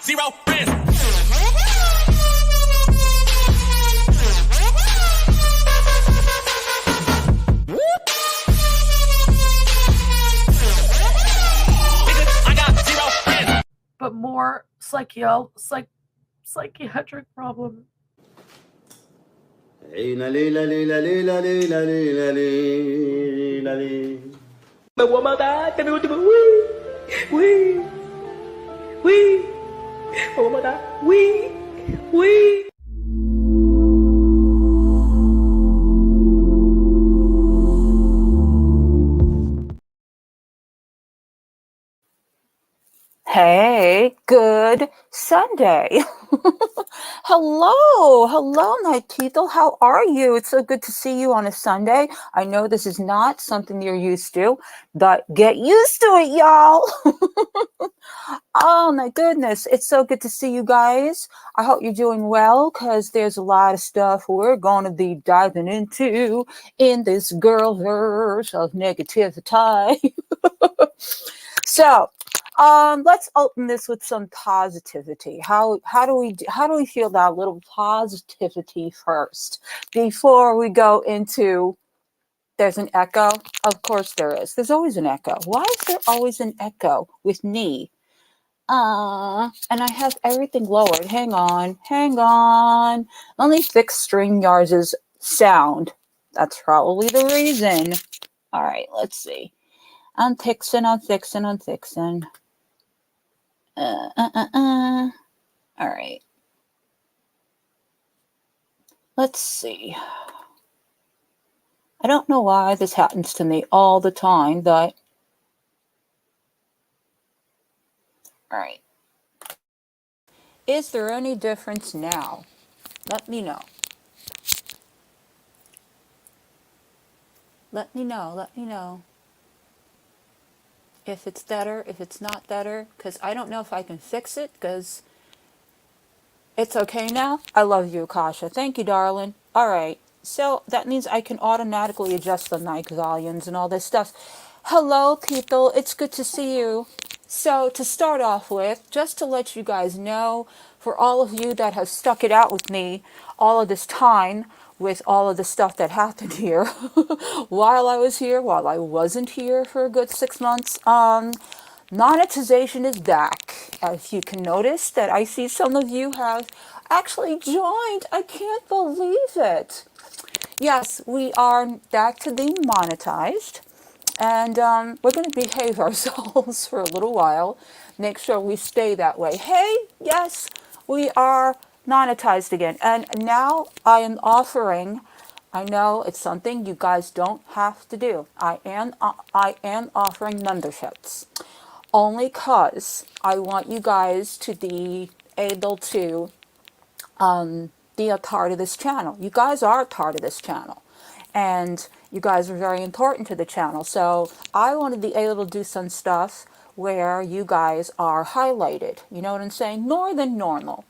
zero friends. I got zero friends. But more psychiatric problem. But one more time, can we do it? Wee, wee. One more time, wee. Hey, good Sunday. Hello, my people. How are you? It's so good to see you on a Sunday. I know this is not something you're used to, but get used to it, y'all. Oh my goodness, it's so good to see you guys. I hope you're doing well, because there's a lot of stuff we're going to be diving into in this girlverse of negativity. So, let's open this with some positivity. How do we feel about a little positivity first before we go into? There's an echo. Of course there is. There's always an echo. Why is there always an echo with me? And I have everything lowered. Hang on. Only fix StreamYard's sound. That's probably the reason. All right, let's see. I'm fixing. All right. Let's see. I don't know why this happens to me all the time, but all right. Is there any difference now? Let me know. Let me know. If it's better, if it's not better, because I don't know if I can fix it, because it's okay now. I love you, Akasha. Thank you, darling. All right. So that means I can automatically adjust the mic volumes and all this stuff. Hello, people. It's good to see you. So to start off with, just to let you guys know, for all of you that have stuck it out with me all of this time, with all of the stuff that happened here while I was here, while I wasn't here for a good 6 months, monetization is back. If you can notice that I see some of you have actually joined. I can't believe it. Yes, we are back to being monetized. And we're going to behave ourselves for a little while. Make sure we stay that way. Hey, yes, we are monetized again. And now I am offering, I know it's something you guys don't have to do. I am offering memberships. Only because I want you guys to be able to be a part of this channel. You guys are a part of this channel. And you guys are very important to the channel. So I want to be able to do some stuff where you guys are highlighted. You know what I'm saying? More than normal.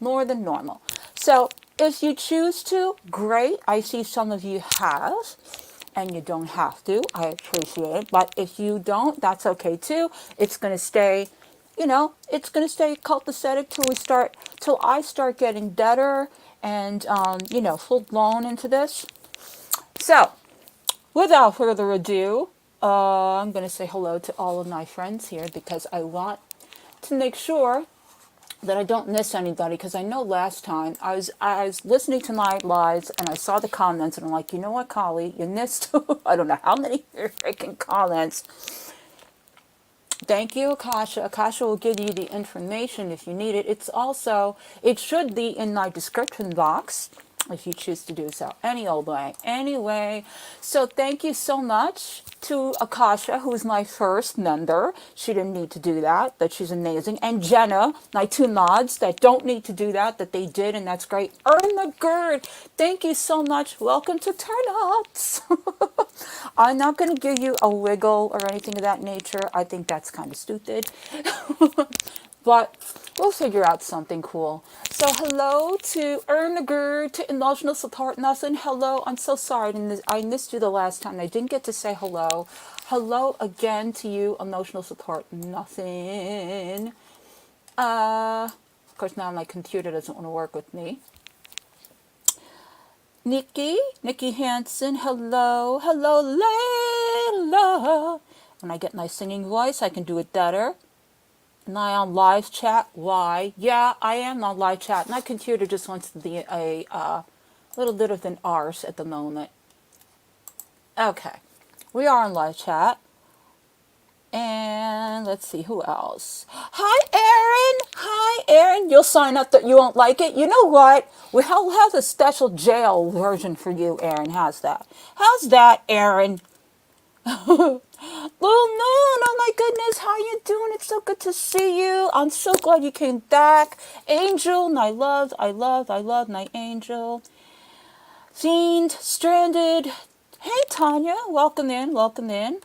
So if you choose to, great. I see some of you have. And you don't have to. I appreciate it. But if you don't, that's okay too. It's going to stay, it's going to stay copacetic till I start getting better and, full blown into this. So, without further ado, I'm going to say hello to all of my friends here, because I want to make sure that I don't miss anybody, because I know last time I was listening to my lives and I saw the comments and I'm like, you know what, Kali, you missed I don't know how many freaking comments. Thank you, Akasha. Akasha will give you the information if you need it. It should be in my description box if you choose to do so. Any old way. Anyway, so thank you so much to Akasha, who is my first member. She didn't need to do that, but she's amazing. And Jenna, my 2 mods that don't need to do that they did, and that's great. Earn the Gird, thank you so much. Welcome to Turnups. I'm not going to give you a wiggle or anything of that nature. I think that's kind of stupid. But we'll figure out something cool. So hello to Earn the Gird, to Emotional Support Nothing. Hello, I'm so sorry I missed you the last time. I didn't get to say hello. Hello again to you, Emotional Support Nothing. course, now my computer doesn't want to work with me. Nikki Hansen, hello, hello, Layla. When I get my singing voice, I can do it better. Am I on live chat? Why? Yeah, I am on live chat. My computer just wants to be a little bit of an arse at the moment. Okay, we are on live chat. And let's see, who else? Hi, Aaron. Hi, Aaron. You'll sign up that you won't like it. You know what? We'll have a special jail version for you, Aaron. How's that? How's that, Aaron? Little Moon, oh my goodness, how you doing? It's so good to see you. I'm so glad you came back. Angel, my love, I love my angel. Fiend, Stranded. Hey, Tanya, welcome in, welcome in.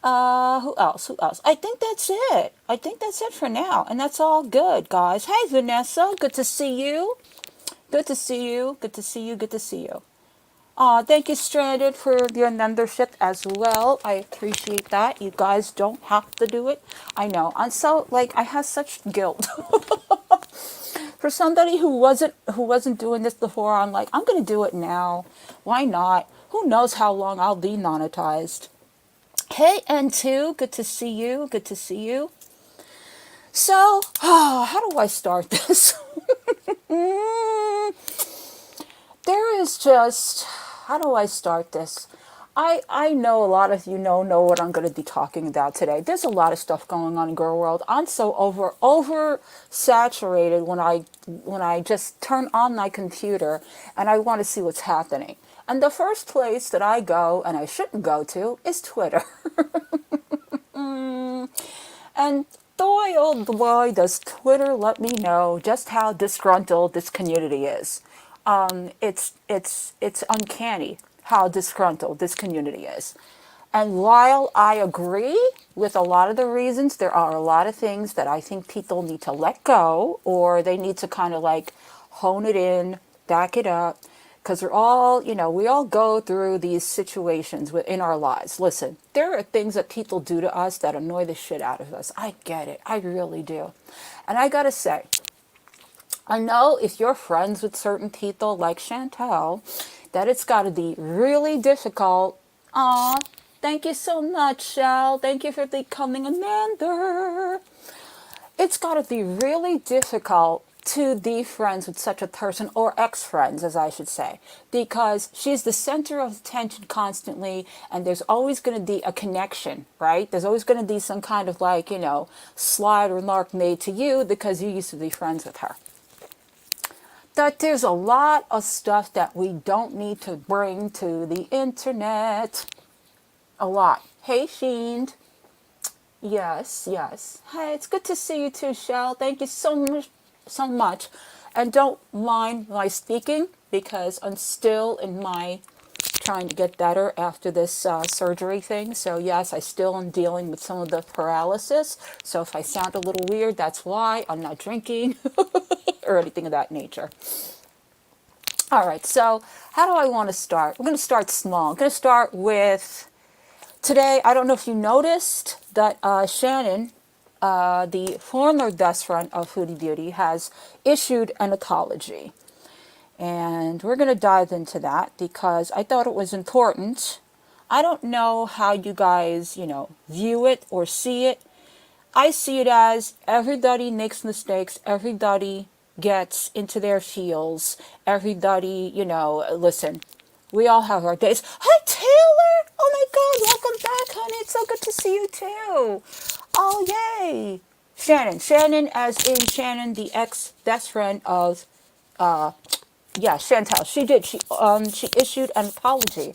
Who else? I think that's it. I think that's it for now. And that's all good, guys. Hey, Vanessa. Good to see you. Good to see you. Good to see you. Good to see you. Thank you, Stranded, for your membership as well. I appreciate that. You guys don't have to do it. I know. I'm so, I have such guilt. For somebody who wasn't doing this before, I'm like, I'm going to do it now. Why not? Who knows how long I'll be monetized. Hey, N2, good to see you. Good to see you. So, how do I start this? There is just, how do I start this? I know a lot of you know what I'm going to be talking about today. There's a lot of stuff going on in Gorlworld. I'm so oversaturated when I just turn on my computer and I want to see what's happening. And the first place that I go, and I shouldn't go to, is Twitter. And boy, oh boy, does Twitter let me know just how disgruntled this community is. It's uncanny how disgruntled this community is. And while I agree with a lot of the reasons, there are a lot of things that I think people need to let go, or they need to kind of hone it in, back it up. Because we're all, we all go through these situations in our lives. Listen, there are things that people do to us that annoy the shit out of us. I get it. I really do. And I gotta say, I know if you're friends with certain people like Chantel, that it's gotta be really difficult. Aw, thank you so much, Shell. Thank you for becoming a member. It's gotta be really difficult to be friends with such a person, or ex-friends as I should say, because she's the center of attention constantly, and there's always going to be a connection, right? There's always going to be some kind of slide remark made to you because you used to be friends with her. That there's a lot of stuff that we don't need to bring to the internet. A lot. Hey, Fiend. Yes. Hey, it's good to see you too, Shell. Thank you so much, and don't mind my speaking because I'm still in my trying to get better after this surgery thing. So yes, I still am dealing with some of the paralysis. So if I sound a little weird, that's why. I'm not drinking or anything of that nature. All right, so how do I want to start? We're going to start small. I'm going to start with today. I don't know if you noticed that Shannon, the former best friend of Foodie Beauty, has issued an apology. And we're going to dive into that because I thought it was important. I don't know how you guys, view it or see it. I see it as everybody makes mistakes. Everybody gets into their feels. Everybody, listen, we all have our days. Hi, Taylor! Oh my God, welcome back, honey. It's so good to see you too. Oh, yay. Shannon, as in Shannon, the ex-best friend of, Chantel. She did. She issued an apology.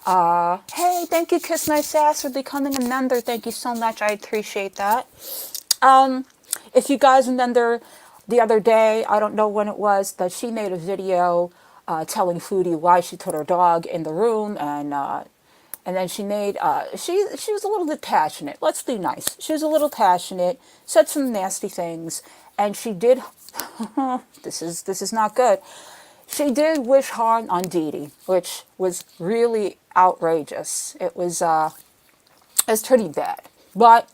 Hey, thank you, Kiss My Sass, for becoming a member. Thank you so much. I appreciate that. If you guys remember the other day, I don't know when it was, but she made a video telling Foodie why she put her dog in the room, and then she made, she was a little bit passionate. Let's be nice. She was a little passionate, said some nasty things, and she did, this is not good. She did wish harm on Dee Dee, which was really outrageous. It was pretty bad. But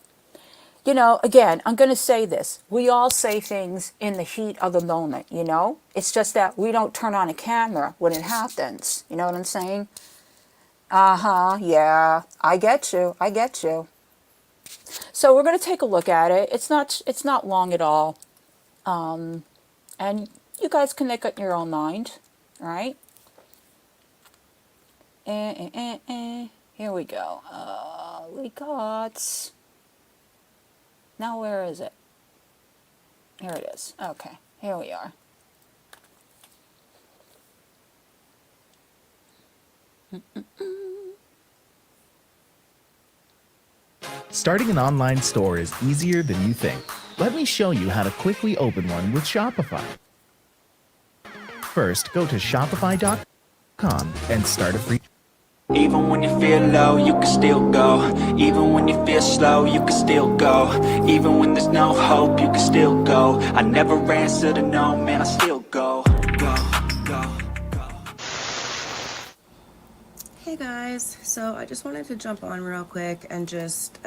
you know, again, I'm going to say this. We all say things in the heat of the moment, you know? It's just that we don't turn on a camera when it happens. You know what I'm saying? Uh-huh, yeah. I get you. I get you. So we're going to take a look at it. It's not long at all. And you guys can make up your own mind, all right? Here we go. We got... Now where is it? Here it is. Okay, here we are. Starting an online store is easier than you think. Let me show you how to quickly open one with Shopify. First, go to shopify.com and start a free. Even when you feel low, you can still go. Even when you feel slow, you can still go. Even when there's no hope, you can still go. I never answer to no, man, I still go. Go, go, go. Hey guys, so I just wanted to jump on real quick and just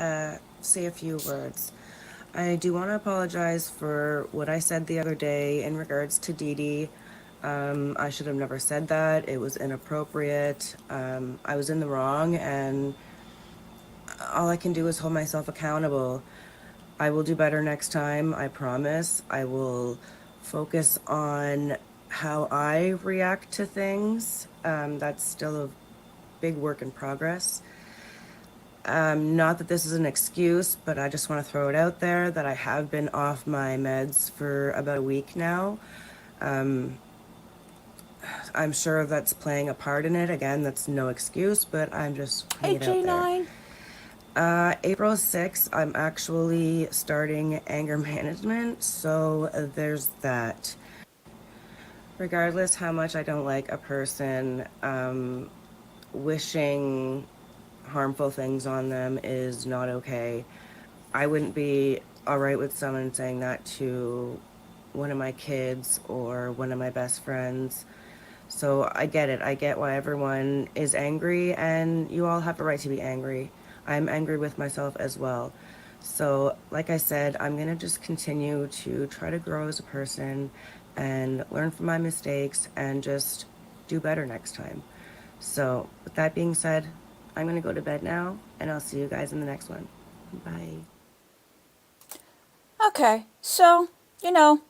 say a few words. I do want to apologize for what I said the other day in regards to Dee Dee. I should have never said that. It was inappropriate. I was in the wrong, and all I can do is hold myself accountable. I will do better next time, I promise. I will focus on how I react to things. That's still a big work in progress. Not that this is an excuse, but I just want to throw it out there that I have been off my meds for about a week now. I'm sure that's playing a part in it. Again, that's no excuse, but I'm just putting it out there. April 6th, I'm actually starting anger management, so there's that. Regardless how much I don't like a person, wishing harmful things on them is not okay. I wouldn't be alright with someone saying that to one of my kids or one of my best friends. So I get it. I get why everyone is angry, and you all have a right to be angry. I'm angry with myself as well. So like I said, I'm going to just continue to try to grow as a person and learn from my mistakes and just do better next time. So with that being said, I'm going to go to bed now, and I'll see you guys in the next one. Bye. Okay, so, you know,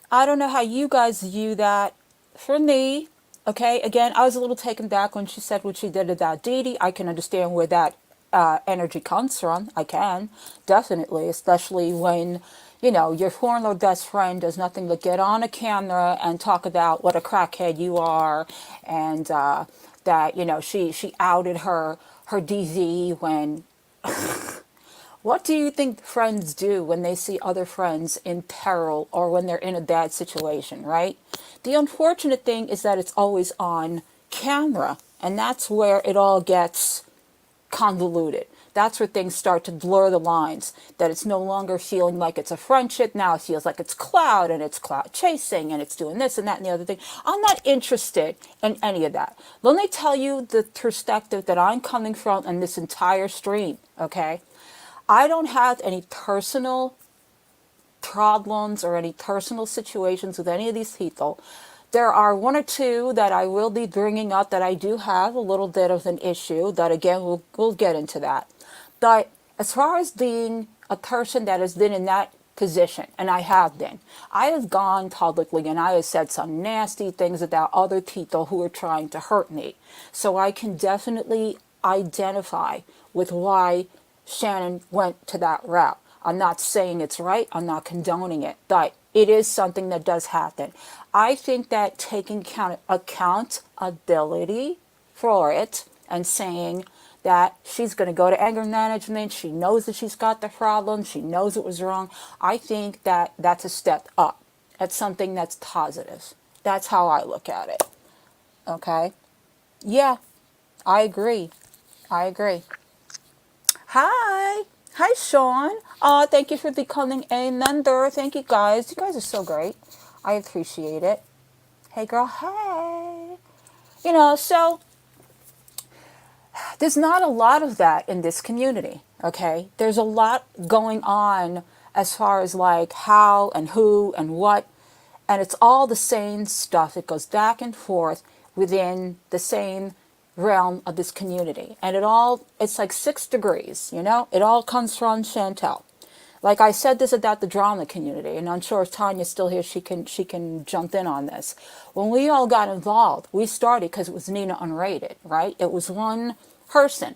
I don't know how you guys view that. For me, okay, again, I was a little taken back when she said what she did about Dee Dee. I can understand where that energy comes from. I can, definitely, especially when, you know, your former best friend does nothing but get on a camera and talk about what a crackhead you are, and that, you know, she outed her DZ when... What do you think friends do when they see other friends in peril or when they're in a bad situation, right? The unfortunate thing is that it's always on camera, and that's where it all gets convoluted. That's where things start to blur the lines, that it's no longer feeling like it's a friendship. Now it feels like it's cloud, and it's cloud chasing, and it's doing this and that and the other thing. I'm not interested in any of that. Let me tell you the perspective that I'm coming from in this entire stream, okay? I don't have any personal problems or any personal situations with any of these people. There are one or two that I will be bringing up that I do have a little bit of an issue that, again, we'll get into that. But as far as being a person that has been in that position, and I have been, I have gone publicly and I have said some nasty things about other people who are trying to hurt me. So I can definitely identify with why Shannon went to that route. I'm not saying it's right. I'm not condoning it, but it is something that does happen. I think that taking accountability for it and saying that she's going to go to anger management, she knows that she's got the problem, she knows it was wrong, I think that that's a step up. That's something that's positive. That's how I look at it. Okay? Yeah, I agree. I agree. Hi. Hi, Sean. Thank you for becoming a member. Thank you, guys. You guys are so great. I appreciate it. Hey, girl. Hey. You know, so there's not a lot of that in this community. Okay, there's a lot going on as far as like how and who and what, and it's all the same stuff. It goes back and forth within the same realm of this community, and it's like 6 degrees, you know. It all comes from Chantel. Like I said this about the drama community, and I'm sure if Tanya's still here, she can jump in on this. When we all got involved, we started because it was Nina Unrated, right? It was one person,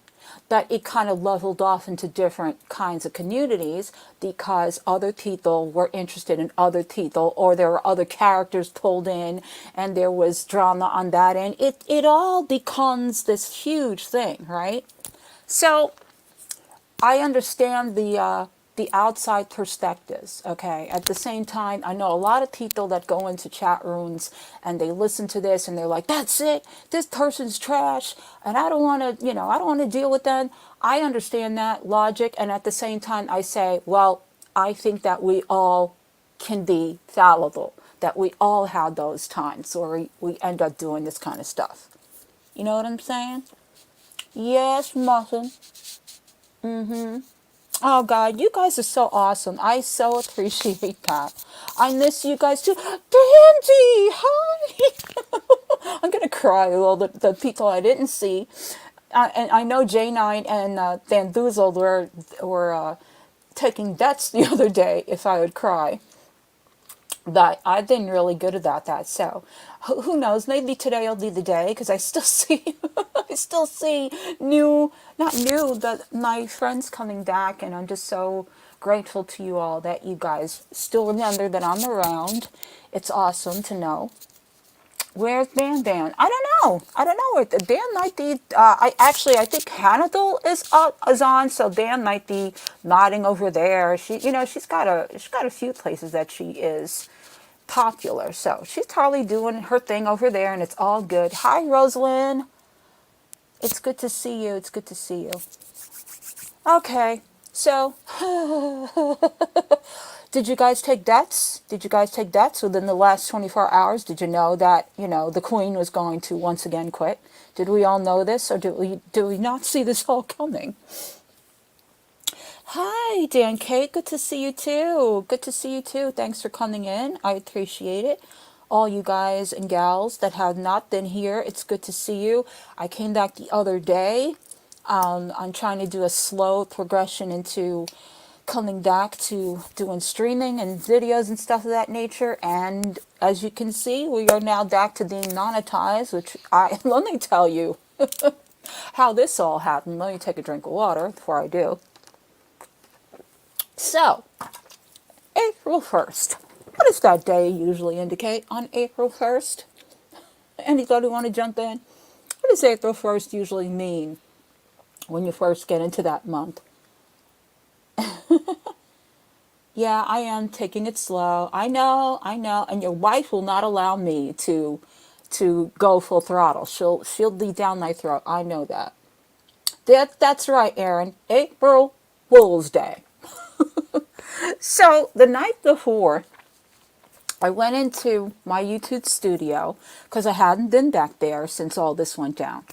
but it kind of leveled off into different kinds of communities because other people were interested in other people, or there were other characters pulled in, and there was drama on that end. It all becomes this huge thing, right? So I understand the outside perspectives, okay? At the same time, I know a lot of people that go into chat rooms and they listen to this and they're like, that's it, this person's trash, and I don't want to, I don't want to deal with them. I understand that logic, and at the same time, I say, well, I think that we all can be fallible, that we all have those times where we end up doing this kind of stuff. You know what I'm saying? Yes, Muffin. Oh God, you guys are so awesome. I so appreciate that. I miss you guys too. Dandy, hi. I'm gonna cry with all the people I didn't see. And I know J9 and Van Boozled were taking bets the other day if I would cry. But I've been really good about that. So who knows? Maybe today will be the day, because I still see, I still see not new, but my friends coming back, and I'm just so grateful to you all that you guys still remember that I'm around. It's awesome to know. Where's Dan? I don't know. I don't know where Dan might be. I think Hannibal is on, so Dan might be nodding over there. She's got a few places that she is popular, so she's probably doing her thing over there, and it's all good. Hi, Rosalind. It's good to see you. It's good to see you. Okay, so did you guys take bets? Did you guys take bets within the last 24 hours? Did you know that, the Queen was going to once again quit? Did we all know this, or do we not see this all coming? Hi, Dan Kate. Good to see you too. Good to see you too. Thanks for coming in. I appreciate it. All you guys and gals that have not been here, it's good to see you. I came back the other day. I'm trying to do a slow progression into coming back to doing streaming and videos and stuff of that nature. And as you can see, we are now back to being monetized, which let me tell you how this all happened. Let me take a drink of water before I do. So, April 1st. What does that day usually indicate on April 1st? Anybody want to jump in? What does April 1st usually mean when you first get into that month? Yeah, I am taking it slow. I know. And your wife will not allow me to go full throttle. She'll be down my throat. I know that. That's right, Aaron. April Fool's Day. So the night before, I went into my YouTube studio because I hadn't been back there since all this went down.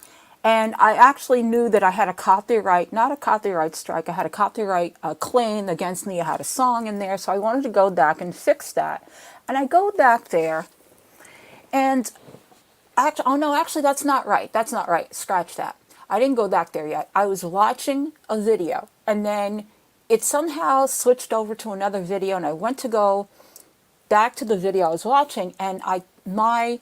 And I actually knew that I had not a copyright strike, I had a copyright claim against me. I had a song in there, so I wanted to go back and fix that. And I go back there, and actually, that's not right. That's not right. Scratch that. I didn't go back there yet. I was watching a video, and then it somehow switched over to another video, and I went to go back to the video I was watching, and my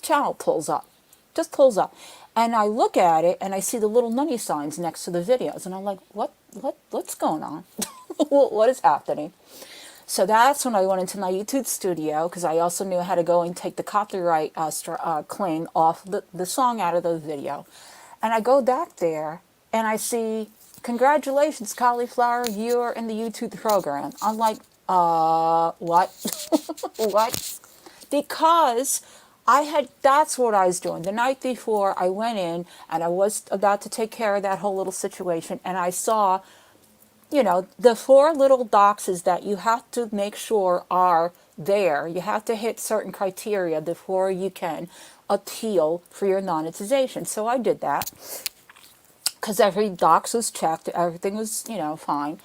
channel pulls up, just pulls up, and I look at it, and I see the little money signs next to the videos, and I'm like, what's going on? What is happening? So that's when I went into my YouTube studio, because I also knew how to go and take the copyright claim off the song out of the video. And I go back there, and I see, congratulations, Cauliflower, you're in the YouTube program. I'm like, what? What? Because that's what I was doing. The night before, I went in, and I was about to take care of that whole little situation, and I saw, the 4 little boxes that you have to make sure are there. You have to hit certain criteria before you can appeal for your monetization. So I did that, because every docs was checked, everything was, fine.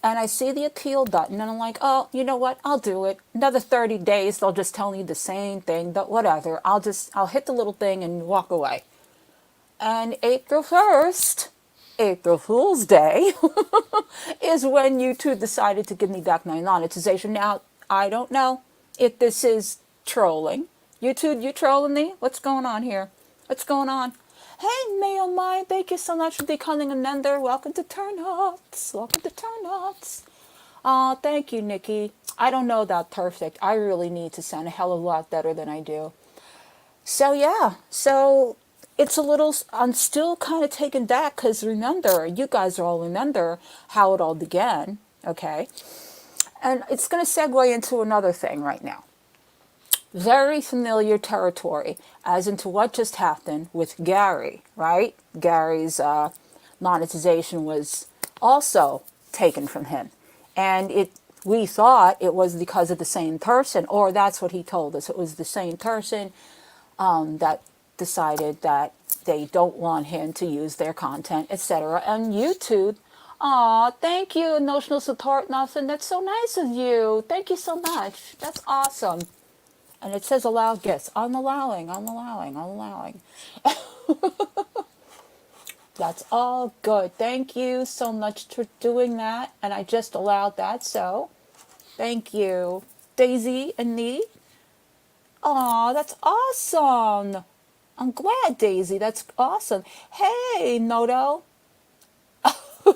And I see the appeal button, and I'm like, oh, you know what? I'll do it. Another 30 days, they'll just tell me the same thing, but whatever. I'll hit the little thing and walk away. And April 1st, April Fool's Day, is when YouTube decided to give me back my monetization. Now, I don't know if this is trolling. YouTube, you trolling me? What's going on here? What's going on? Hey, Mayo Mine, thank you so much for becoming a member. Welcome to Turnups. Welcome to Turnups. Oh, thank you, Nikki. I don't know that perfect. I really need to sound a hell of a lot better than I do. So, yeah. So, it's a little, I'm still kind of taken back because remember, you guys all remember how it all began, okay? And it's going to segue into another thing right now. Very familiar territory as into what just happened with Gary, right? Gary's monetization was also taken from him. And we thought it was because of the same person, or that's what he told us. It was the same person that decided that they don't want him to use their content, etc. And YouTube, aw, thank you, Emotional Support Muffin. That's so nice of you. Thank you so much. That's awesome. And it says allow gifts. I'm allowing. That's all good. Thank you so much for doing that. And I just allowed that, so thank you. Daisy and me. Aw, that's awesome. I'm glad, Daisy. That's awesome. Hey, Noto.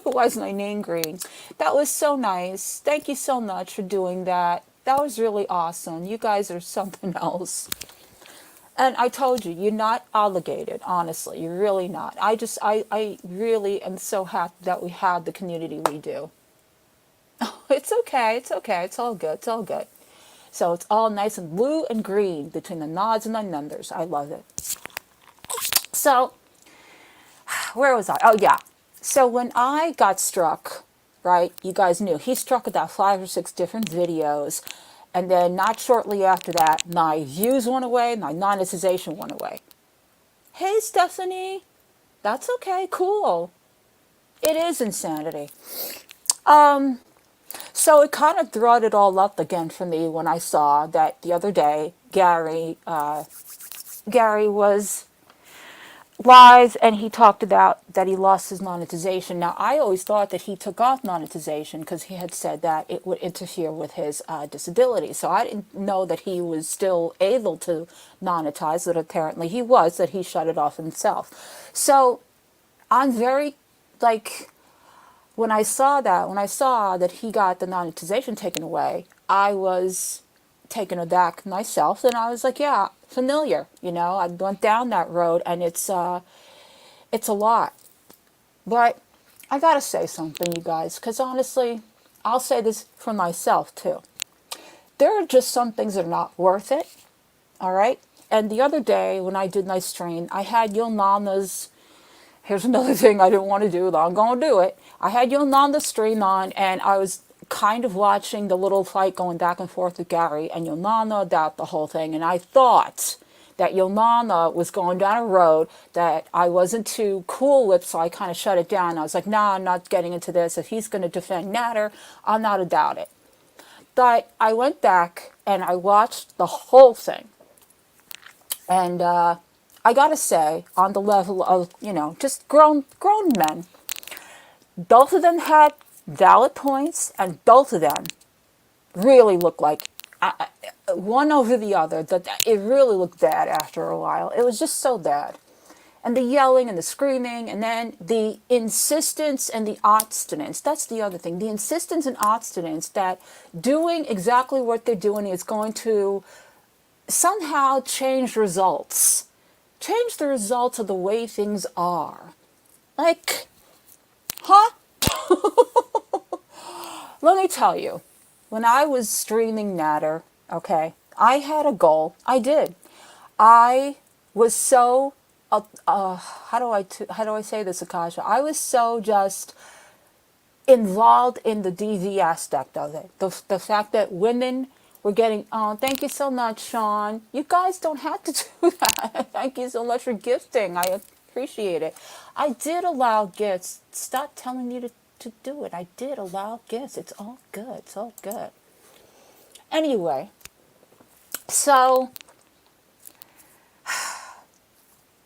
Why is my name green? That was so nice. Thank you so much for doing that. That was really awesome. You guys are something else. And I told you, you're not obligated, honestly. You're really not. I really am so happy that we have the community we do. It's okay. It's okay. It's all good. It's all good. So it's all nice and blue and green between the nods and the numbers. I love it. So, where was I? Oh, yeah. So when I got struck, right, you guys knew, he struck about 5 or 6 different videos. And then not shortly after that, my views went away, my monetization went away. Hey, Stephanie. That's okay. Cool. It is insanity. So it kind of brought it all up again for me when I saw that the other day, Gary was live and he talked about that he lost his monetization. Now, I always thought that he took off monetization because he had said that it would interfere with his disability. So I didn't know that he was still able to monetize, but apparently he was, that he shut it off himself. So I'm very, when I saw that he got the monetization taken away, I was taken aback myself, and I was like, yeah, familiar, I went down that road, and it's a lot. But I gotta say something, you guys, because honestly, I'll say this for myself too. There are just some things that are not worth it, all right? And the other day when I did my stream, I had Yolana's, here's another thing I didn't want to do, though I'm going to do it. I had Yolana's stream on, and I was kind of watching the little fight going back and forth with Gary and Yolana about the whole thing, and I thought that Yolana was going down a road that I wasn't too cool with, so I kind of shut it down. I was like, nah, I'm not getting into this. If he's going to defend Natter, I'm not about it. But I went back and I watched the whole thing. And I gotta say, on the level of, just grown men, both of them had valid points, and both of them really looked like one over the other, that it really looked bad after a while. It was just so bad. And the yelling and the screaming, and then the insistence and the obstinance. That's the other thing. The insistence and obstinance that doing exactly what they're doing is going to somehow change results. Change the results of the way things are. Like, huh? Let me tell you, when I was streaming Natter, okay, I had a goal. I did. I was so, how do I say this, Akasha? I was so just involved in the DV aspect of it. The fact that women were getting, oh, thank you so much, Sean. You guys don't have to do that. Thank you so much for gifting. appreciate it. I did allow gifts. Stop telling me to do it. I did allow gifts. It's all good. It's all good. Anyway, so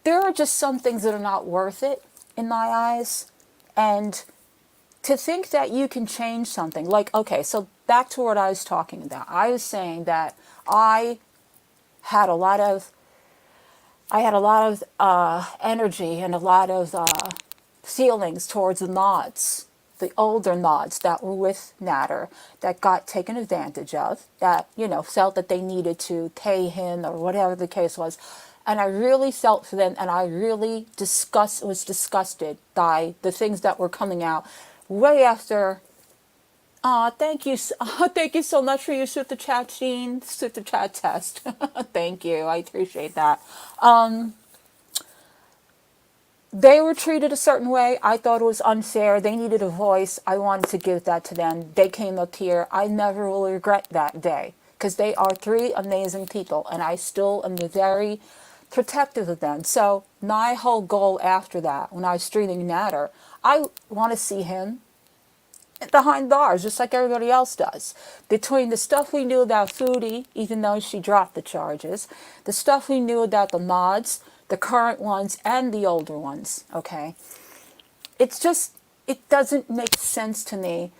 there are just some things that are not worth it in my eyes. And to think that you can change something, like, okay, so back to what I was talking about. I was saying that I had a lot of energy and a lot of feelings towards the Nods, the older Nods that were with Natter, that got taken advantage of, that, you know, felt that they needed to pay him or whatever the case was. And I really felt for them, and I really was disgusted by the things that were coming out way after. Thank you, thank you so much for your super chat, Jean, super chat test. Thank you, I appreciate that. They were treated a certain way. I thought it was unfair. They needed a voice. I wanted to give that to them. They came up here. I never will regret that day, because they are 3 amazing people, and I still am very protective of them. So my whole goal after that, when I was streaming Natter, I want to see him behind bars, just like everybody else does. Between the stuff we knew about Foodie, even though she dropped the charges, the stuff we knew about the Mods, the current ones and the older ones, okay? It's just, it doesn't make sense to me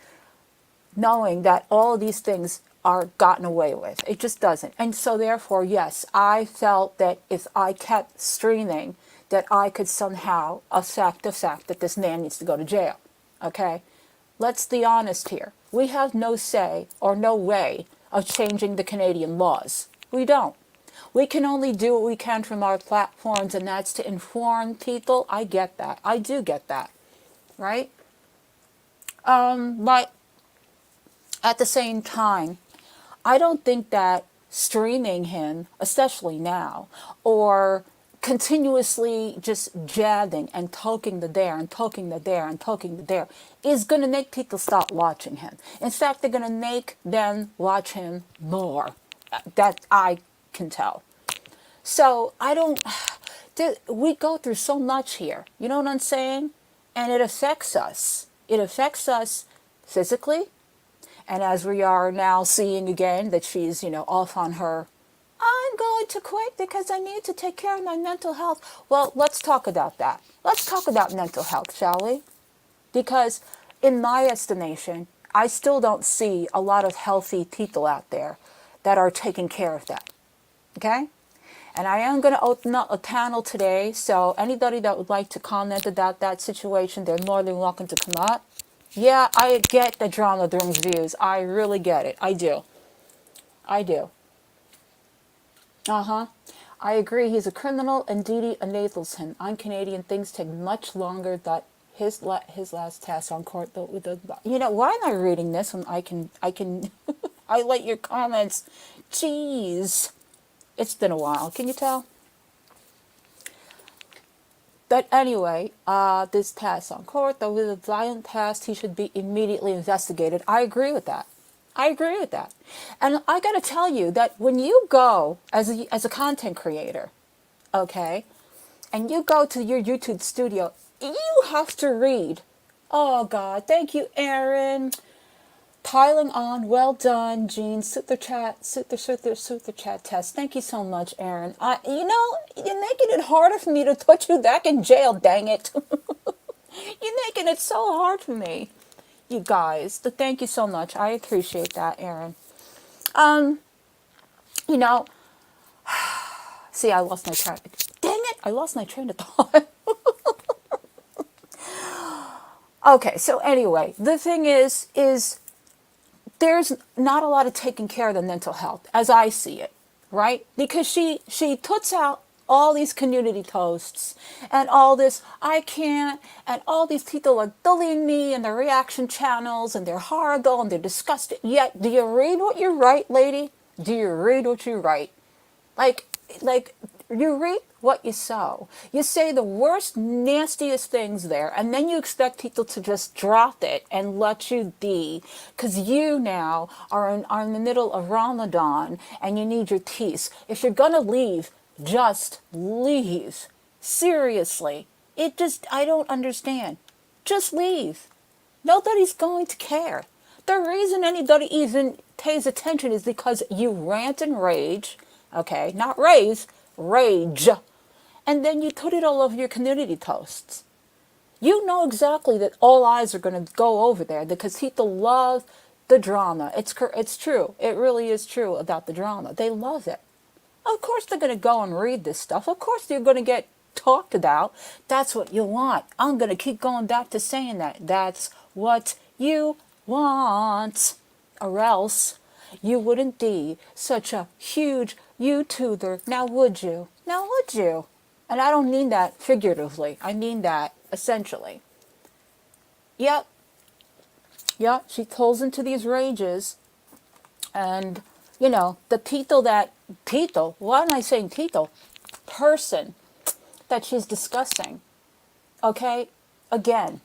knowing that all of these things are gotten away with. It just doesn't. And so therefore, yes, I felt that if I kept streaming, that I could somehow affect the fact that this man needs to go to jail, okay? Let's be honest here. We have no say or no way of changing the Canadian laws. We don't. We can only do what we can from our platforms, and that's to inform people. I get that. I do get that, right? But at the same time, I don't think that streaming him, especially now, or continuously just jabbing and poking the there and poking the there and poking the there, is going to make people stop watching him. In fact, they're going to make them watch him more. That I can tell. So I don't, we go through so much here, you know what I'm saying? And it affects us. It affects us physically. And as we are now seeing again that she's, you know, off on her, I'm going to quit because I need to take care of my mental health. Well, let's talk about that. Let's talk about mental health, shall we? Because in my estimation, I still don't see a lot of healthy people out there that are taking care of that. Okay? And I am going to open up a panel today, so anybody that would like to comment about that situation, they're more than welcome to come up. Yeah, I get that drama brings views. I really get it. I do. I do. I agree. He's a criminal, and Didi enables him. On Canadian, things take much longer. That his last task on court, you know, why am I reading this when I can highlight your comments? Jeez. It's been a while. Can you tell? But anyway, this task on court, though with a violent past, he should be immediately investigated. I agree with that. I agree with that. And I got to tell you that when you go as a content creator, okay, and you go to your YouTube studio, you have to read. Oh, God. Thank you, Aaron. Piling on. Well done, Jean. Super chat test. Thank you so much, Aaron. You know, you're making it harder for me to put you back in jail, dang it. You're making it so hard for me, you guys. But thank you so much. I appreciate that, Aaron. You know, see, I lost my train. Dang it, I lost my train of thought. Okay, so anyway, the thing is there's not a lot of taking care of the mental health, as I see it, right? Because she puts out all these community posts and all this, I can't, and all these people are bullying me and their reaction channels, and they're horrible and they're disgusting. Yet, do you read what you write, lady? Do you read what you write? Like you reap what you sow. You say the worst, nastiest things there, and then you expect people to just drop it and let you be, because you now are in the middle of Ramadan and you need your peace. If you're going to leave, just leave. Seriously. It just, I don't understand. Just leave. Nobody's going to care. The reason anybody even pays attention is because you rant and rage, okay? Not rage. And then you put it all over your community posts. You know exactly that all eyes are going to go over there because people love the drama. It's true. It really is true about the drama. They love it. Of course they're going to go and read this stuff. Of course you're going to get talked about. That's what you want. I'm going to keep going back to saying that. That's what you want. Or else you wouldn't be such a huge YouTuber. Now would you? Now would you? And I don't mean that figuratively. I mean that essentially. Yep. Yep. She pulls into these rages. And, you know, the people, why am I saying people? Person that she's discussing. Okay? Again,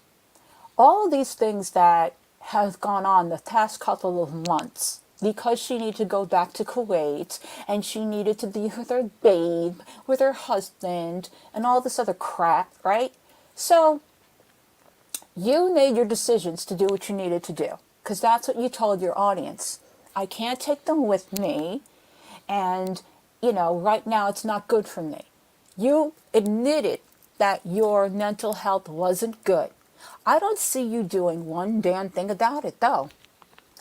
all these things that have gone on the past couple of months because she needed to go back to Kuwait and she needed to be with her babe, with her husband, and all this other crap, right? So, you made your decisions to do what you needed to do because that's what you told your audience. I can't take them with me, and, you know, right now it's not good for me. You admitted that your mental health wasn't good. I don't see you doing one damn thing about it, though.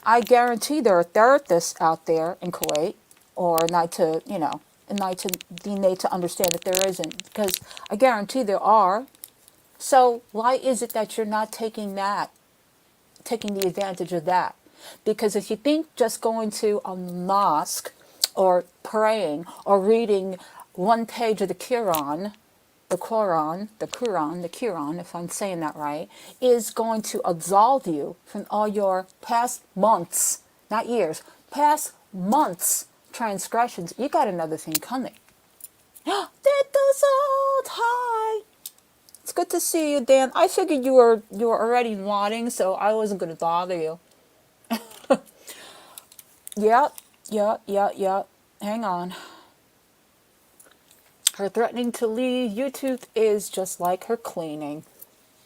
I guarantee there are therapists out there in Kuwait, or not to, you know, not to be made to understand that there isn't, because I guarantee there are. So why is it that you're not taking the advantage of that? Because if you think just going to a mosque or praying or reading one page of the Quran, if I'm saying that right, is going to absolve you from all your past months, not years, past months transgressions, you got another thing coming. That does old hi. It's good to see you, Dan. I figured you were already nodding, so I wasn't going to bother you. Yep. Hang on. Her threatening to leave YouTube is just like her cleaning.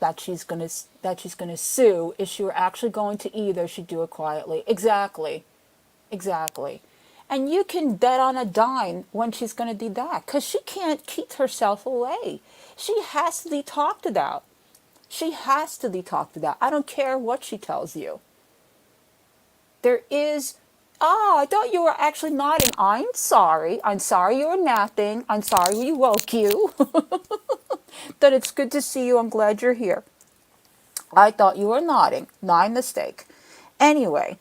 That she's gonna sue. If she were actually going to either, she'd do it quietly. Exactly. And you can bet on a dime when she's gonna do that, because she can't keep herself away. She has to be talked about. I don't care what she tells you. There is... I thought you were actually nodding. I'm sorry you were napping. I'm sorry we woke you. But it's good to see you. I'm glad you're here. I thought you were nodding. My mistake. Anyway.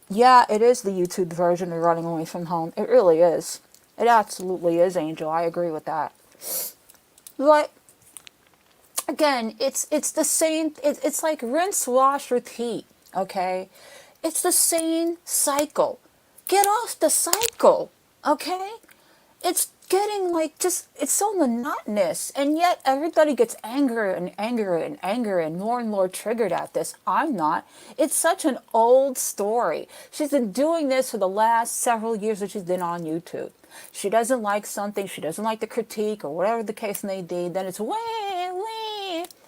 Yeah, it is the YouTube version of Running Away from Home. It really is. It absolutely is, Angel. I agree with that. But, again, it's the same. It's like rinse, wash, repeat. Okay? It's the same cycle. Get off the cycle, okay? It's getting like it's so monotonous, and yet everybody gets angrier and more triggered at this. I'm not. It's such an old story. She's been doing this for the last several years that she's been on YouTube. She doesn't like something, she doesn't like the critique or whatever the case may be, then it's wah.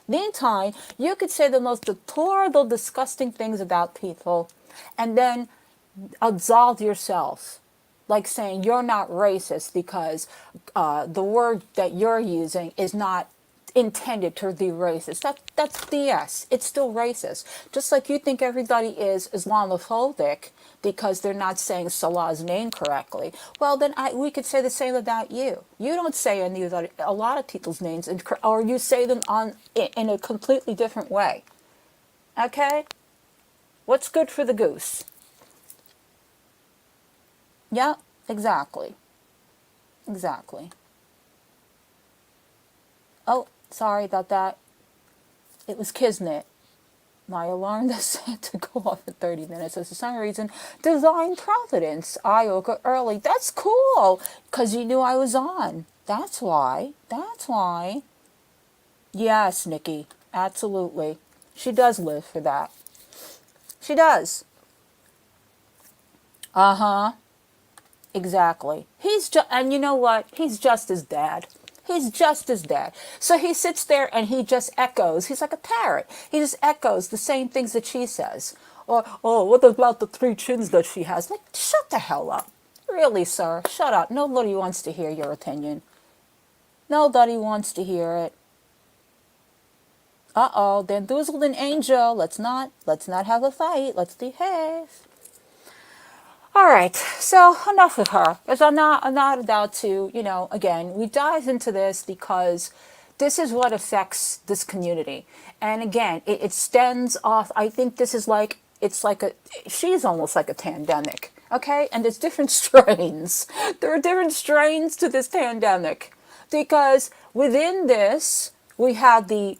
Meantime, you could say the most deplorable, disgusting things about people and then absolve yourself. Like saying you're not racist because the word that you're using is not intended to be racist. That's BS. It's still racist. Just like you think everybody is Islamophobic because they're not saying Salah's name correctly. Well, then we could say the same about you. You don't say a lot of people's names, or you say them in a completely different way. Okay? What's good for the goose? Yeah, exactly. Oh, sorry about that. It was Kismet. My alarm decided to go off in 30 minutes. So for some reason, divine providence. I woke up early. That's cool, because you knew I was on. That's why. Yes, Nikki. Absolutely. She does live for that. She does. Uh-huh. Exactly. And you know what? He's just his dad. He's just as dead. So he sits there and he just echoes. He's like a parrot. He just echoes the same things that she says. Or, oh, what about the 3 chins that she has? Like, shut the hell up. Really, sir, shut up. Nobody wants to hear your opinion. Nobody wants to hear it. Uh-oh, Dandoozled and Angel. Let's not have a fight. Let's behave. All right, so enough of her. Because I'm not about to, again, we dive into this because this is what affects this community. And again, it stems off, I think this is like, she's almost like a pandemic, okay? And there's different strains. There are different strains to this pandemic. Because within this, we had the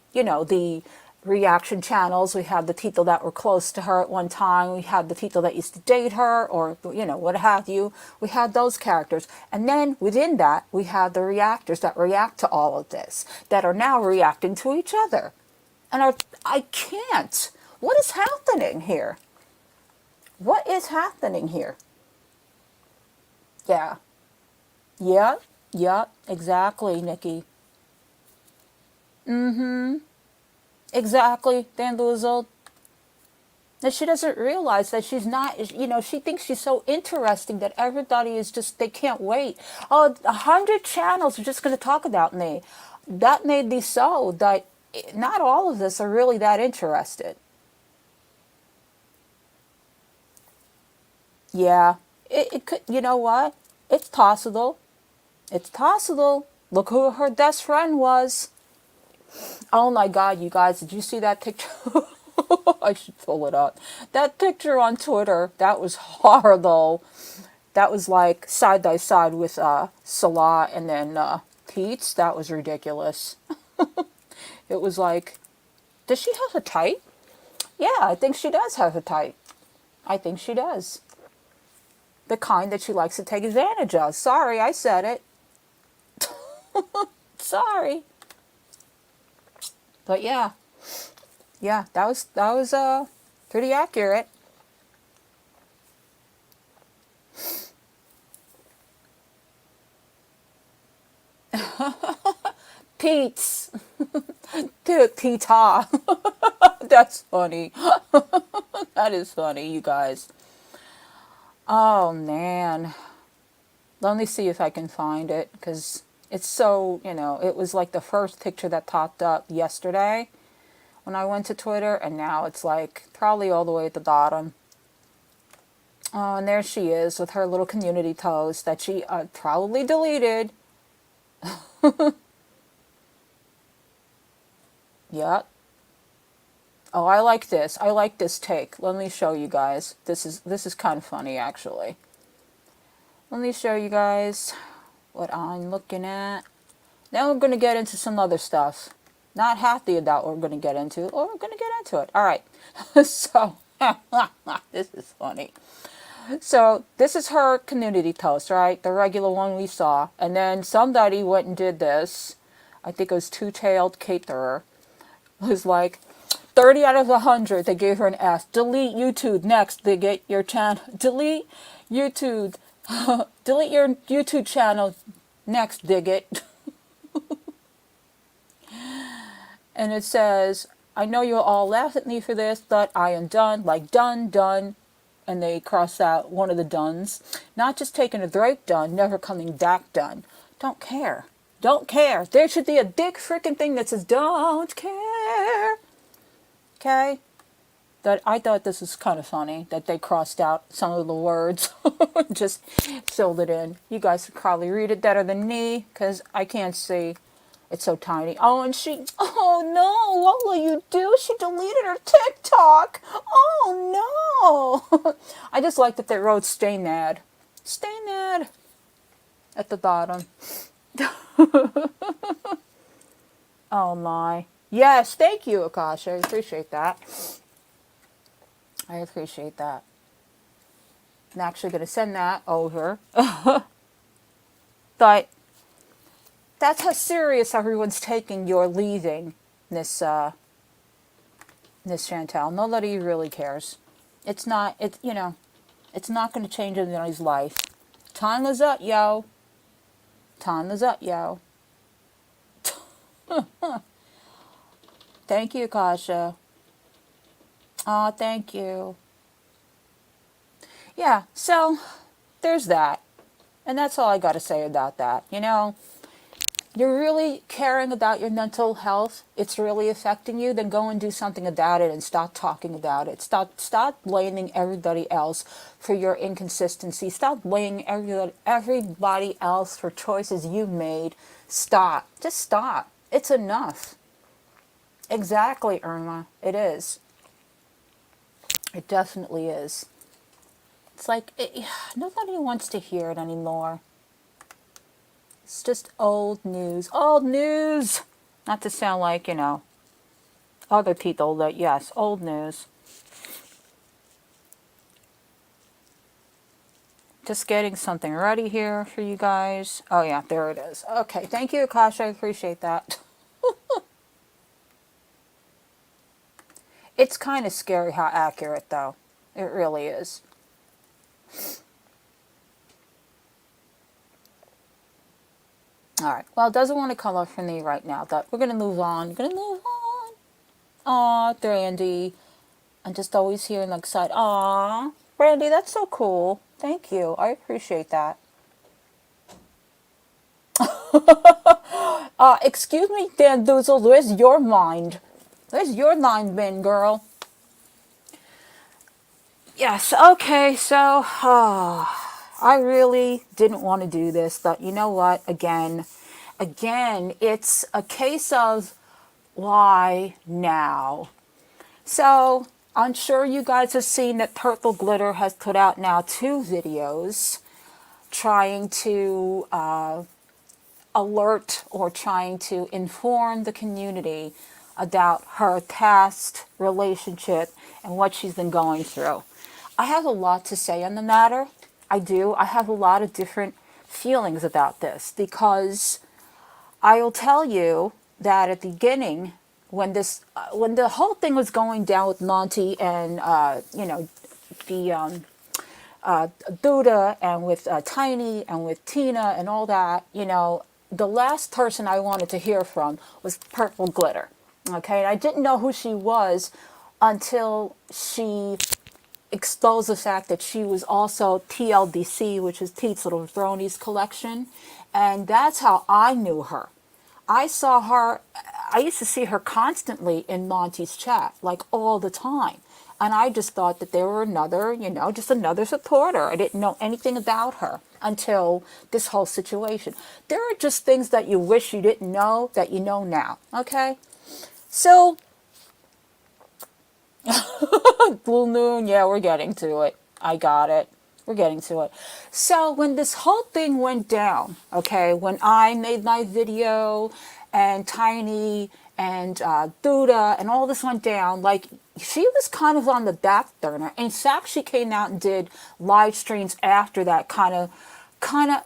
reaction channels. We had the people that were close to her at one time. We had the people that used to date her or, what have you. We had those characters. And then within that, we had the reactors that react to all of this, that are now reacting to each other. And I can't. What is happening here? What is happening here? Yeah. Yep, exactly, Nikki. Exactly, Dandoozled. That she doesn't realize that she's not, she thinks she's so interesting that everybody is just, they can't wait. Oh, 100 channels are just going to talk about me. That may be so, that not all of us are really that interested. Yeah, it could, you know what? It's possible. It's possible. Look who her best friend was. Oh my God, you guys, did you see that picture? I should pull it up. That picture on Twitter, that was horrible. That was like side by side with Salah and then Pete's. That was ridiculous. It was like, does she have a type? Yeah, I think she does have a type. I think she does. The kind that she likes to take advantage of. Sorry, I said it. Sorry. But yeah, that was pretty accurate. Pete's. Pita. That's funny. That is funny, you guys. Oh man. Let me see if I can find it, because it's so, it was like the first picture that popped up yesterday when I went to Twitter, and now it's like probably all the way at the bottom. Oh, and there she is with her little community post that she probably deleted. Yep. Oh, I like this. I like this take. Let me show you guys. This is kind of funny, actually. Let me show you guys what I'm looking at. Now we're going to get into some other stuff. Not happy about what we're going to get into, or we're going to get into it. All right. So, this is funny. So, this is her community post, right? The regular one we saw. And then somebody went and did this. I think it was Two-Tailed Caterer. It was like 30 out of 100. They gave her an F. Delete YouTube. Next, they get your channel. Delete YouTube. Delete your YouTube channel. Next, dig it. And it says, I know you'll all laugh at me for this, but I am done. Like done. And they cross out one of the dones. Not just taking a break done, never coming back done. Don't care. Don't care. There should be a big freaking thing that says, don't care. Okay? That I thought this was kind of funny that they crossed out some of the words. Just filled it in. You guys could probably read it better than me, because I can't see. It's so tiny. Oh, and oh no, what will you do? She deleted her TikTok. Oh no. I just like that they wrote stay mad. Stay mad at the bottom. Oh my. Yes, thank you, Akasha. I appreciate that. I appreciate that. I'm actually going to send that over. But that's how serious everyone's taking your leaving this Chantal. Nobody really cares. It's not going to change anybody's life. Time is up, yo. Time is up, yo. Thank you, Kasha. Oh, thank you. Yeah, so there's that. And that's all I got to say about that. You know, you're really caring about your mental health, it's really affecting you, then go and do something about it and stop talking about it. Stop blaming everybody else for your inconsistency. Stop blaming everybody else for choices you made. Stop. Just stop. It's enough. Exactly, Irma. It is. It definitely is. It's like, nobody wants to hear it anymore. It's just old news. Old news! Not to sound like, you know, other people, but yes, old news. Just getting something ready here for you guys. Oh yeah, there it is. Okay, thank you, Akasha. I appreciate that. It's kind of scary how accurate, though. It really is. All right. Well, it doesn't want to come up for me right now. But we're going to move on. We're going to move on. Aw, Brandy. I'm just always hearing like side. Aw, Brandy, that's so cool. Thank you. I appreciate that. Excuse me, Dan Doozle. Where's your mind? Where's your mind been, girl? Yes, okay, so I really didn't want to do this, but you know what? Again, it's a case of why now? So I'm sure you guys have seen that Purple Glitter has put out now 2 videos trying to alert or trying to inform the community about her past relationship and what she's been going through. I have a lot to say on the matter. I do. I have a lot of different feelings about this because I will tell you that at the beginning, when the whole thing was going down with Monty and the Duda and with Tiny and with Tina and all that, you know, the last person I wanted to hear from was Purple Glitter. Okay, and I didn't know who she was until she exposed the fact that she was also TLDC, which is Pete's Little Bronies collection. And that's how I knew her. I saw her, I used to see her constantly in Monty's chat, like all the time. And I just thought that they were another, you know, just another supporter. I didn't know anything about her until this whole situation. There are just things that you wish you didn't know that you know now, okay? So, Blue Moon, yeah, we're getting to it. I got it. We're getting to it. So when this whole thing went down, okay, when I made my video and Tiny and Duda and all this went down, like, she was kind of on the back burner. In fact, she came out and did live streams after that, kind of,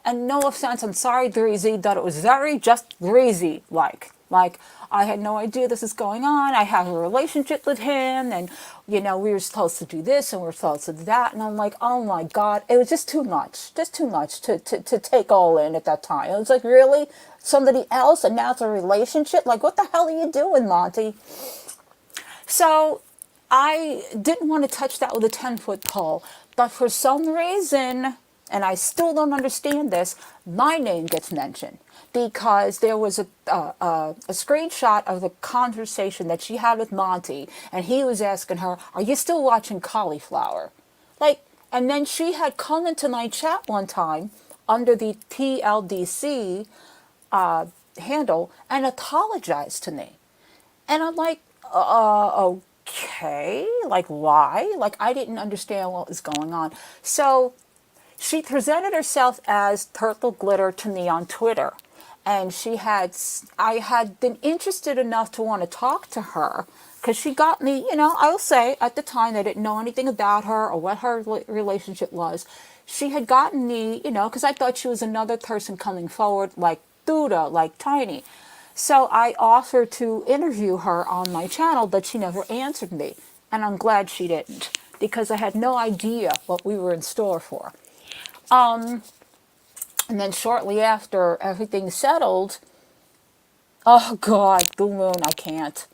and no offense, I'm sorry, Breezy, that it was very just Breezy like, I had no idea this was going on. I have a relationship with him, and, you know, we were supposed to do this, and we were supposed to do that, and I'm like, oh my God, it was just too much to take all in at that time. It was like, really? Somebody else, and now it's a relationship? Like, what the hell are you doing, Monty? So, I didn't want to touch that with a 10-foot pole, but for some reason, and I still don't understand this, my name gets mentioned. Because there was a screenshot of the conversation that she had with Monty, and he was asking her, are you still watching Cauliflower? Like, and then she had come into my chat one time under the TLDC handle and apologized to me. And I'm like, okay, like, why? Like, I didn't understand what was going on. So she presented herself as Purple Glitter to me on Twitter. And I had been interested enough to want to talk to her because she got me, you know, I'll say at the time I didn't know anything about her or what her relationship was. She had gotten me, you know, because I thought she was another person coming forward like Duda, like Tiny. So I offered to interview her on my channel, but she never answered me. And I'm glad she didn't because I had no idea what we were in store for. And then shortly after everything settled, Oh God, Blue Moon, I can't.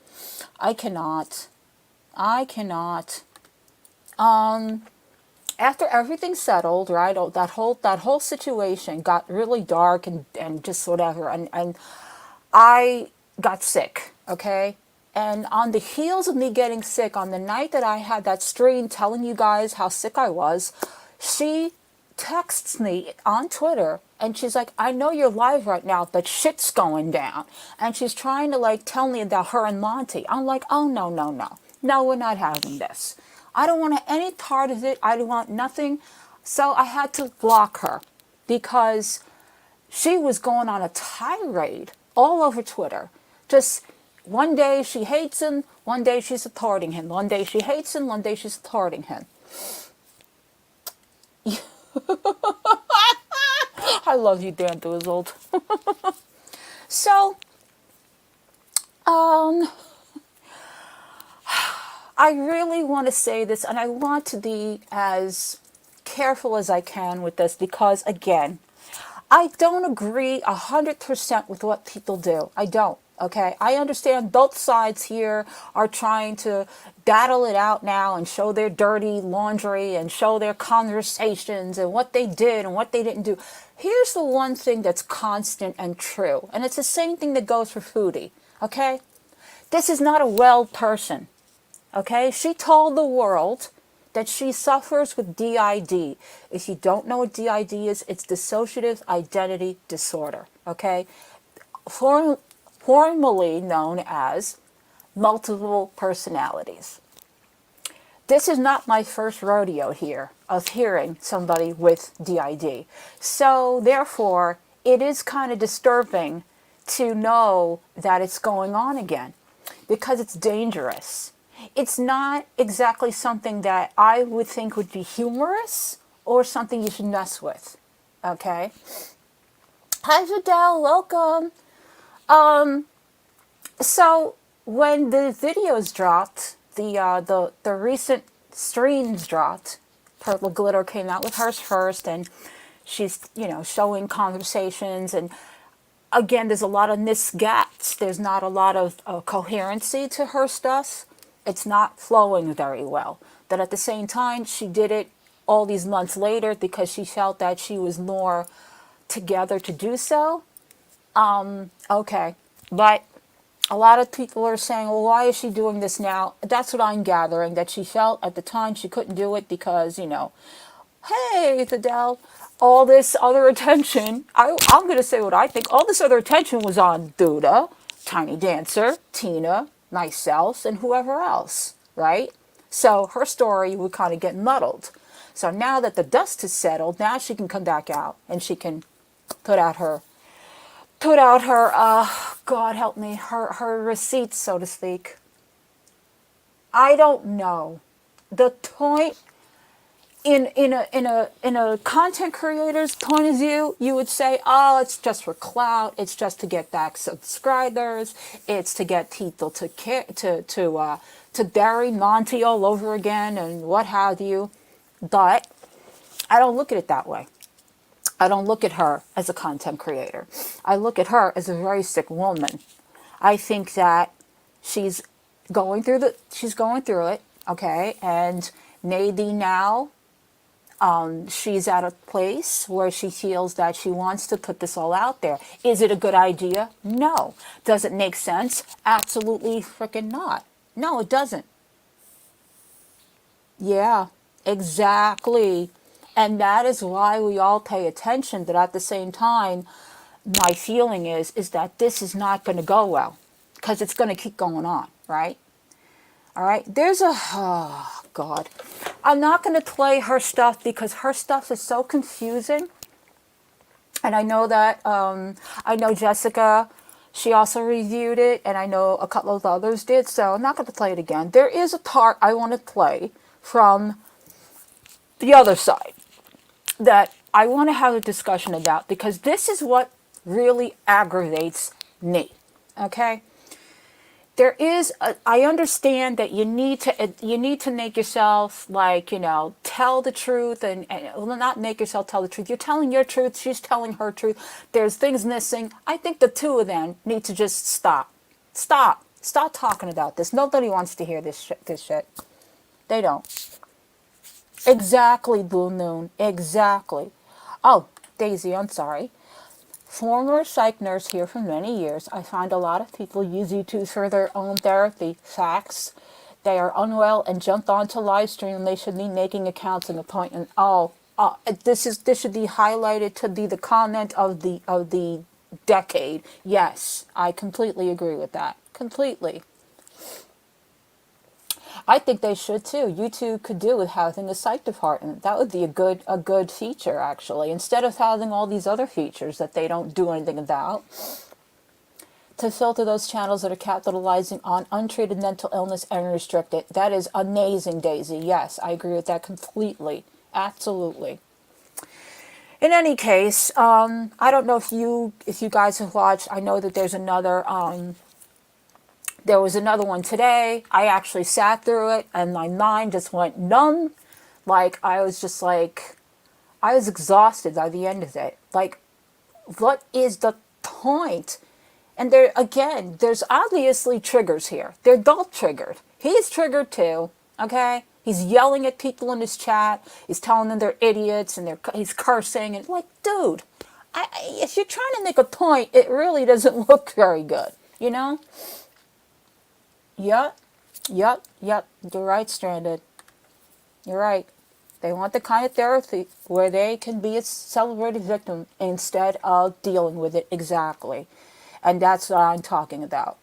I cannot. I cannot. After everything settled, right? That whole situation got really dark and just whatever, and I got sick, okay? And on the heels of me getting sick, on the night that I had that stream telling you guys how sick I was, she texts me on Twitter and she's like, I know you're live right now, but shit's going down. And she's trying to like tell me about her and Monty. I'm like, oh no, no, no. No, we're not having this. I don't want any part of it. I don't want nothing. So I had to block her because she was going on a tirade all over Twitter. Just one day she hates him, one day she's supporting him. One day she hates him, one day she's supporting him. I love you, Dan Doozled. So, I really want to say this, and I want to be as careful as I can with this because, again, I don't agree 100% with what people do. I don't. Okay, I understand both sides here are trying to battle it out now and show their dirty laundry and show their conversations and what they did and what they didn't do. Here's the one thing that's constant and true, and it's the same thing that goes for Foodie. Okay, this is not a well person. Okay, she told the world that she suffers with DID. If you don't know what DID is, it's dissociative identity disorder. Okay, formerly known as multiple personalities. This is not my first rodeo here of hearing somebody with DID. So therefore, it is kind of disturbing to know that it's going on again because it's dangerous. It's not exactly something that I would think would be humorous or something you should mess with. Okay? Hi, Fidel. Welcome. So when the videos dropped, the recent streams dropped, Purple Glitter came out with hers first, and she's, showing conversations, and again, there's a lot of misgaps. There's not a lot of coherency to her stuff. It's not flowing very well. But at the same time, she did it all these months later because she felt that she was more together to do so. Okay. But a lot of people are saying, well, why is she doing this now? That's what I'm gathering, that she felt at the time she couldn't do it because, hey, Fidel, all this other attention, I'm going to say what I think, all this other attention was on Duda, Tiny Dancer, Tina, myself, and whoever else, right? So her story would kind of get muddled. So now that the dust has settled, now she can come back out and she can put out her, God help me, her receipts, so to speak. I don't know. The point in a content creator's point of view, you would say, oh, it's just for clout, it's just to get back subscribers, it's to get people to bury Monty all over again and what have you. But I don't look at it that way. I don't look at her as a content creator. I look at her as a very sick woman. I think that she's going through it, okay, and maybe now she's at a place where she feels that she wants to put this all out there. Is it a good idea? No. Does it make sense? Absolutely freaking not. No, it doesn't. Yeah, exactly. And that is why we all pay attention, but at the same time, my feeling is that this is not going to go well because it's going to keep going on, right? All right, oh God. I'm not going to play her stuff because her stuff is so confusing. And I know that, I know Jessica, she also reviewed it, and I know a couple of others did, so I'm not going to play it again. There is a part I want to play from the other side that I want to have a discussion about because this is what really aggravates me, okay? there is I understand that you need to make yourself, like, tell the truth, and well, not make yourself tell the truth. You're telling your truth, she's telling her truth. There's things missing. I think the two of them need to just stop talking about this. Nobody wants to hear this shit. They don't. Exactly, Blue Moon, exactly. Oh, Daisy, I'm sorry. Former psych nurse here for many years. I find a lot of people use YouTube for their own therapy. Facts. They are unwell and jumped onto live stream, and they should be making accounts and appointments. This should be highlighted to be the comment of the decade. Yes, I completely agree with that. Completely. I think they should too. YouTube could do with having a psych department. That would be a good feature, actually. Instead of having all these other features that they don't do anything about, to filter those channels that are capitalizing on untreated mental illness and restrict it. That is amazing, Daisy. Yes, I agree with that completely. Absolutely. In any case, I don't know if you guys have watched. I know that there's another. There was another one today. I actually sat through it, and my mind just went numb. Like, I was exhausted by the end of it. Like, what is the point? And there, again, there's obviously triggers here. They're both triggered. He's triggered too, okay? He's yelling at people in his chat. He's telling them they're idiots, and he's cursing. And, like, dude, if you're trying to make a point, it really doesn't look very good, you know? Yep. You're right, Stranded. You're right. They want the kind of therapy where they can be a celebrated victim instead of dealing with it. Exactly. And that's what I'm talking about.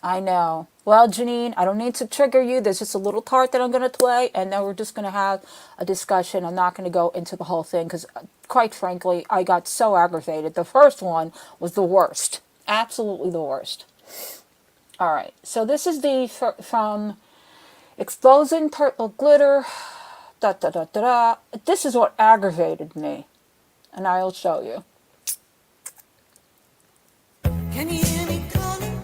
I know. Well, Janine, I don't need to trigger you. There's just a little part that I'm going to play, and then we're just going to have a discussion. I'm not going to go into the whole thing because, quite frankly, I got so aggravated. The first one was the worst. Absolutely the worst. All right, so this is from Exposing Purple Glitter. This is what aggravated me, and I'll show you. Can you hear me calling?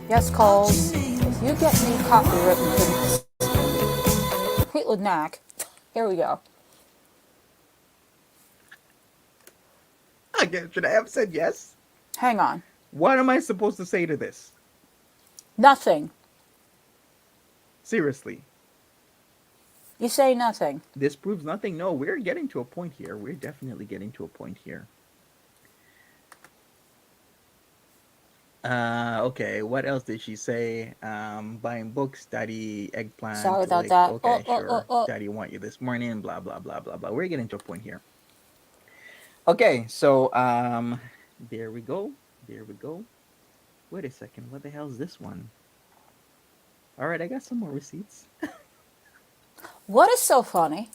Yes, Coles. If you get me copywritten for Fleetwood Mac, here we go. Again, should I have said yes? Hang on. What am I supposed to say to this? Nothing. Seriously. You say nothing. This proves nothing. No, we're getting to a point here. We're definitely getting to a point here. Okay, what else did she say? Buying books, Daddy, eggplant. Sorry about that. Okay, sure. Daddy want you this morning, blah, blah, blah, blah, blah. We're getting to a point here. Okay, so, there we go. There we go. Wait a second. What the hell is this one? All right, I got some more receipts. What is so funny?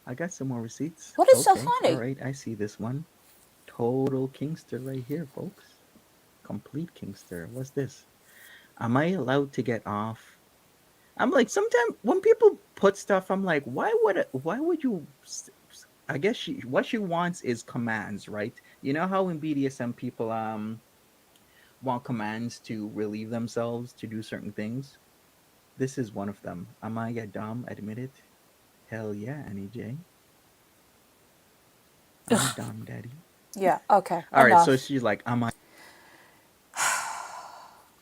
I got some more receipts. What is so funny? All right, I see this one. Total Kingster right here, folks. Complete Kingster. What's this? Am I allowed to get off? I'm like, sometimes when people put stuff, I'm like, why would you? I guess what she wants is commands, right? You know how in BDSM people want commands to relieve themselves to do certain things. This is one of them. Am I a dom? Admit it. Hell yeah, Annie J. I'm a dom, daddy. Yeah. Okay. All enough. right. So she's like, am I?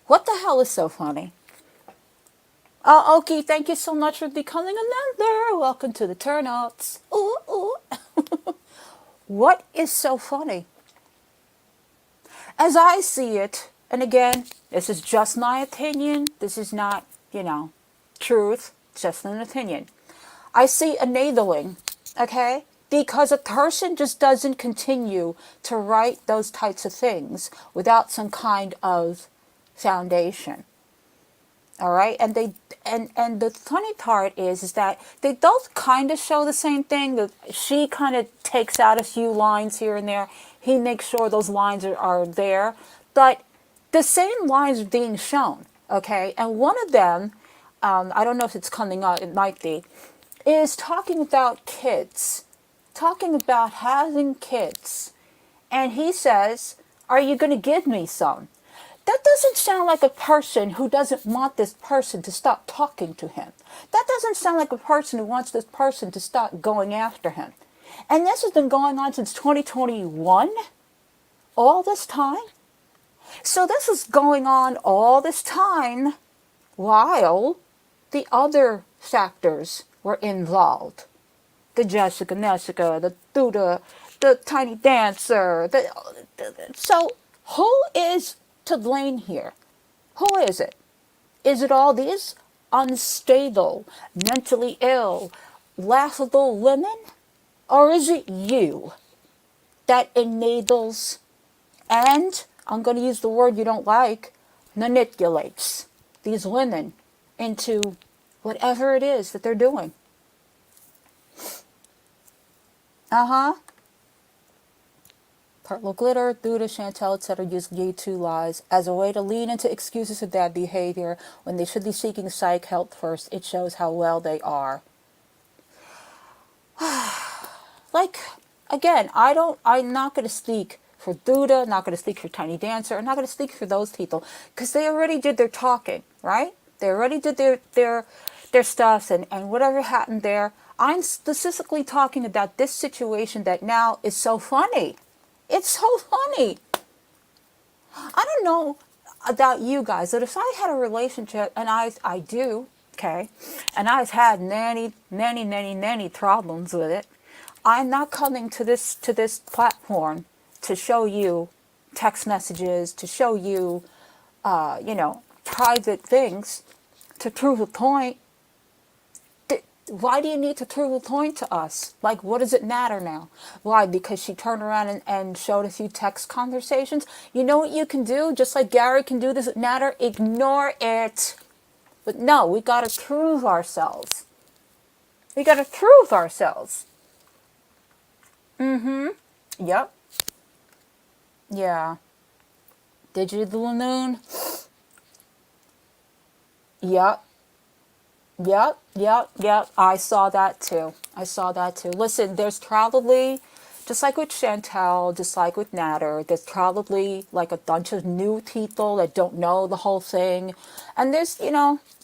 What the hell is so funny? Oh, Oki, thank you so much for becoming a member. Welcome to the turnouts. Ooh, ooh. What is so funny? As I see it, and again, this is just my opinion. This is not, truth. Just an opinion. I see enabling, okay? Because a person just doesn't continue to write those types of things without some kind of foundation. All right, and the funny part is that they both kind of show the same thing. That she kind of takes out a few lines here and there. He makes sure those lines are there, but the same lines are being shown. Okay, and one of them, I don't know if it's coming up. It might be, is talking about kids, talking about having kids, and he says, "Are you going to give me some?" That doesn't sound like a person who doesn't want this person to stop talking to him. That doesn't sound like a person who wants this person to stop going after him. And this has been going on since 2021, all this time. So this is going on all this time while the other factors were involved. The Jessica, the Duda, the Tiny Dancer. So who is to blame here? Who is it? Is it all these unstable, mentally ill, laughable women? Or is it you that enables, and I'm going to use the word you don't like, manipulates these women into whatever it is that they're doing? Purple Glitter, Duda, Chantel, etc. use YouTube lies as a way to lean into excuses of bad behavior when they should be seeking psych help first. It shows how well they are. Like, again, I'm not going to speak for Duda, not going to speak for Tiny Dancer, I'm not going to speak for those people, because they already did their talking, right? They already did their stuff, and whatever happened there. I'm specifically talking about this situation that now is so funny. It's so funny. I don't know about you guys, but if I had a relationship, and I do, okay, and I've had many problems with it, I'm not coming to this platform to show you text messages, to show you, private things, to prove a point. Why do you need to prove a point to us? Like, what does it matter now? Why? Because she turned around and showed a few text conversations? You know what you can do? Just like Gary can do, does it matter? Ignore it. But no, we got to prove ourselves. We got to prove ourselves. Yep. Yeah. Did you, the Lanoon? Yep. Yep. I saw that too. Listen, there's probably, just like with Chantel, just like with Natter, there's probably like a bunch of new people that don't know the whole thing. And there's,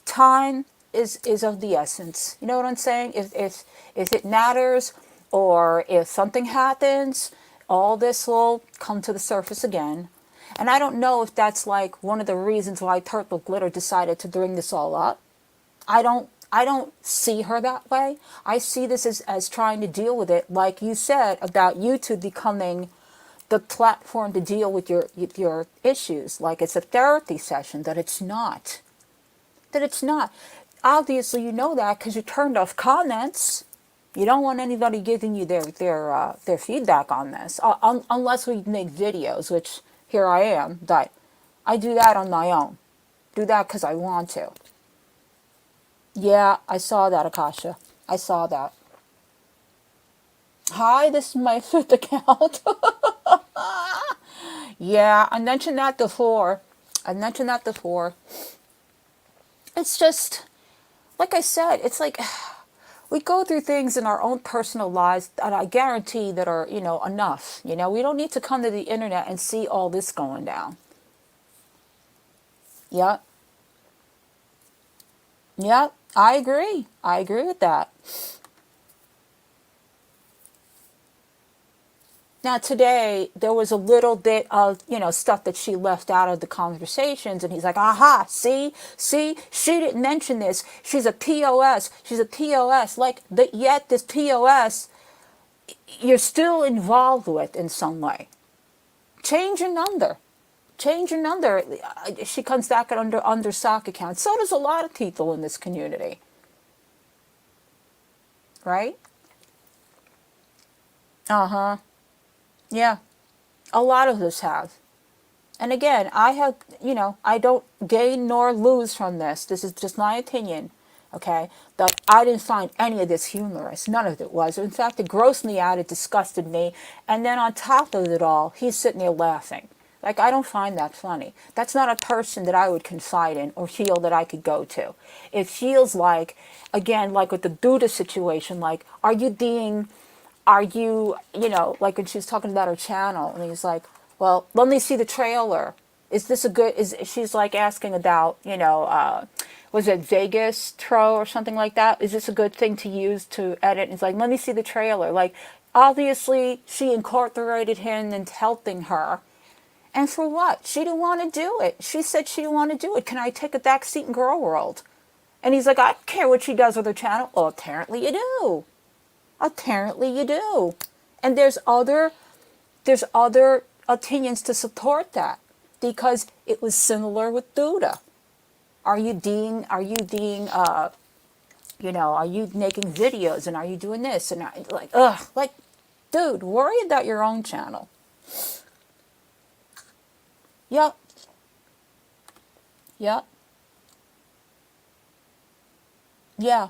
time is of the essence. You know what I'm saying? If it matters, or if something happens, all this will come to the surface again. And I don't know if that's like one of the reasons why Purple Glitter decided to bring this all up. I don't see her that way. I see this as trying to deal with it, like you said, about YouTube becoming the platform to deal with your issues, like it's a therapy session, that it's not. Obviously, you know that because you turned off comments. You don't want anybody giving you their feedback on this, unless we make videos, which here I am, but I do that on my own. Do that because I want to. Yeah, I saw that, Akasha. I saw that. Hi, this is my fifth account. Yeah, I mentioned that before. It's just, like I said, it's like we go through things in our own personal lives that I guarantee that are, enough. We don't need to come to the internet and see all this going down. Yep. Yep, I agree. I agree with that. Now today, there was a little bit of, stuff that she left out of the conversations, and he's like, aha, see, she didn't mention this. She's a POS. Like, yet this POS, you're still involved with in some way. Change your number. She comes back under sock account. So does a lot of people in this community. Right? Yeah. A lot of us have. And again, I have, I don't gain nor lose from this. This is just my opinion. Okay? But I didn't find any of this humorous. None of it was. In fact, it grossed me out. It disgusted me. And then on top of it all, he's sitting there laughing. Like, I don't find that funny. That's not a person that I would confide in or feel that I could go to. It feels like, again, like with the Buddha situation, like, like when she was talking about her channel, and he's like, well, let me see the trailer. Is this a good, is she's like asking about, was it Vegas Tro or something like that? Is this a good thing to use to edit? And it's like, let me see the trailer. Like, obviously, she incorporated him into helping her. And for what? She didn't want to do it. She said she didn't want to do it. Can I take a back seat in Girl World? And he's like, I don't care what she does with her channel. Well, apparently you do. Apparently you do. And there's other opinions to support that, because it was similar with Duda. Are you making videos, and are you doing this? And dude, worry about your own channel. Yep. Yep. Yeah.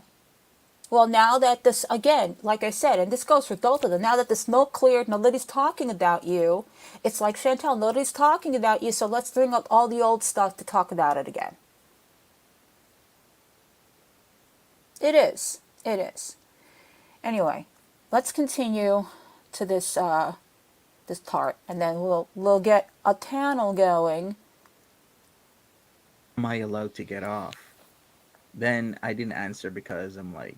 Well, now that this, again, like I said, and this goes for both of them, now that the smoke cleared, nobody's talking about you. It's like Chantel, nobody's talking about you, so let's bring up all the old stuff to talk about it again. It is. It is. Anyway, let's continue to this this part, and then we'll get a panel going. Am I allowed to get off? Then I didn't answer because I'm like,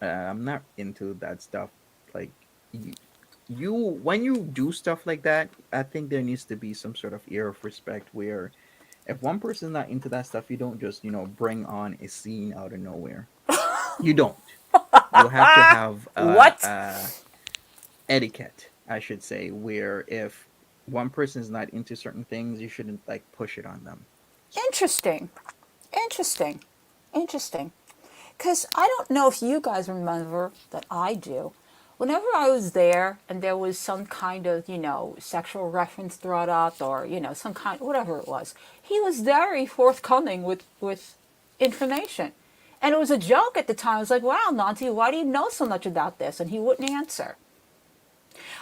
I'm not into that stuff. Like, you when you do stuff like that, I think there needs to be some sort of air of respect where if one person's not into that stuff, you don't just, bring on a scene out of nowhere. You don't. You have to have What? etiquette, I should say, where if one person is not into certain things, you shouldn't like push it on them. Interesting. Interesting. Interesting. Because I don't know if you guys remember, that I do. Whenever I was there and there was some kind of, sexual reference brought up, or, some kind, whatever it was, he was very forthcoming with information. And it was a joke at the time. I was like, wow, Nanti, why do you know so much about this? And he wouldn't answer.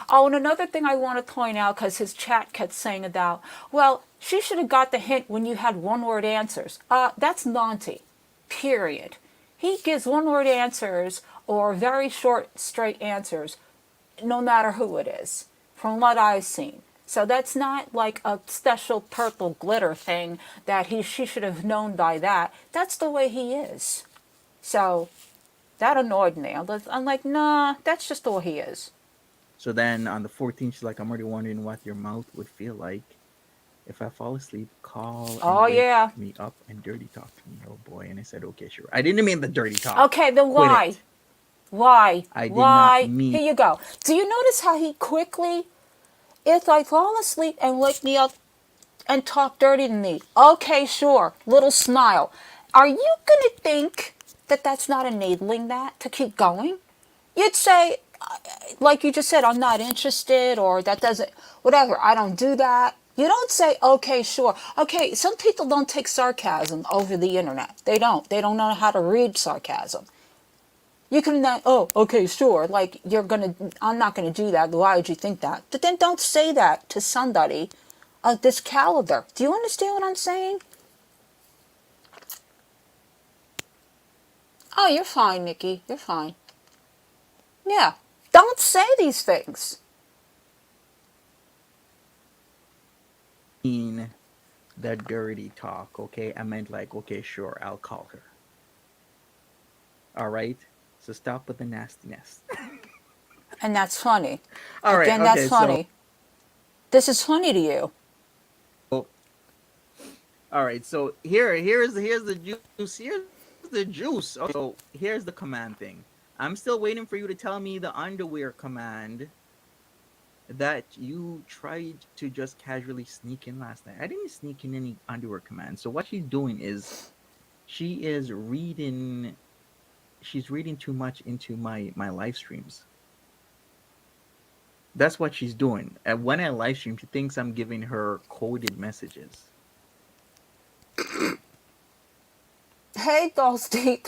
Oh, and another thing I want to point out, because his chat kept saying about, well, she should have got the hint when you had one-word answers. That's Nanti, period. He gives one-word answers or very short, straight answers, no matter who it is, from what I've seen. So that's not like a special purple glitter thing that she should have known by that. That's the way he is. So that annoyed me. I'm like, nah, that's just the way he is. So then on the 14th, she's like, I'm already wondering what your mouth would feel like if I fall asleep. Call and wake me up and dirty talk to me. Oh boy. And I said, okay, sure. I didn't mean the dirty talk. Okay, then Quit why? it. Why? I did Why? not mean. Here you go. Do you notice how he quickly, if I fall asleep and wake me up and talk dirty to me, okay, sure, little smile. Are you going to think that that's not enabling that to keep going? You'd say, like you just said, I'm not interested, or that doesn't, whatever, I don't do that. You don't say, okay, sure. Okay, some people don't take sarcasm over the internet. They don't. They don't know how to read sarcasm. You can then, oh, okay, sure, like I'm not gonna do that. Why would you think that? But then don't say that to somebody of this caliber. Do you understand what I'm saying? Oh, you're fine, Nikki. You're fine. Yeah. Don't say these things. Mean the dirty talk, okay? I meant like, okay, sure, I'll call her. All right? So stop with the nastiness. And that's funny. All right, Again, okay, that's funny. So, this is funny to you. all right, so here's the juice. Here's the juice. Okay, so here's the command thing. I'm still waiting for you to tell me the underwear command that you tried to just casually sneak in last night. I didn't sneak in any underwear command. So what she's doing is she's reading too much into my live streams. That's what she's doing. And when I live stream, she thinks I'm giving her coded messages. Hey, Ghosty.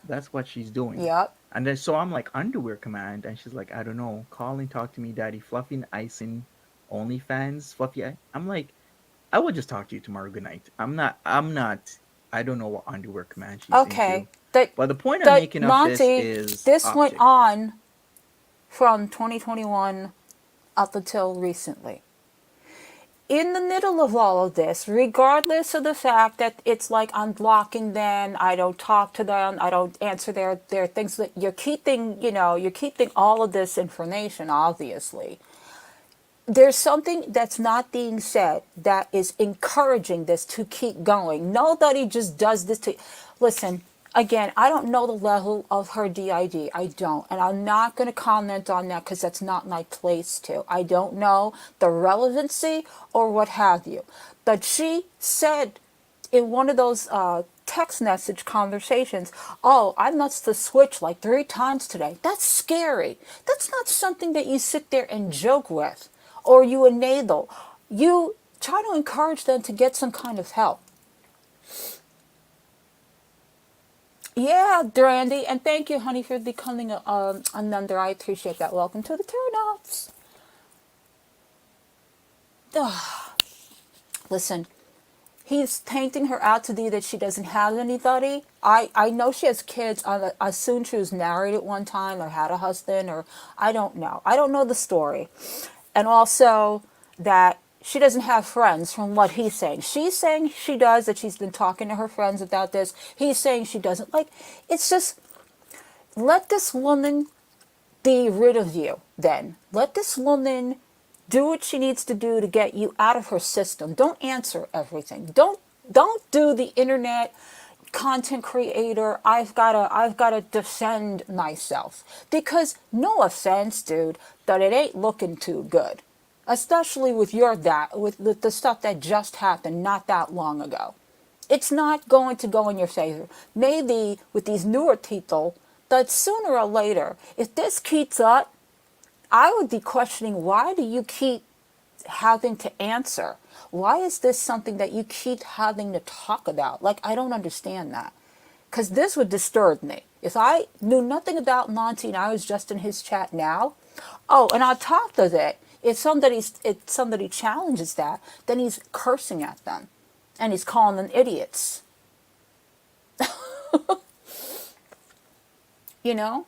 That's what she's doing. Yep. And then so I'm like, underwear command, and she's like, I don't know. Call and talk to me, daddy. Fluffy and icing, OnlyFans, Fluffy. I'm like, I will just talk to you tomorrow. Good night. I'm not. I don't know what underwear command she's Okay. into. But the point I'm making of this is this optic. went on from 2021 up until recently. in the middle of all of this, regardless of the fact that it's like I'm blocking them, I don't talk to them, I don't answer their things, that you're keeping, you're keeping all of this information, obviously. There's something that's not being said that is encouraging this to keep going. Nobody just does this to... Listen, again, I don't know the level of her DID. I don't. And I'm not going to comment on that because that's not my place to. I don't know the relevancy or what have you. But she said in one of those text message conversations, oh, I must have switched like 3 times today. That's scary. That's not something that you sit there and joke with or you enable. You try to encourage them to get some kind of help. Yeah, Brandy, and thank you, honey, for becoming a member. I appreciate that. Welcome to the turn-offs. Listen, he's painting her out to be that she doesn't have anybody. I know she has kids. I assume she was married at one time or had a husband, or I don't know. I don't know the story. And also that she doesn't have friends from what he's saying. She's saying she does, that she's been talking to her friends about this. He's saying she doesn't. Like, it's just, let this woman be rid of you then. Let this woman do what she needs to do to get you out of her system. Don't answer everything. Don't do the internet content creator, I've gotta defend myself. Because no offense, dude, but it ain't looking too good. Especially with with the stuff that just happened not that long ago. It's not going to go in your favor. Maybe with these newer people, but sooner or later, if this keeps up, I would be questioning, why do you keep having to answer? Why is this something that you keep having to talk about? Like, I don't understand that. Because this would disturb me. If I knew nothing about Monty and I was just in his chat now, oh, and on top of it, if somebody challenges that, then he's cursing at them. And he's calling them idiots. You know?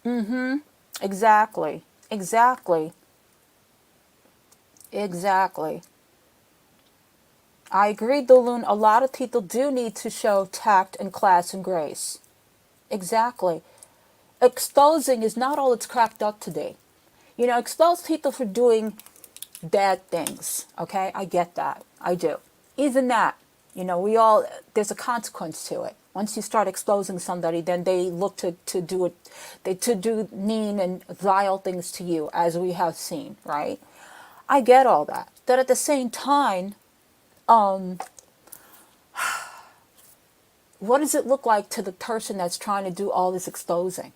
Mm-hmm. Exactly. Exactly. Exactly. I agree, Doloon. A lot of people do need to show tact and class and grace. Exactly. Exposing is not all it's cracked up to be. You know, expose people for doing bad things. Okay? I get that. I do. Even that. You know, there's a consequence to it. Once you start exposing somebody, then they look to do mean and vile things to you, as we have seen, right? I get all that. But at the same time, what does it look like to the person that's trying to do all this exposing?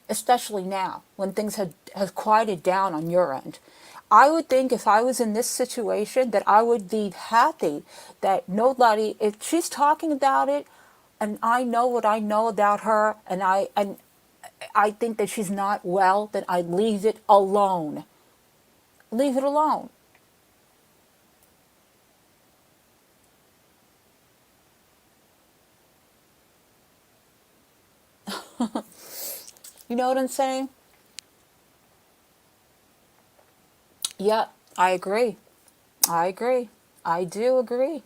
Especially now, when things have quieted down on your end. I would think if I was in this situation that I would be happy that nobody, if she's talking about it, and I know what I know about her, and I think that she's not well, then I'd leave it alone. Leave it alone. You know what I'm saying? Yeah, I agree. I agree. I do agree.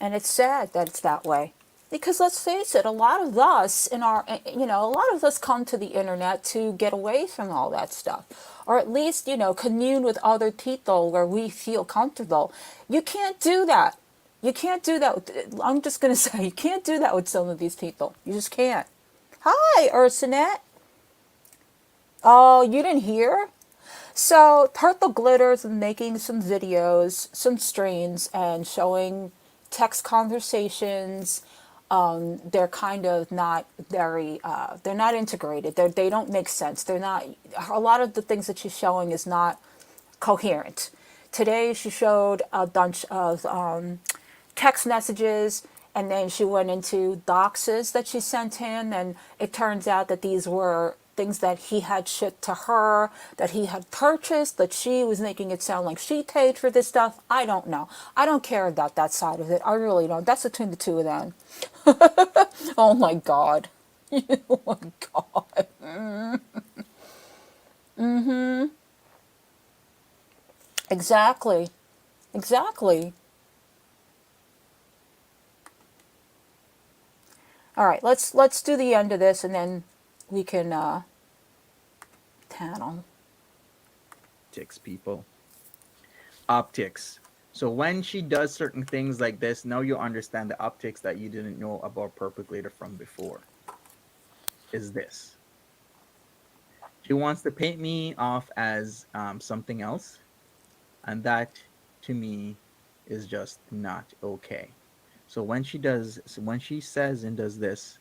And it's sad that it's that way. Because let's face it, a lot of us a lot of us come to the internet to get away from all that stuff. Or at least, commune with other people where we feel comfortable. You can't do that. You can't do that. I'm just going to say, you can't do that with some of these people. You just can't. Hi, Ursinette. Oh, you didn't hear? So, Purple Glitters is making some videos, some streams, and showing text conversations. They're kind of not very, they're not integrated. They don't make sense. They're not, a lot of the things that she's showing is not coherent. Today she showed a bunch of text messages, and then she went into doxes that she sent him, and it turns out that these were things that he had shipped to her, that he had purchased, that she was making it sound like she paid for this stuff. I don't know. I don't care about that side of it. I really don't. That's between the two of them. Oh my God. Oh my God. Mm-hmm. Exactly. Exactly. All right, let's do the end of this and then we can panel. Optics, people. Optics. So when she does certain things like this, now you understand the optics that you didn't know about Perpeclator from before. Is this. She wants to paint me off as something else, and that to me is just not okay. So when she says and does this,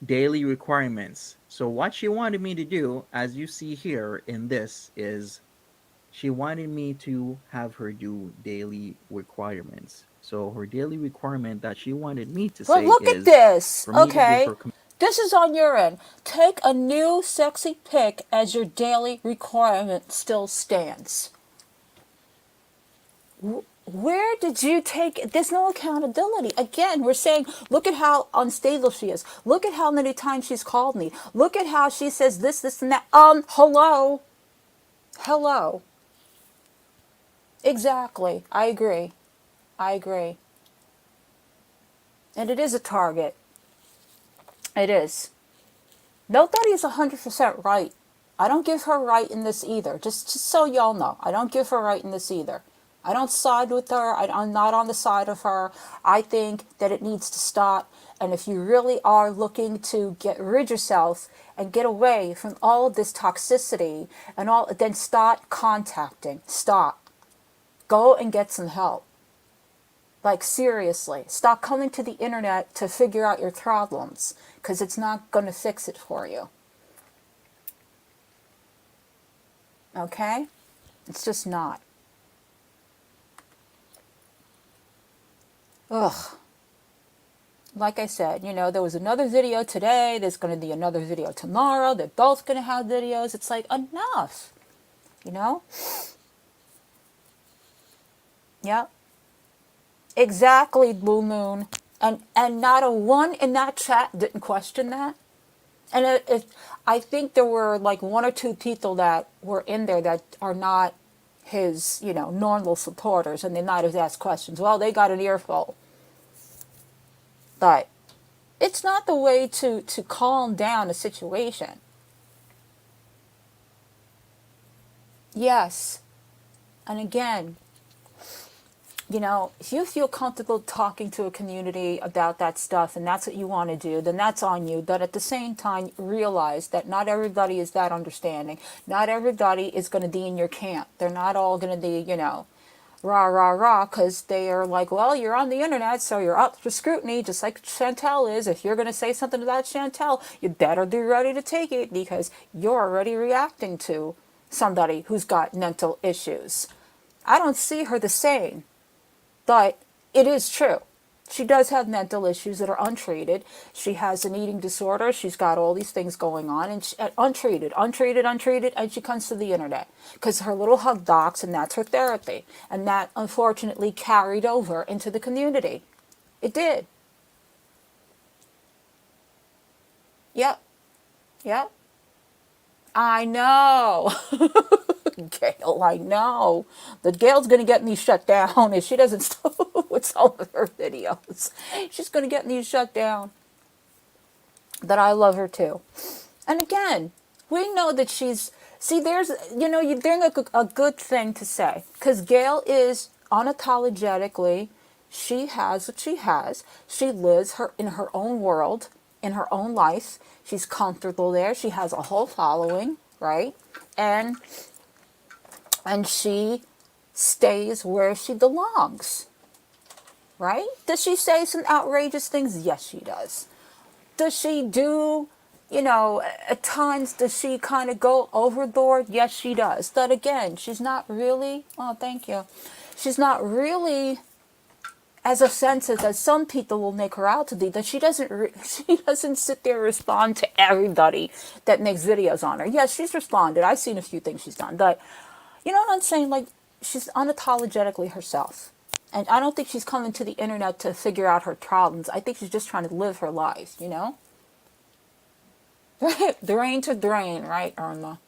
daily requirements. So what she wanted me to do, as you see here in this, is she wanted me to have her do daily requirements. So her daily requirement that she wanted me to But say look at is this. for me to give Okay. her This is on your end. Take a new sexy pic as your daily requirement still stands. Where did you take? There's no accountability. Again, we're saying, look at how unstable she is. Look at how many times she's called me. Look at how she says this, and that. Hello. Hello. Exactly. I agree. I agree. And it is a target. It is. Nobody is 100% right. I don't give her right in this either. Just so y'all know, I don't give her right in this either. I don't side with her. I'm not on the side of her. I think that it needs to stop. And if you really are looking to get rid yourself and get away from all of this toxicity and all, then start contacting. Stop. Go and get some help. Like, seriously, stop coming to the internet to figure out your problems, because it's not going to fix it for you. Okay? It's just not. Ugh. Like I said, there was another video today, there's going to be another video tomorrow, they're both going to have videos. It's like, enough. Yep. Exactly, Blue Moon. And not a one in that chat didn't question that. And I think there were like one or two people that were in there that are not his, normal supporters, and they might have asked questions. Well, they got an earful. But it's not the way to calm down a situation. Yes. And again, if you feel comfortable talking to a community about that stuff and that's what you want to do, then that's on you. But at the same time, realize that not everybody is that understanding. Not everybody is going to be in your camp. They're not all going to be, rah, rah, rah, because they are like, well, you're on the internet, so you're up for scrutiny, just like Chantel is. If you're going to say something about Chantel, you better be ready to take it because you're already reacting to somebody who's got mental issues. I don't see her the same. But it is true. She does have mental issues that are untreated. She has an eating disorder. She's got all these things going on, and untreated, and she comes to the internet because her little hug docs, and that's her therapy. And that, unfortunately, carried over into the community. It did. Yep. Yep. I know. Gail, I know. The Gail's going to get me shut down if she doesn't stop with some of her videos. She's going to get me shut down. But I love her too. And again, we know that she's... See, there's... you're doing a good thing to say. Because Gail is unapologetically... She has what she has. She lives in her own world, in her own life. She's comfortable there. She has a whole following, right? And she stays where she belongs, right? Does she say some outrageous things? Yes, she does. Does she do, at times, does she kind of go overboard? Yes, she does. But again, she's not really, oh, thank you. She's not really as offensive as some people will make her out to be, that she doesn't sit there and respond to everybody that makes videos on her. Yes, she's responded. I've seen a few things she's done, but you know what I'm saying? Like, she's unapologetically herself. And I don't think she's coming to the internet to figure out her problems. I think she's just trying to live her life, Drain to drain, right, Irma?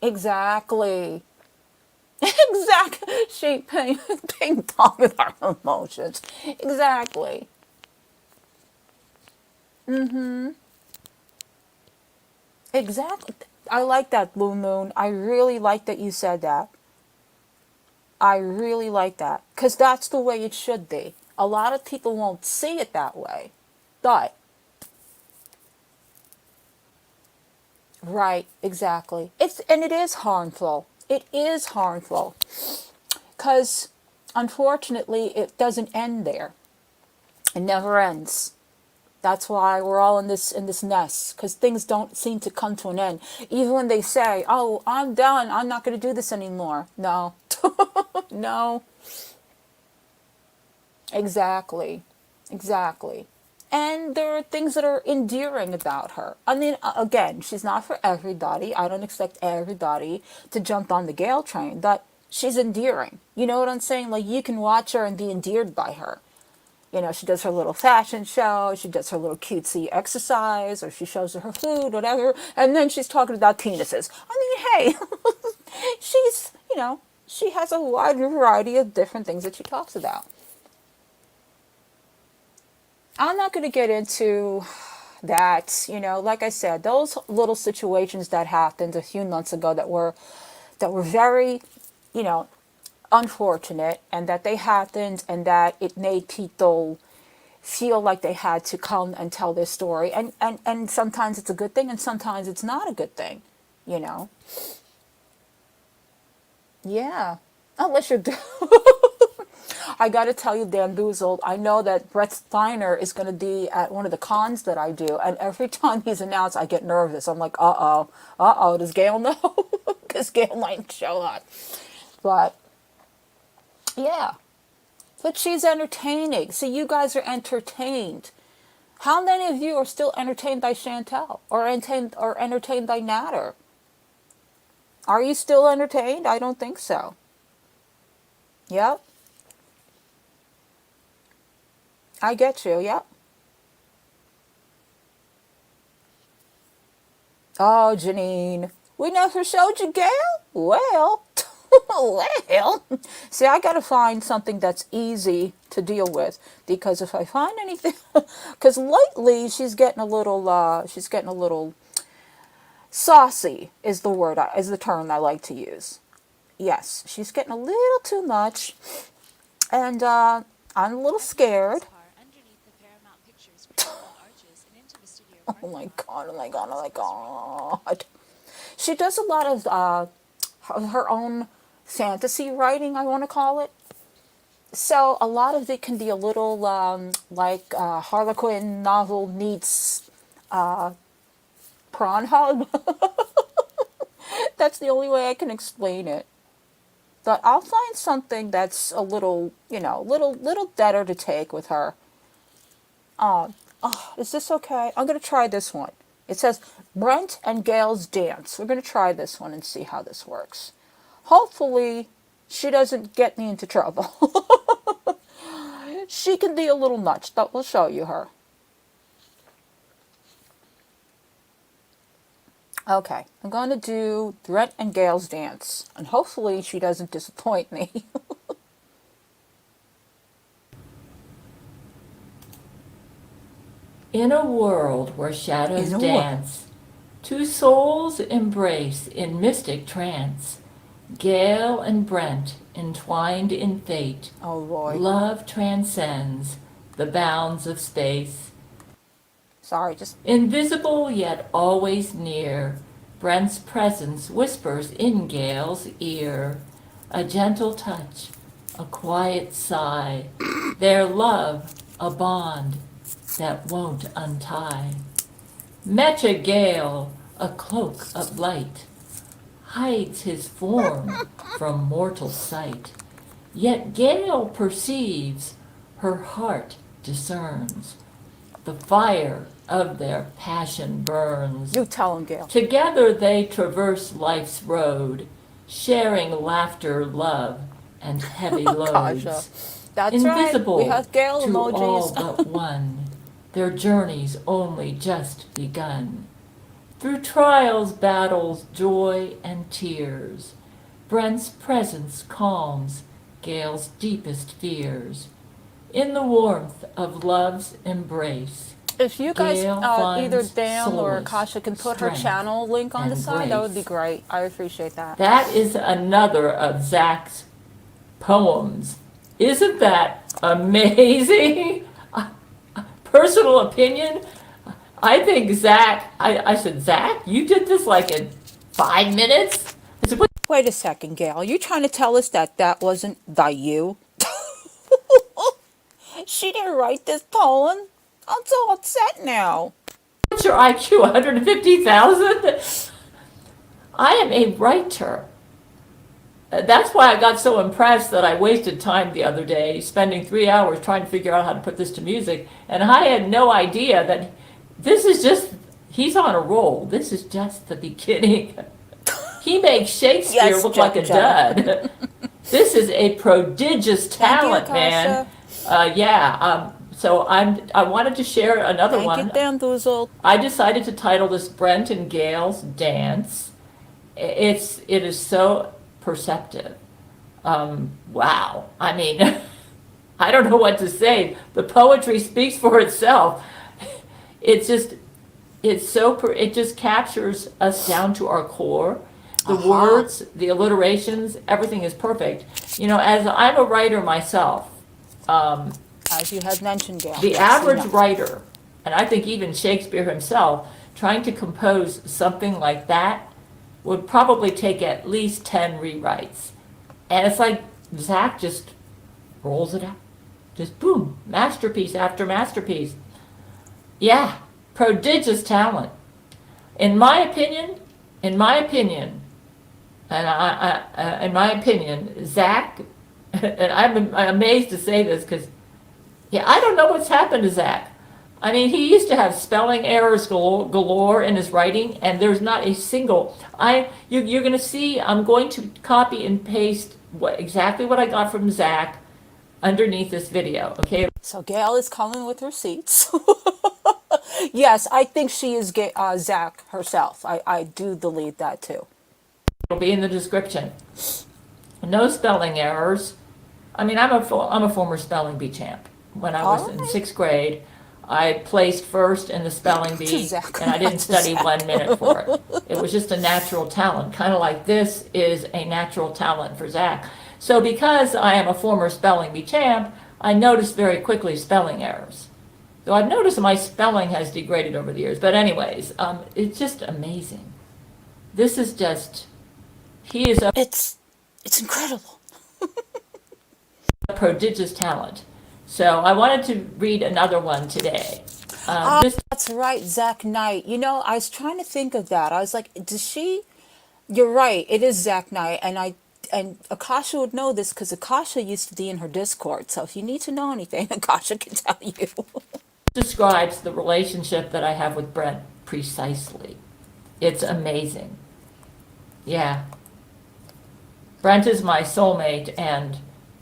Exactly. Exactly. She ping pong with our emotions. Exactly. Exactly. I like that, Blue Moon. I really like that you said that. I really like that. Because that's the way it should be. A lot of people won't see it that way. But, right, exactly. And it is harmful. It is harmful. Because, unfortunately, it doesn't end there. It never ends. That's why we're all in this nest, because things don't seem to come to an end. Even when they say, "Oh, I'm done. I'm not going to do this anymore." No, no, exactly, exactly. And there are things that are endearing about her. I mean, again, she's not for everybody. I don't expect everybody to jump on the Gale train, but she's endearing. You know what I'm saying? Like, you can watch her and be endeared by her. You know, she does her little fashion show, she does her little cutesy exercise, or she shows her food, whatever, and then she's talking about penises. I mean, hey, she's, she has a wide variety of different things that she talks about. I'm not going to get into that, like I said, those little situations that happened a few months ago that were very, you know, unfortunate, and that they happened, and that it made people feel like they had to come and tell their story, and sometimes it's a good thing and sometimes it's not a good thing, you know. Yeah, unless you're I gotta tell you, Bamboozled, I know that Brett Steiner is going to be at one of the cons that I do, and every time he's announced I get nervous. I'm like, does Gail know? Because Gail might show up. But yeah, but she's entertaining. See, you guys are entertained. How many of you are still entertained by Chantel or entertained by Natter? Are you still entertained? I don't think so. Yep. I get you. Yep. Oh, Janine, we never showed you Gail? Well, well. See, I got to find something that's easy to deal with, because if I find anything, because lately she's getting a little saucy is the term I like to use. Yes, she's getting a little too much, and I'm a little scared. Oh my god, oh my god, oh my god. She does a lot of her own fantasy writing, I want to call it. So a lot of it can be a little like Harlequin novel meets prawn hub. That's the only way I can explain it. But I'll find something that's a little, little better to take with her. Is this okay? I'm going to try this one. It says Brent and Gail's dance. We're going to try this one and see how this works. Hopefully, she doesn't get me into trouble. She can be a little much, but we'll show you her. Okay, I'm going to do Brent and Gail's dance, and hopefully she doesn't disappoint me. In a world where shadows dance, two souls embrace in mystic trance. Gail and Brent entwined in fate. Oh boy. Love transcends the bounds of space. Sorry, just... Invisible yet always near, Brent's presence whispers in Gail's ear. A gentle touch, a quiet sigh, their love a bond that won't untie. Mecha Gale, a cloak of light, hides his form from mortal sight. Yet Gale perceives, her heart discerns. The fire of their passion burns. You tell him, Gail. Together they traverse life's road, sharing laughter, love, and heavy loads. That's Invisible right. We have Gail to emojis. all but one. their journey's only just begun. Through trials, battles, joy, and tears, Brent's presence calms Gail's deepest fears. In the warmth of love's embrace, If you guys, Gail either finds Dan or solace, Akasha can put her strength, channel link on the and side, that would be grace. great. I appreciate that. That is another of Zach's poems. Isn't that amazing? Personal opinion, I think Zach, I said, Zach, you did this like in 5 minutes? I said, what? Wait a second, Gail. You trying to tell us that that wasn't by you? She didn't write this poem. I'm so upset now. What's your IQ, 150,000? I am a writer. That's why I got so impressed that I wasted time the other day spending 3 hours trying to figure out how to put this to music. And I had no idea that this is just, he's on a roll. This is just the beginning. He makes Shakespeare Yes, look like a Jen. dud. This is a prodigious talent, man. So I wanted to share another Thank one. you, Dan Doozle. I decided to title this Brent and Gail's Dance. It is so perceptive. Wow. I mean, I don't know what to say. The poetry speaks for itself. It's just, it just captures us down to our core. The words, the alliterations, everything is perfect. You know, as I'm a writer myself, As you had mentioned, Gail. the Yes, average you know. writer, and I think even Shakespeare himself, trying to compose something like that would probably take at least 10 rewrites. And it's like Zach just rolls it out. Just boom, masterpiece after masterpiece. Yeah, prodigious talent. In my opinion, in my opinion, Zach, and I'm amazed to say this because, yeah, I don't know what's happened to Zach. I mean, he used to have spelling errors galore in his writing, and there's not a single. You're going to see. I'm going to copy and paste exactly what I got from Zach underneath this video. Okay. So Gail is coming with receipts. Yes, I think she is Zach herself. I do believe that too. It'll be in the description. No spelling errors. I mean, I'm a former spelling bee champ. When I was in 6th grade, I placed first in the spelling bee, Zach. and I didn't study 1 minute for it. It was just a natural talent, kind of like this is a natural talent for Zach. So because I am a former spelling bee champ, I noticed very quickly spelling errors. So I've noticed my spelling has degraded over the years. But anyways, it's just amazing. This is just, he is a It's incredible. prodigious talent. So I wanted to read another one today. That's right, Zach Knight. You know, I was trying to think of that. I was like, does she? You're right. It is Zach Knight, and Akasha would know this because Akasha used to be in her Discord. So if you need to know anything, Akasha can tell you. Describes the relationship that I have with Brent precisely. It's amazing. Yeah. Brent is my soulmate, and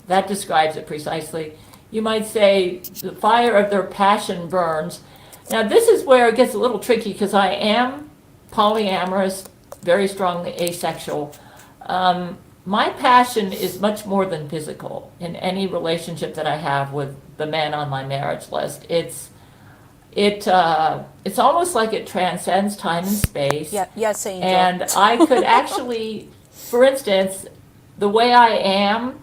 that describes it precisely. You might say the fire of their passion burns. Now this is where it gets a little tricky because I am polyamorous, very strongly asexual. My passion is much more than physical in any relationship that I have with the man on my marriage list. It's almost like it transcends time and space. Yeah, yes, Angel. And I could actually, for instance, the way I am,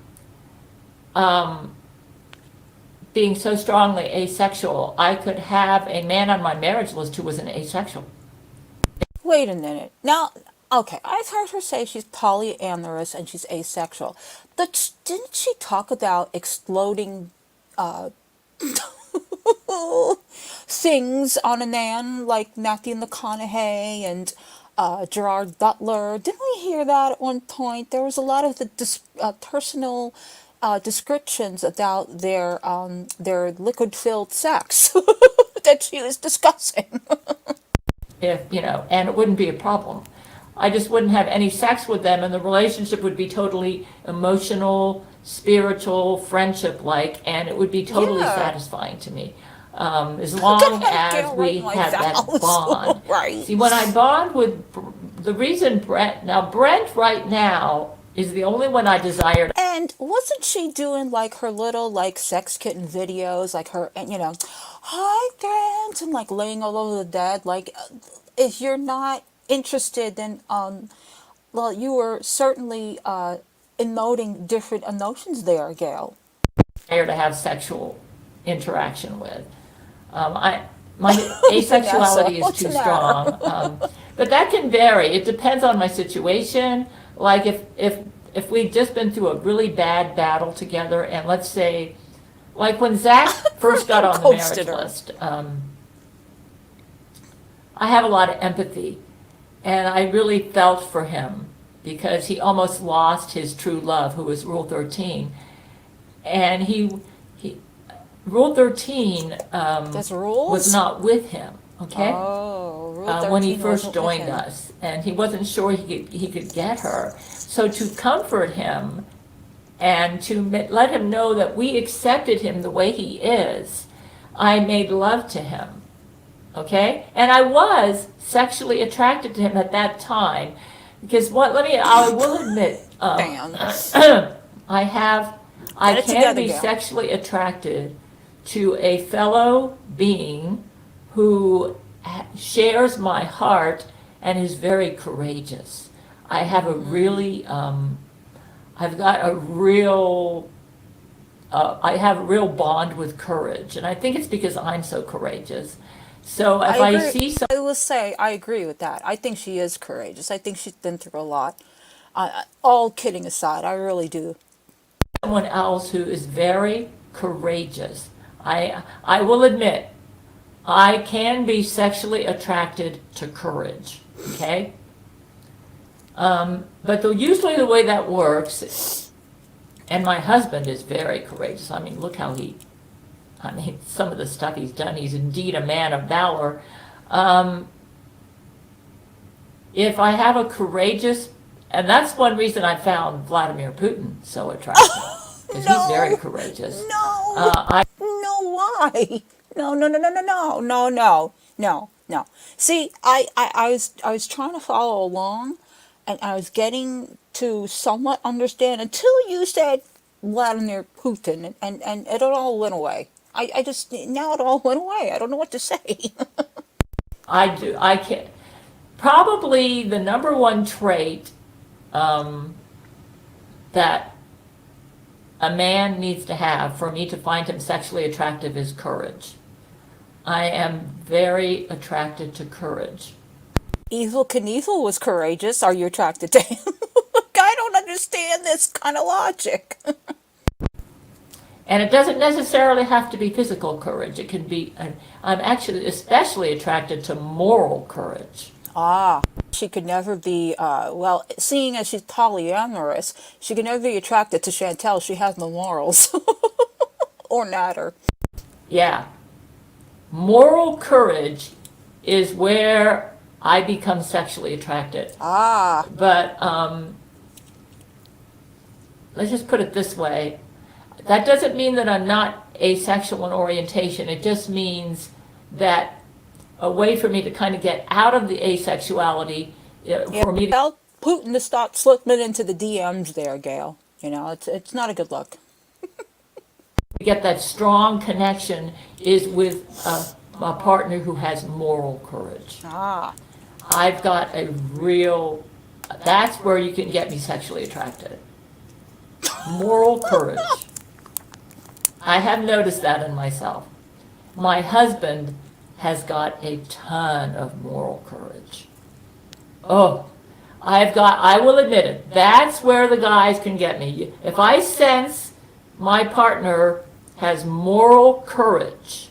being so strongly asexual, I could have a man on my marriage list who was an asexual. Wait a minute. Now, okay, I've heard her say she's polyamorous and she's asexual. But didn't she talk about exploding things on a man like Matthew McConaughey and Gerard Butler? Didn't we hear that at one point? There was a lot of the personal descriptions about their liquid-filled sex that she was discussing. If, you know, and it wouldn't be a problem. I just wouldn't have any sex with them, and the relationship would be totally emotional, spiritual, friendship-like, and it would be totally Yeah. satisfying to me. as long have as Gail we write my had that vows. bond. Right. See, when I bond with, the reason Brent right now is the only one I desire. And wasn't she doing like her little like sex kitten videos, like her, and hi friends, and like laying all over the bed? Like, if you're not interested, then well, you were certainly emoting different emotions there, Gail. Desire to have sexual interaction with. My asexuality is What's too the matter? strong, but that can vary. It depends on my situation. Like if we've just been through a really bad battle together, and let's say, like when Zach first got on the marriage Ghosted her. list, I have a lot of empathy, and I really felt for him because he almost lost his true love, who was Rule 13, and he Rule 13 There's rules? was not with him, okay? Oh, Rule 13 when he first wasn't with joined him. us, and he wasn't sure he could get her. So to comfort him and to let him know that we accepted him the way he is, I made love to him, okay? And I was sexually attracted to him at that time because I will admit, Damn. I Get it can together, be Gail. sexually attracted to a fellow being who shares my heart and is very courageous. I have a really, I've got a real, I have a real bond with courage, and I think it's because I'm so courageous. So if I agree. see I will say I agree with that. I think she is courageous. I think she's been through a lot. All kidding aside, I really do. someone else who is very courageous, I will admit, I can be sexually attracted to courage, okay? But usually the way that works, and my husband is very courageous. I mean, look how some of the stuff he's done. He's indeed a man of valor. If I have a courageous, and that's one reason I found Vladimir Putin so attractive, because he's very courageous. No. No, why? No. See, I was trying to follow along, and I was getting to somewhat understand until you said Vladimir Putin, and it all went away. I just, now it all went away. I don't know what to say. I can't. Probably the number one trait that a man needs to have for me to find him sexually attractive is courage. I am very attracted to courage. Evil Knievel was courageous. Are you attracted to him? I don't understand this kind of logic. And it doesn't necessarily have to be physical courage. It can be, I'm actually especially attracted to moral courage. Ah, she could never be, well, seeing as she's polyamorous, she could never be attracted to Chantel. She has no morals. Or natter. Yeah. Moral courage is where I become sexually attracted. Ah. But let's just put it this way. That doesn't mean that I'm not asexual in orientation. It just means that a way for me to kind of get out of the asexuality, for me to Tell Putin to stop slipping into the DMs there, Gail. It's not a good look. get that strong connection is with a partner who has moral courage. Ah. I've got a real, that's where you can get me sexually attracted. Moral courage. I have noticed that in myself. My husband has got a ton of moral courage. Oh, I will admit it, that's where the guys can get me. If I sense my partner has moral courage,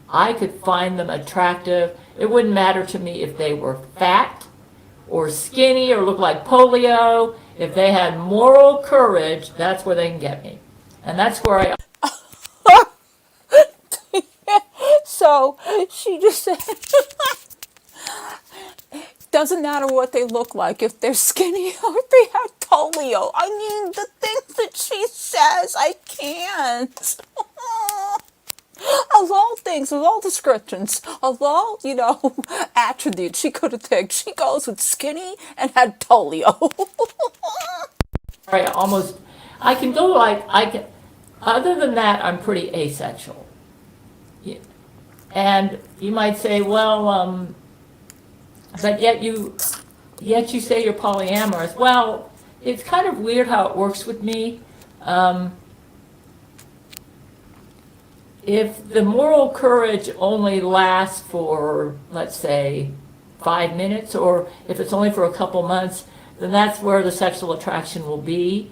I could find them attractive. It wouldn't matter to me if they were fat or skinny or looked like polio. If they had moral courage, that's where they can get me. And that's where I... So, she just said, doesn't matter what they look like, if they're skinny or if they have polio. I mean, the things that she says, I can't. Of all things. things with all descriptions of all, attributes she could have picked. She goes with skinny and had polio. Right, almost, I can go other than that, I'm pretty asexual. Yeah. And you might say, well, but yet you say you're polyamorous. Well, it's kind of weird how it works with me. If the moral courage only lasts for, let's say, 5 minutes, or if it's only for a couple months, then that's where the sexual attraction will be.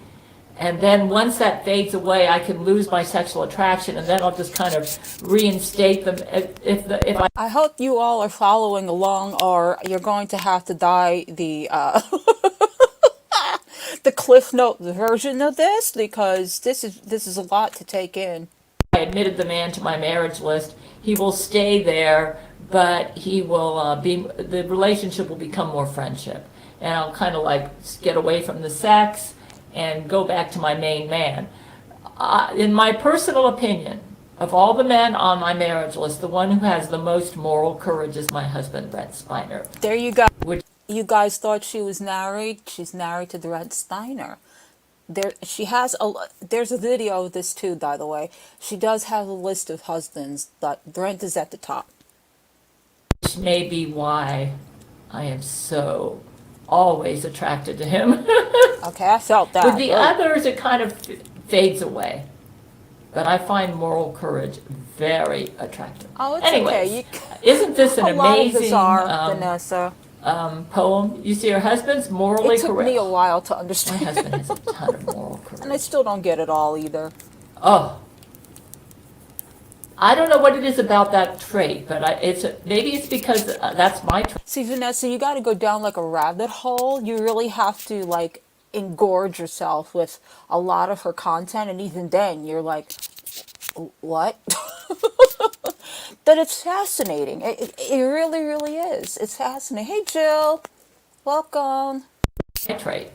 And then once that fades away, I can lose my sexual attraction, and then I'll just kind of reinstate them. If I hope you all are following along, or you're going to have to die the the Cliff Note version of this, because this is a lot to take in. I admitted the man to my marriage list, he will stay there, but he will the relationship will become more friendship, and I'll kind of like get away from the sex and go back to my main man. In my personal opinion, of all the men on my marriage list, the one who has the most moral courage is my husband, Brent Spiner. There you go. Which, you guys thought she was married. She's married to Brent Steiner. There's a video of this too, by the way. She does have a list of husbands, but Brent is at the top. which may be why I am so always attracted to him. Okay, I felt that. With the Good. others, it kind of fades away. But I find moral courage very attractive. Oh, it's Anyways, okay. isn't this an A lot of us amazing are, Vanessa. poem? You see, her husband's morally It took correct. me a while to My understand. husband has a ton of moral courage. And I still don't get it all either. Oh. I don't know what it is about that trait, but maybe it's because that's my trait. See, Vanessa, you got to go down like a rabbit hole. You really have to like engorge yourself with a lot of her content, and even then, you're like, what? But it's fascinating. It really, really is. It's fascinating. Hey, Jill, welcome. Trait.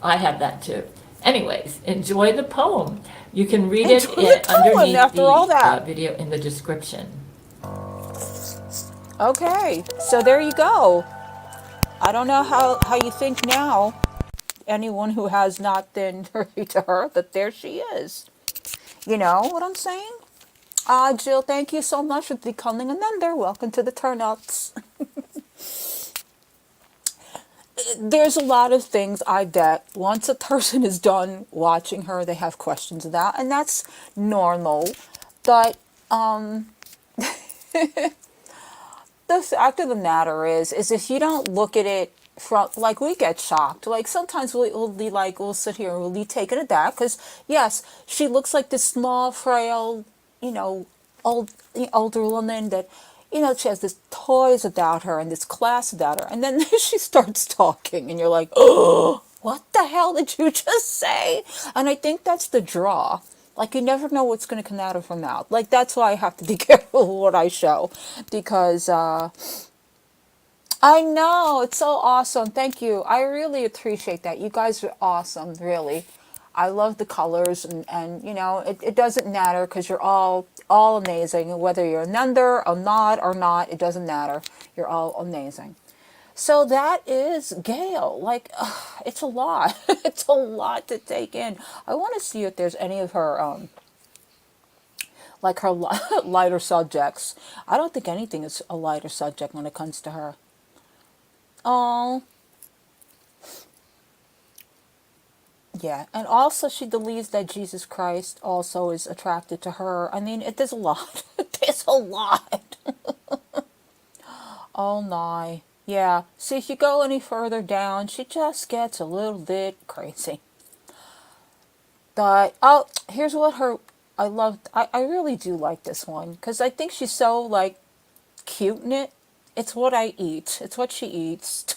I have that too. Anyways, enjoy the poem. You can read Enjoy it the poem underneath after all that. video in the description. Okay, so there you go. I don't know how you think now. Anyone who has not been married to her, but there she is. You know what I'm saying? Jill, thank you so much for becoming a member. Welcome to the turnouts. There's a lot of things I bet once a person is done watching her, they have questions about, and that's normal. But the fact of the matter is if you don't look at it from, like, we get shocked. Like, sometimes we'll be like, we'll sit here and we'll be taken aback, because yes, she looks like this small, frail, older woman that, she has this toys about her and this class about her. And then she starts talking and you're like, oh, what the hell did you just say? And I think that's the draw. Like, you never know what's going to come out of her mouth. Like, that's why I have to be careful what I show. Because, I know, it's so awesome. Thank you. I really appreciate that. You guys are awesome, really. I love the colors, and it doesn't matter, because you're all amazing. Whether you're a member or not, it doesn't matter. You're all amazing. So that is Gail. Like, it's a lot. It's a lot to take in. I want to see if there's any of her, like her lighter subjects. I don't think anything is a lighter subject when it comes to her. Oh. Yeah, and also she believes that Jesus Christ also is attracted to her. I mean, there's a lot. There's a lot. Oh my. Yeah, see, if you go any further down, she just gets a little bit crazy. But, here's what I really do like this one, because I think she's so, like, cute in it. It's what I eat. It's what she eats.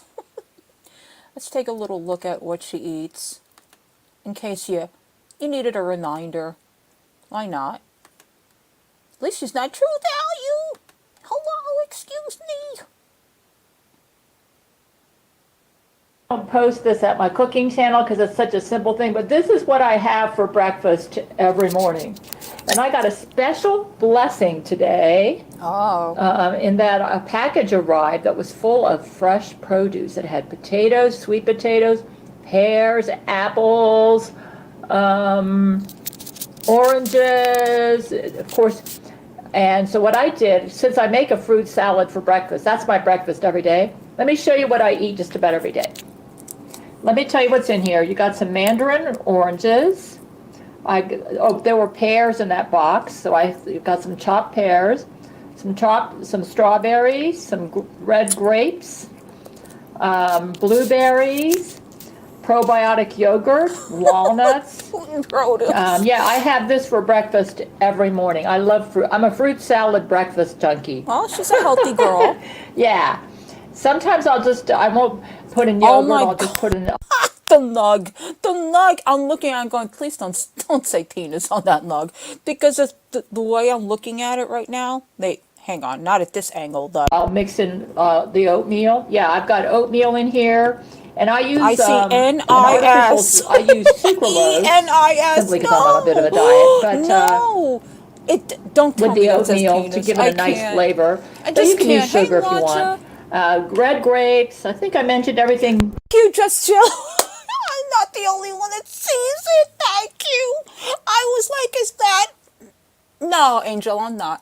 Let's take a little look at what she eats, in case you needed a reminder. Why not? At least she's not True Value. Hello, excuse me. I'll post this at my cooking channel because it's such a simple thing, but this is what I have for breakfast every morning. And I got a special blessing today in that a package arrived that was full of fresh produce. It had potatoes, sweet potatoes, pears, apples, oranges, of course. And so what I did, since I make a fruit salad for breakfast, that's my breakfast every day. Let me show you what I eat just about every day. Let me tell you what's in here. You got some mandarin oranges. There were pears in that box, so I got some chopped pears, some strawberries, some red grapes, blueberries, probiotic yogurt, walnuts. Yeah, I have this for breakfast every morning. I love fruit. I'm a fruit salad breakfast junkie. Well, she's a healthy girl. Yeah. Sometimes I won't put in yogurt, I'll just put in... The nug. I'm looking at it going, please don't say penis on that nug. Because it's the way I'm looking at it right now, hang on, not at this angle, though. I'll mix in the oatmeal. Yeah, I've got oatmeal in here. And I use I see NIS. I use sucralose. NIS. Simply because I'm on a bit of a diet. But no. Don't tell with me the that says oatmeal penis. to give it a nice flavor. I So just you can can't. use sugar Hey, if you Matcha. want. Red grapes. I think I mentioned everything. You just chill. I'm not the only one that sees it. Thank you. I was like, is that... No, Angel, I'm not.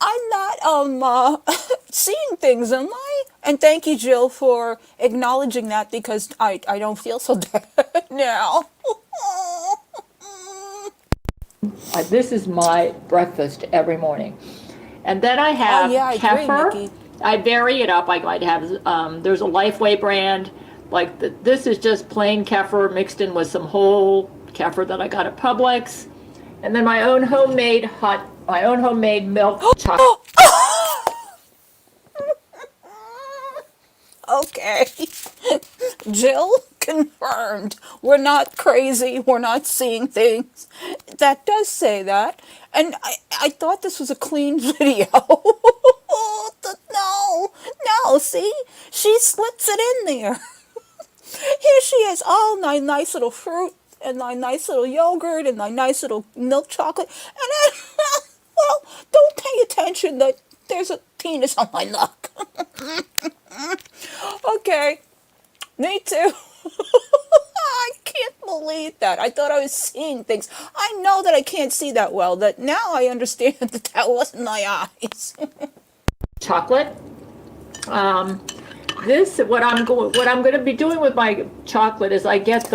I'm not seeing things, am I? And thank you, Jill, for acknowledging that, because I don't feel so bad now. This is my breakfast every morning. And then I have kefir. Nikki. I vary it up. I might have, there's a Lifeway brand. Like this is just plain kefir mixed in with some whole kefir that I got at Publix. And then my own homemade milk chocolate. Okay. Jill confirmed. We're not crazy. We're not seeing things. That does say that. And I thought this was a clean video. No, see? She slits it in there. Here she is. Oh, my nice little fruit and my nice little yogurt and my nice little milk chocolate. And then, well, don't pay attention that there's a penis on my neck. Okay, me too. I can't believe that. I thought I was seeing things. I know that I can't see that well. That now I understand that wasn't my eyes. Chocolate. What I'm going to be doing with my chocolate is I get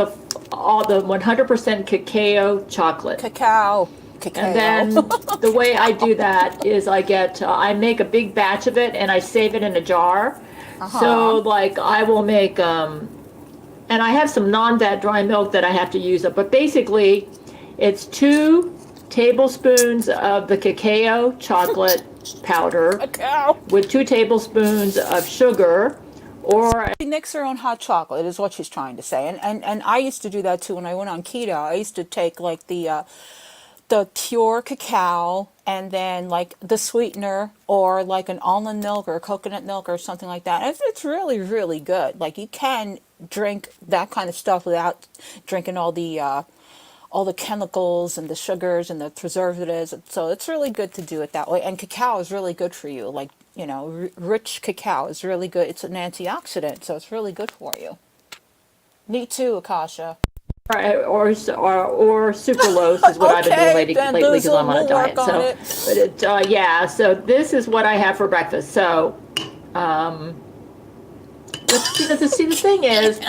all the 100% cacao chocolate. Cacao. And then the way I do that is I make a big batch of it and I save it in a jar. So like I will make, and I have some non-fat dry milk that I have to use up, but basically it's 2 tablespoons of the cacao chocolate powder with 2 tablespoons of sugar. Or she makes her own hot chocolate is what she's trying to say. And I used to do that too when I went on keto. I used to take like the pure cacao and then like the sweetener or like an almond milk or coconut milk or something like that. And it's really, really good. Like you can drink that kind of stuff without drinking all the chemicals and the sugars and the preservatives. So it's really good to do it that way. And cacao is really good for you. Like, you know, rich cacao is really good. It's an antioxidant, so it's really good for you. Me too, Akasha. Or sucralose is what I've been doing lately because I'm on a diet. So this is what I have for breakfast. So, the thing is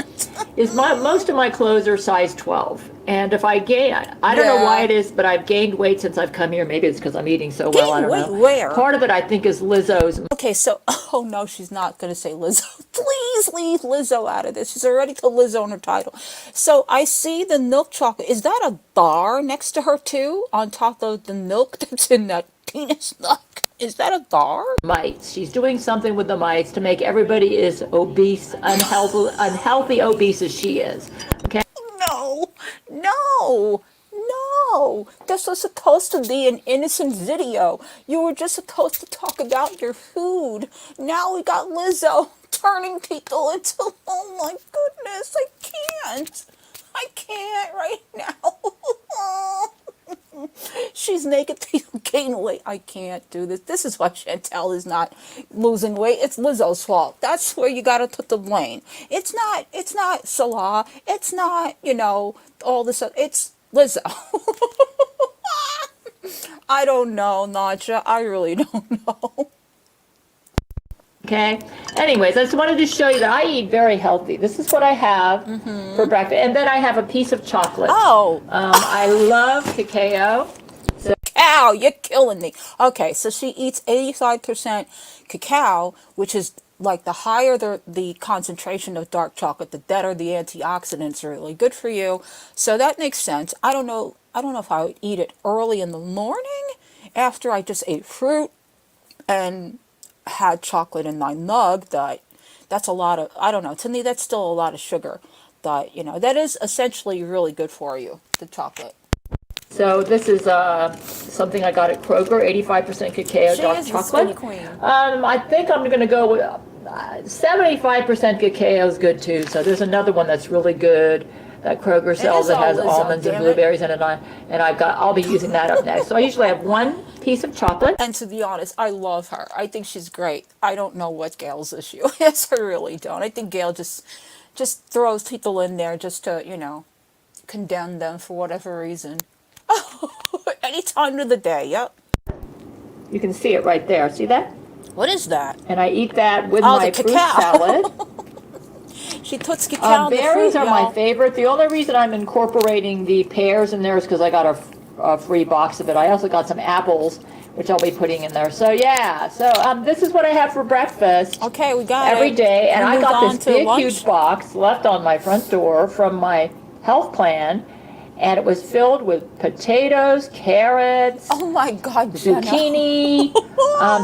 most of my clothes are size 12. And if I gain, I don't know why it is, but I've gained weight since I've come here. Maybe it's because I'm eating so well. I don't know. Where? Part of it, I think, is Lizzo's. Okay, so, oh no, she's not going to say Lizzo. Please leave Lizzo out of this. She's already told Lizzo in her title. So I see the milk chocolate. Is that a bar next to her too? On top of the milk that's in that penis nut? Is that a bar? Mites. She's doing something with the mites to make everybody as obese, unhealthy obese as she is. Okay. No. This was supposed to be an innocent video. You were just supposed to talk about your food. Now we got Lizzo turning people into, oh my goodness, I can't right now. She's naked to gain weight. I can't do this. This is why Chantel is not losing weight. It's Lizzo's fault. That's where you gotta put the blame. It's not Salah. It's not, all this. It's Lizzo. I don't know, Nadja. I really don't know. Okay. Anyways, I just wanted to show you that I eat very healthy. This is what I have for breakfast. And then I have a piece of chocolate. Oh. I love cacao. Cacao, you're killing me. Okay, so she eats 85% cacao, which is like the higher the concentration of dark chocolate, the better the antioxidants are really good for you. So that makes sense. I don't know if I would eat it early in the morning after I just ate fruit and had chocolate in my mug. That's a lot of, I don't know, to me that's still a lot of sugar. But, that is essentially really good for you, the chocolate. So this is something I got at Kroger, 85% cacao She dark is the chocolate. skinny queen. I think I'm going to go with 75% cacao is good too. So there's another one that's really good that Kroger sells that has almonds and blueberries in it, and I'll be using that up next. So I usually have one piece of chocolate. And to be honest, I love her. I think she's great. I don't know what Gail's issue is. I really don't. I think Gail just throws people in there just to, condemn them for whatever reason. Any time of the day, yep. You can see it right there. See that? What is that? And I eat that with my the fruit cacao. salad. She puts cacao in the Berries fruit, are y'all. my favorite. The only reason I'm incorporating the pears in there is because I got a free box of it. I also got some apples, which I'll be putting in there. So yeah, this is what I have for breakfast. Okay, we got every it. day, and We'll I move got on this to big, lunch. huge box left on my front door from my health plan, and it was filled with potatoes, carrots, Oh my God, Jenna. zucchini.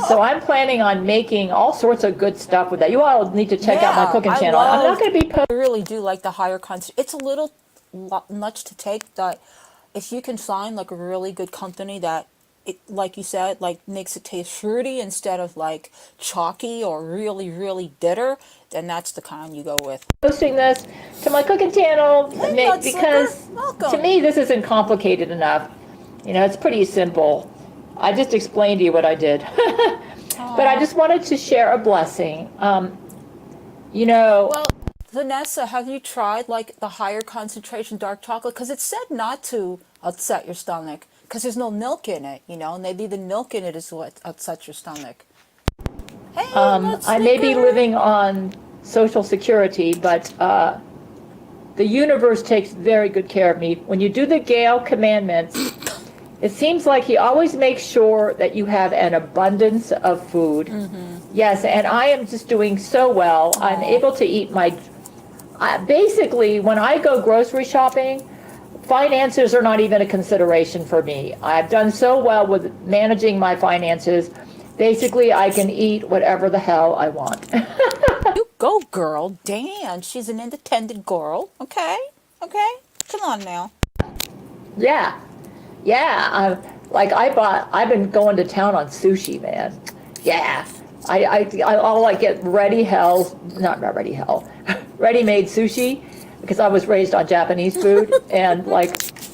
So I'm planning on making all sorts of good stuff with that. You all need to check out my Yeah, cooking I channel. I'm not love- going to be posting. I really do like the higher concentration. It's a little much to take, but if you can find like a really good company that, like you said, like makes it taste fruity instead of like chalky or really, really bitter, then that's the kind you go with. Posting this to my cooking channel Hey, Nutslicker. because Welcome. to me this isn't complicated enough. It's pretty simple. I just explained to you what I did. But I just wanted to share a blessing. Well, Vanessa, have you tried like the higher concentration dark chocolate? Because it said not to upset your stomach because there's no milk in it, and maybe the milk in it is what upsets your stomach. Hey, I may be living on Social Security, but the universe takes very good care of me. When you do the Gale commandments, it seems like he always makes sure that you have an abundance of food. Yes, and I am just doing so well. I'm able to eat basically, when I go grocery shopping, finances are not even a consideration for me. I've done so well with managing my finances. Basically, I can eat whatever the hell I want. You go, girl. Dan, she's an independent girl. Okay. Come on now. Yeah. I've been going to town on sushi, man. Yeah. I'll like get ready-made sushi because I was raised on Japanese food and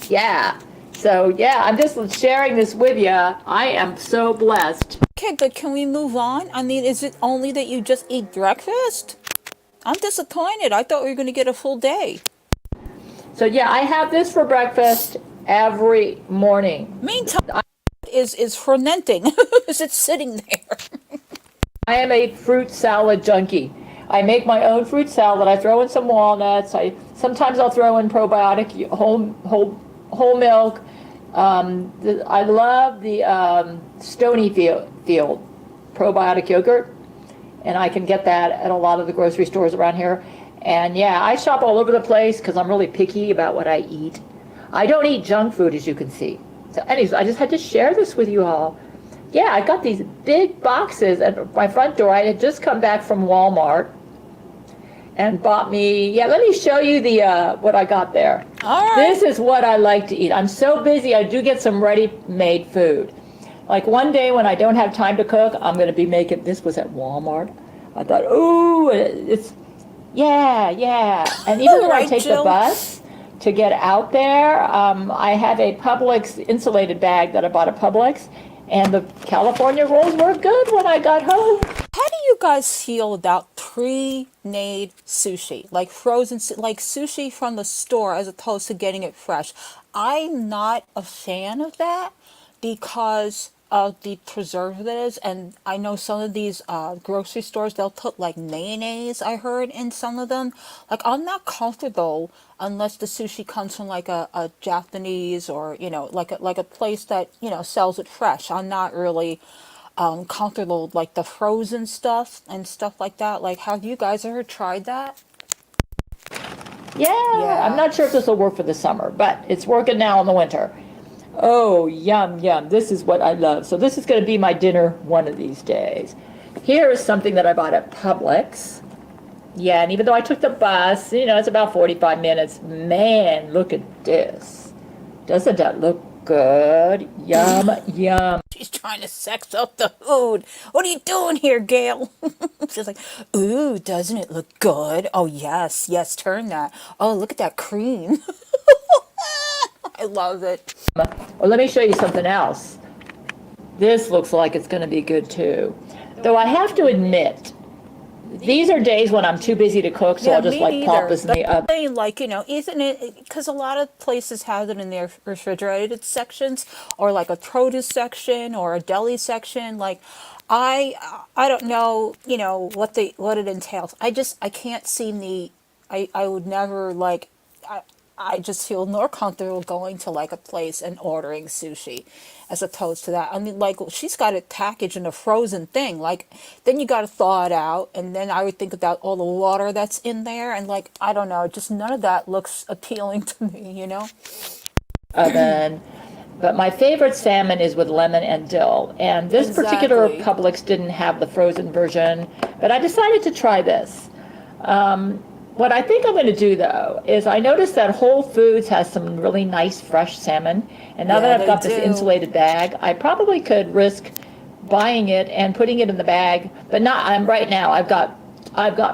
yeah. So yeah, I'm just sharing this with you. I am so blessed. Okay, but can we move on? I mean, is it only that you just eat breakfast? I'm disappointed. I thought we were going to get a full day. So yeah, I have this for breakfast every morning. Meantime, is fermenting. Is it sitting there? I am a fruit salad junkie. I make my own fruit salad. I throw in some walnuts. Sometimes I'll throw in probiotic whole milk. I love the Stonyfield probiotic yogurt, and I can get that at a lot of the grocery stores around here. And yeah, I shop all over the place because I'm really picky about what I eat. I don't eat junk food, as you can see. So anyways, I just had to share this with you all. Yeah, I got these big boxes at my front door. I had just come back from Walmart and bought me, let me show you the what I got there. All right. This is what I like to eat. I'm so busy, I do get some ready-made food. Like one day when I don't have time to cook, I'm going to be making, this was at Walmart. I thought, ooh, it's, yeah. And even when I Right, take Jill? the bus to get out there. I have a Publix insulated bag that I bought at Publix, and the California rolls were good when I got home. How do you guys feel about pre-made sushi, like frozen, like sushi from the store as opposed to getting it fresh? I'm not a fan of that because of the preservatives, and I know some of these grocery stores, they'll put like mayonnaise, I heard, in some of them. Like, I'm not comfortable unless the sushi comes from like a Japanese or, you know, like a place that, you know, sells it fresh. I'm not really comfortable with like the frozen stuff and stuff like that. Like, have you guys ever tried that? Yeah, I'm not sure if this will work for the summer, but it's working now in the winter. Oh, yum, yum. This is what I love. So this is going to be my dinner one of these days. Here is something that I bought at Publix. Yeah, and even though I took the bus, you know, it's about 45 minutes. Man, look at this. Doesn't that look good? Yum, yum. She's trying to sex up the food. What are you doing here, Gail? She's like, ooh, doesn't it look good? Oh, yes, yes, turn that. Oh, look at that cream. I love it. Well, let me show you something else. This looks like it's going to be good too. Though I have to admit, these are days when I'm too busy to cook, so I'll just like pop this in the oven. But like, you know, isn't it, because a lot of places have it in their refrigerated sections, or like a produce section or a deli section. Like, I don't know, you know, what it entails. I can't see I would never like, I just feel more comfortable going to like a place and ordering sushi as opposed to that. I mean, like, she's got it packaged in a frozen thing. Like, then you got to thaw it out. And then I would think about all the water that's in there. And like, I don't know, just none of that looks appealing to me, you know? Oven. But my favorite salmon is with lemon and dill. And this particular Publix didn't have the frozen version, but I decided to try this. What I think I'm going to do, though, is I noticed that Whole Foods has some really nice fresh salmon. And now that I've got this insulated bag, I probably could risk buying it and putting it in the bag. But not right now. I've got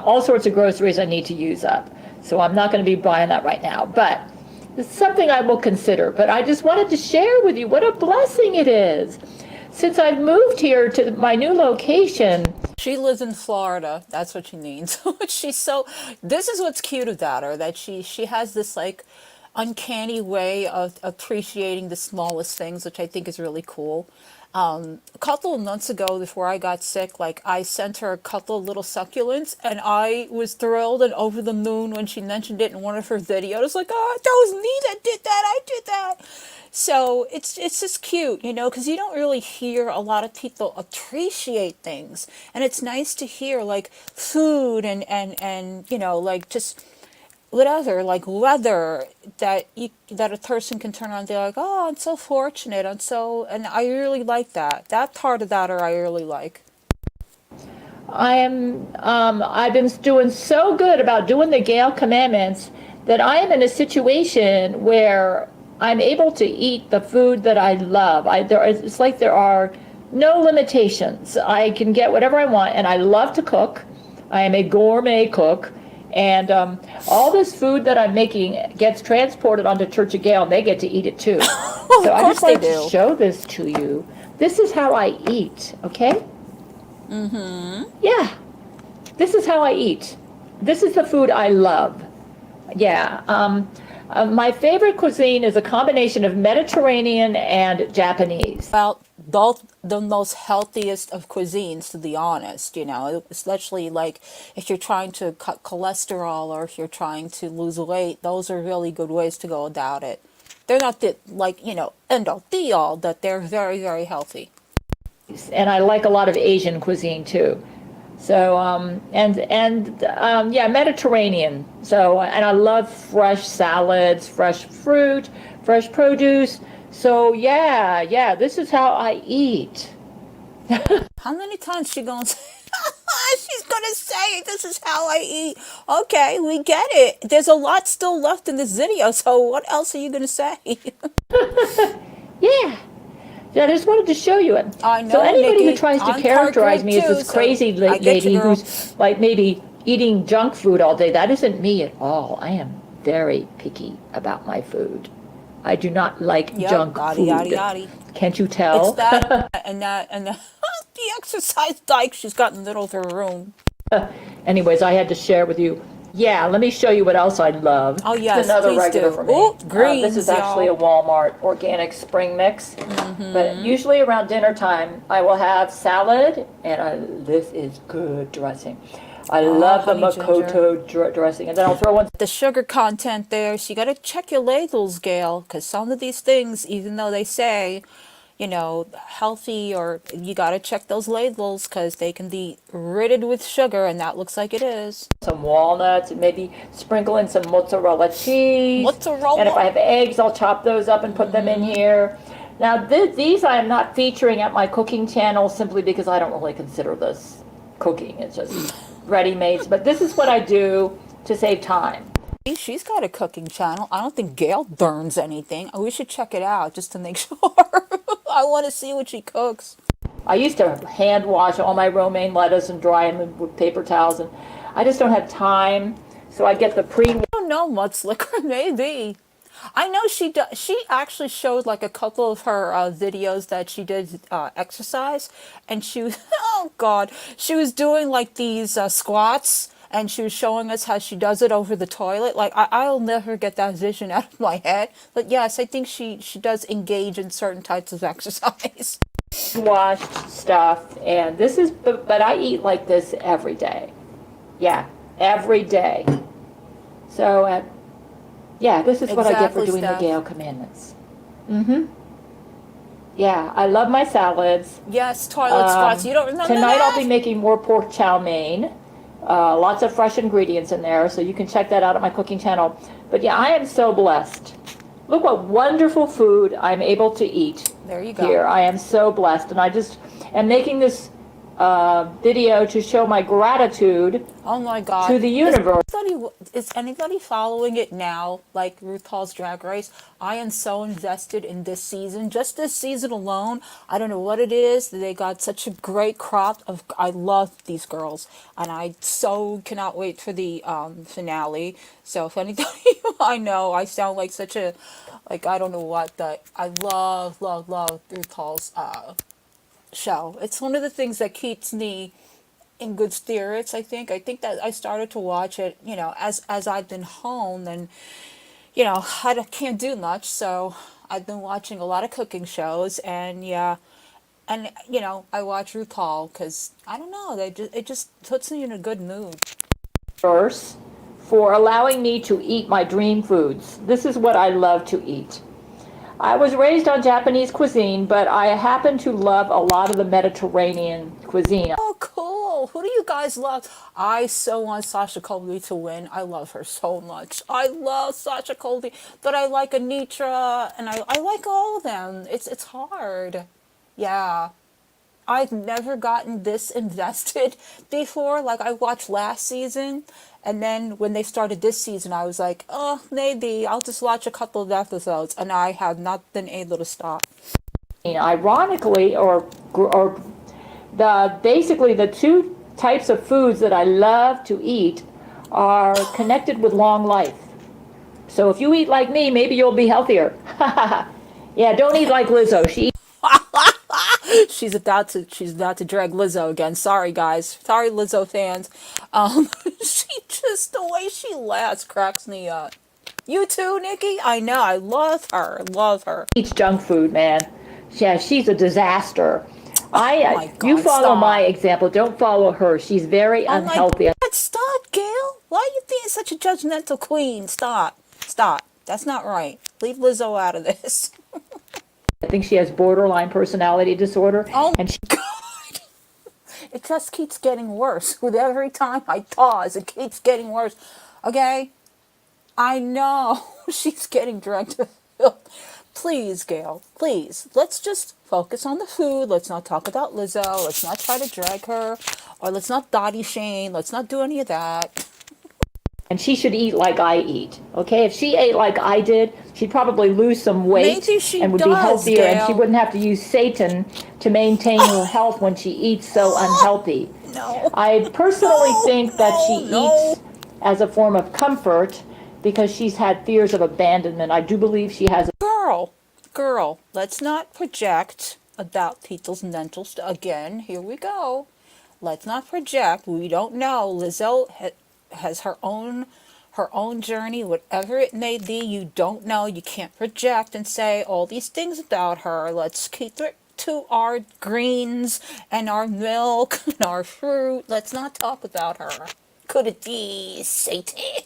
all sorts of groceries I need to use up. So I'm not going to be buying that right now. But it's something I will consider. But I just wanted to share with you what a blessing it is. Since I've moved here to my new location. She lives in Florida. That's what she means. This is what's cute about her, that she has this like uncanny way of appreciating the smallest things, which I think is really cool. A couple of months ago, before I got sick, like, I sent her a couple of little succulents, and I was thrilled and over the moon when she mentioned it in one of her videos. Like, oh, that was me that did that. I did that. So it's just cute, you know, because you don't really hear a lot of people appreciate things, and it's nice to hear like food and you know, like just whatever, like weather, that a person can turn on and be like, oh, I'm so fortunate, and I really like that part of that, or I really like. I've been doing so good about doing the Gail commandments that I am in a situation where I'm able to eat the food that I love. It's like there are no limitations. I can get whatever I want, and I love to cook. I am a gourmet cook, and all this food that I'm making gets transported onto Church of Gail, and they get to eat it too. So I just wanted to show this to you. This is how I eat, okay? Mm-hmm. Yeah, this is how I eat. This is the food I love. Yeah. My favorite cuisine is a combination of Mediterranean and Japanese. Well, both the most healthiest of cuisines, to be honest, you know, especially like if you're trying to cut cholesterol or if you're trying to lose weight, those are really good ways to go about it. They're not the, like, you know, end all be all, but they're very, very healthy. And I like a lot of Asian cuisine too. So, yeah, Mediterranean. So, and I love fresh salads, fresh fruit, fresh produce. So, yeah, this is how I eat. How many times she gonna say, she's gonna say, this is how I eat. Okay, we get it. There's a lot still left in this video, so what else are you gonna say? Yeah, I just wanted to show you it. I know, so anybody Nikki, who tries to characterize me as this crazy lady who's like maybe eating junk food all day, that isn't me at all. I am very picky about my food. I do not like Yep, junk yada, food. yada, yada. Can't you tell? It's that and the exercise bike she's got in the middle of her room. Anyways, I had to share with you. Yeah, let me show you what else I love. Oh, It's yes, another please regular do. for me. Ooh, This greens, is actually a y'all. Walmart organic spring mix. Mm-hmm. But usually around dinner time, I will have salad, and this is good dressing. I love the honey Makoto dressing, and then I'll throw in The sugar content there, so you gotta check your labels, Gail, because some of these things, even though they say, you know, healthy, or you gotta check those labels because they can be riddled with sugar, and that looks like it is. some walnuts and maybe sprinkle in some mozzarella cheese. Mozzarella. And if I have eggs, I'll chop those up and put them in here. Now, these I am not featuring at my cooking channel simply because I don't really consider this cooking. It's just ready-mades. But this is what I do to save time. She's got a cooking channel. I don't think Gail burns anything. We should check it out just to make sure. I want to see what she cooks. I used to hand wash all my romaine lettuce and dry them with paper towels, and I just don't have time. So I get the I don't know, Mudslicker, maybe. I know she does. She actually showed like a couple of her videos that she did exercise, and she was oh god, she was doing like these squats, and she was showing us how she does it over the toilet. Like I'll never get that vision out of my head. But yes, I think she does engage in certain types of exercise. washed stuff, and this is, but I eat like this every day. Yeah, every day. So, yeah, this is what I get for Exactly, doing the Steph. Gale Commandments. Yeah, I love my salads. Yes, toilet squats. You don't remember Tonight that? I'll be making more pork chow mein. Lots of fresh ingredients in there, so you can check that out at my cooking channel. But yeah, I am so blessed. Look what wonderful food I'm able to eat. There you go. Here, I am so blessed, and I just am making this video to show my gratitude Oh my god. to the universe. Is anybody following it now, like RuPaul's Drag Race? I am so invested in this season. Just this season alone, I don't know what it is. They got such a great crop of. I love these girls, and I so cannot wait for the finale. So if anybody, I know I sound like such a, like I don't know what, that I love RuPaul's show. It's one of the things that keeps me in good spirits. I think that I started to watch it, you know, as I've been home, and you know, can't do much, so I've been watching a lot of cooking shows, and yeah, and you know, I watch RuPaul because I don't know, it just puts me in a good mood. First, for allowing me to eat my dream foods. This is what I love to eat. I was raised on Japanese cuisine, but I happen to love a lot of the Mediterranean cuisine. Oh, cool. Who do you guys love? I so want Sasha Colby to win. I love her so much. I love Sasha Colby, but I like Anitra, and I like all of them. It's hard. Yeah. I've never gotten this invested before. Like, I watched last season, and then when they started this season, I was like, oh, maybe I'll just watch a couple of episodes, and I have not been able to stop. Ironically, or basically the two types of foods that I love to eat are connected with long life. So if you eat like me, maybe you'll be healthier. Yeah, don't eat like Lizzo. She She's about to drag Lizzo again. Sorry, guys. Sorry, Lizzo fans. She just, the way she laughs cracks me up. You too, Nikki? I know. I love her. Love her. eats junk food, man. Yeah, she's a disaster. my God, You follow stop. my example. Don't follow her. She's very Oh my unhealthy. God, stop, Gail. Why are you being such a judgmental queen? Stop. Stop. That's not right. Leave Lizzo out of this. I think she has borderline personality disorder. Oh and she, God. It just keeps getting worse. With every time I pause, it keeps getting worse. Okay? I know she's getting dragged to filth. Please, Gail, please. Let's just focus on the food. Let's not talk about Lizzo. Let's not try to drag her. Or let's not body shame. Let's not do any of that. and she should eat like I eat. Okay? If she ate like I did, she'd probably lose some weight Maybe she and would be does, healthier, and she Gail. wouldn't have to use Satan to maintain her health when she eats so unhealthy. No. I personally think that she no. eats as a form of comfort, because she's had fears of abandonment. I do believe she has. Girl, let's not project about people's mental again. Here we go. Let's not project. We don't know. Lizzo has her own journey, whatever it may be. You don't know. You can't project and say all these things about her. Let's keep it to our greens and our milk and our fruit. Let's not talk about her. Could it be Satan?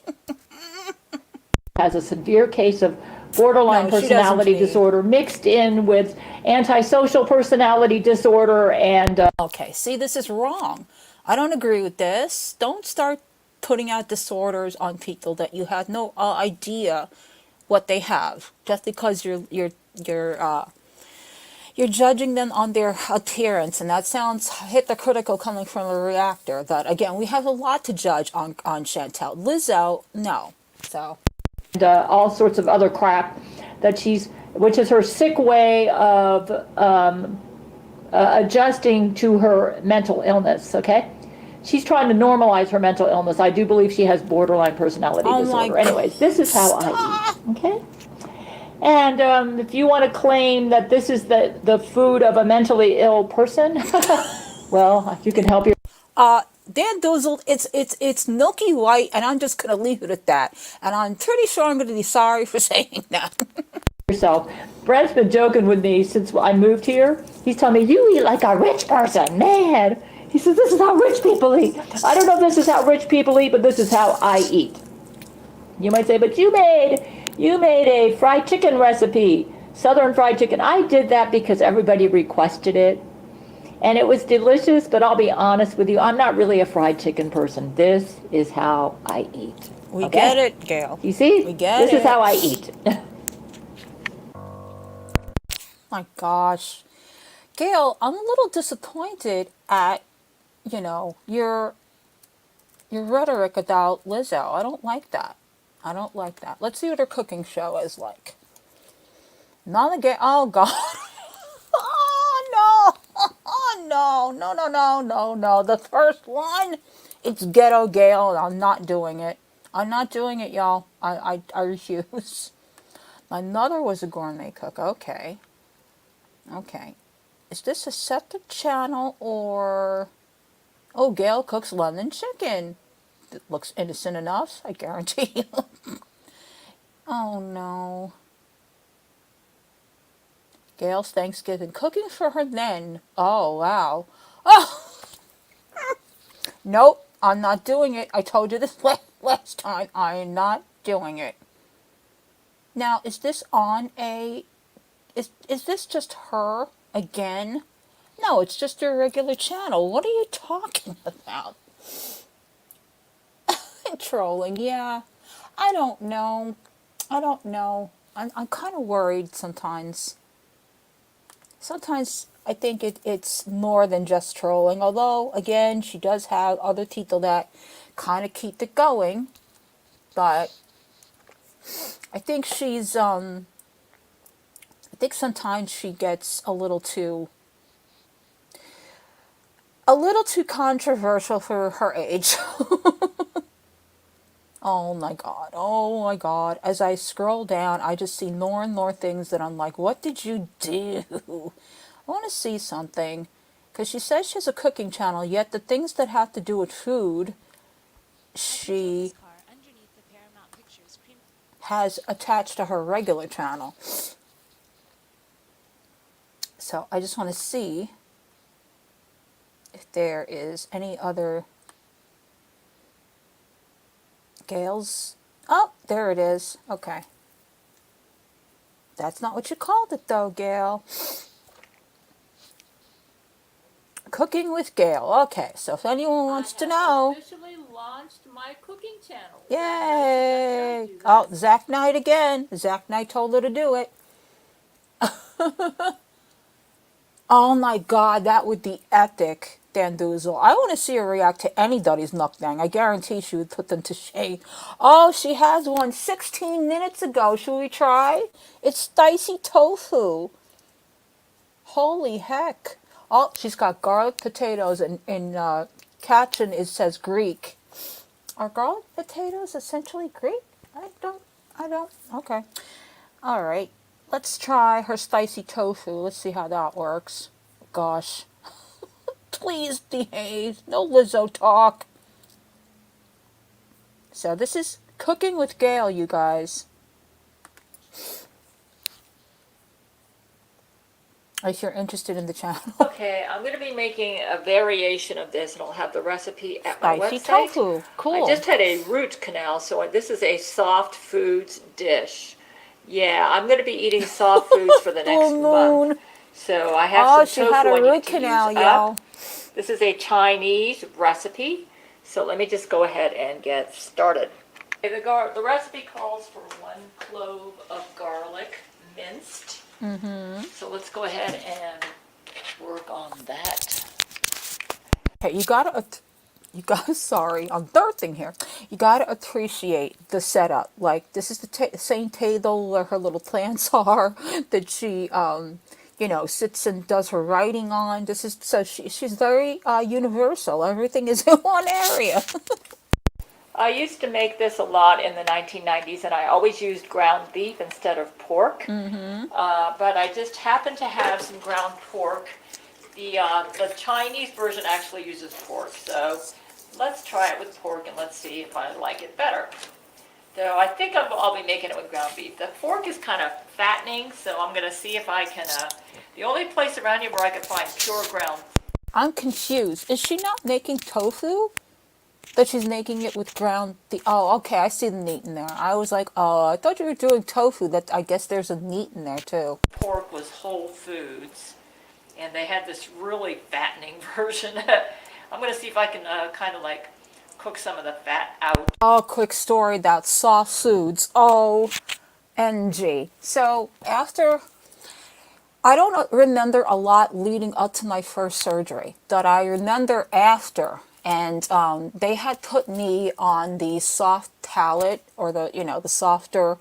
Has a severe case of borderline No, she doesn't personality to me. disorder mixed in with antisocial personality disorder and Okay, see, this is wrong. I don't agree with this. Don't start putting out disorders on people that you have no idea what they have, just because you're judging them on their appearance, and that sounds hypocritical coming from a reactor. But again, we have a lot to judge on Chantel. Lizzo, no. So all sorts of other crap that which is her sick way of adjusting to her mental illness, okay? She's trying to normalize her mental illness. I do believe she has borderline personality disorder. Anyways, this is how I eat, okay? And if you want to claim that this is the food of a mentally ill person, well, you can help your... Dan Doozled, it's milky white, and I'm just gonna leave it at that. And I'm pretty sure I'm gonna be sorry for saying that. yourself. Brent's been joking with me since I moved here. He's telling me, you eat like a rich person, man. He says, this is how rich people eat. I don't know if this is how rich people eat, but this is how I eat. You might say, but you made a fried chicken recipe, Southern fried chicken. I did that because everybody requested it. And it was delicious, but I'll be honest with you, I'm not really a fried chicken person. This is how I eat. We okay? get it, Gail. You see? We get this it. is how I eat. My gosh. Gail, I'm a little disappointed at, your rhetoric about Lizzo. I don't like that. I don't like that. Let's see what her cooking show is like. Not again. Oh, God. Oh, no. Oh, no. The first one, it's Ghetto Gail, and I'm not doing it. I'm not doing it, y'all. I refuse. My mother was a gourmet cook. Okay. Is this a separate channel or... Oh, Gail cooks London chicken. It looks innocent enough, I guarantee you. Oh, no. Gail's Thanksgiving. Cooking for her then. Oh, wow. Oh! Nope, I'm not doing it. I told you this last time. I am not doing it. Now, is this on a... Is this just her again? No, it's just a regular channel. What are you talking about? Trolling, yeah. I don't know. I'm kind of worried sometimes. Sometimes I think it's more than just trolling. Although, again, she does have other people that kind of keep it going. But I think she's, I think sometimes she gets a little too controversial for her age. Oh my God. As I scroll down, I just see more and more things that I'm like, what did you do? I want to see something. Because she says she has a cooking channel, yet the things that have to do with food, she has attached to her regular channel. So I just want to see if there is any other... Gail's... Oh, there it is. Okay. That's not what you called it, though, Gail. Cooking with Gail. Okay, so if anyone wants to know... I officially launched my cooking channel. Yay! Oh, Zach Knight again. Zach Knight told her to do it. Oh my God, that would be epic, Dandoozle. I want to see her react to anybody's mukbang. I guarantee she would put them to shame. Oh, she has one 16 minutes ago. Should we try? It's spicy tofu. Holy heck. Oh, she's got garlic potatoes, and in caption it says Greek. Are garlic potatoes essentially Greek? I don't. Okay. All right. Let's try her spicy tofu. Let's see how that works. Gosh. Please behave. No Lizzo talk. So this is Cooking with Gail, you guys. If you're interested in the channel. Okay, I'm going to be making a variation of this, and I'll have the recipe at my Spicy website. tofu. Cool. I just had a root canal, so this is a soft foods dish. Yeah, I'm going to be eating soft foods for the next Full month. moon. So I have Oh, some she tofu had a I need root to canal, use y'all. up. This is a Chinese recipe, so let me just go ahead and get started. Okay, the recipe calls for 1 clove of garlic minced. So let's go ahead and work on that. Okay, you gotta, sorry, I'm thirsting here. You gotta appreciate the setup. Like, this is the same table where her little plants are that she, you know, sits and does her writing on. This is, so she's very universal. Everything is in one area. I used to make this a lot in the 1990s, and I always used ground beef instead of pork. But I just happened to have some ground pork. The Chinese version actually uses pork, so let's try it with pork and let's see if I like it better. So I think I'll be making it with ground beef. The pork is kind of fattening, so I'm going to see if I can, the only place around here where I can find pure ground. I'm confused. Is she not making tofu? That she's making it with ground oh, okay, I see the meat in there. I was like, oh, I thought you were doing tofu. That, I guess there's a meat in there too. Pork was Whole Foods, and they had this really fattening version. I'm going to see if I can kind of like cook some of the fat out. Oh, quick story about soft foods. OMG. So after, I don't remember a lot leading up to my first surgery, but I remember after. And they had put me on the soft palate, or the, you know, the softer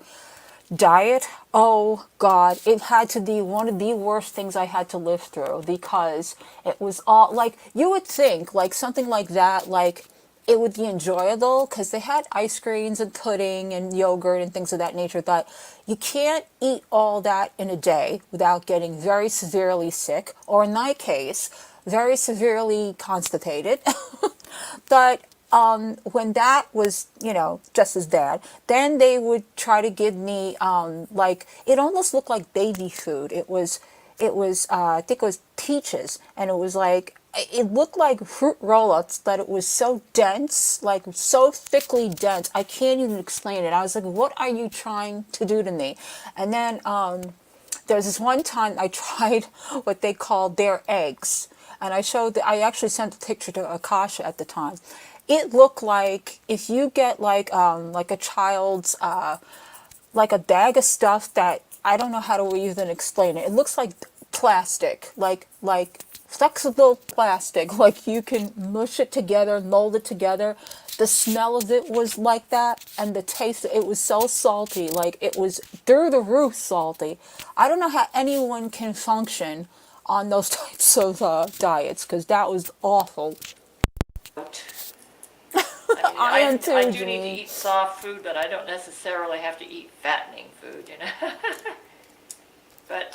diet. Oh God, it had to be one of the worst things I had to live through, because it was all like, you would think like something like that, like it would be enjoyable because they had ice creams and pudding and yogurt and things of that nature, but you can't eat all that in a day without getting very severely sick, or in my case, very severely constipated. But when that was, you know, just as bad, then they would try to give me like, it almost looked like baby food. It was I think it was peaches, and it was like, it looked like fruit roll-ups, but it was so dense, like so thickly dense. I can't even explain it. I was like, what are you trying to do to me? And then there was this one time I tried what they called their eggs. And I actually sent a picture to Akasha at the time. It looked like if you get like a child's, like a bag of stuff that, I don't know how to even explain it. It looks like plastic, like flexible plastic, like you can mush it together, mold it together. The smell of it was like that, and the taste, it was so salty, like it was through the roof salty. I don't know how anyone can function on those types of diets, because that was awful. I am too, I do Janine. need to eat soft food, but I don't necessarily have to eat fattening food, you know. But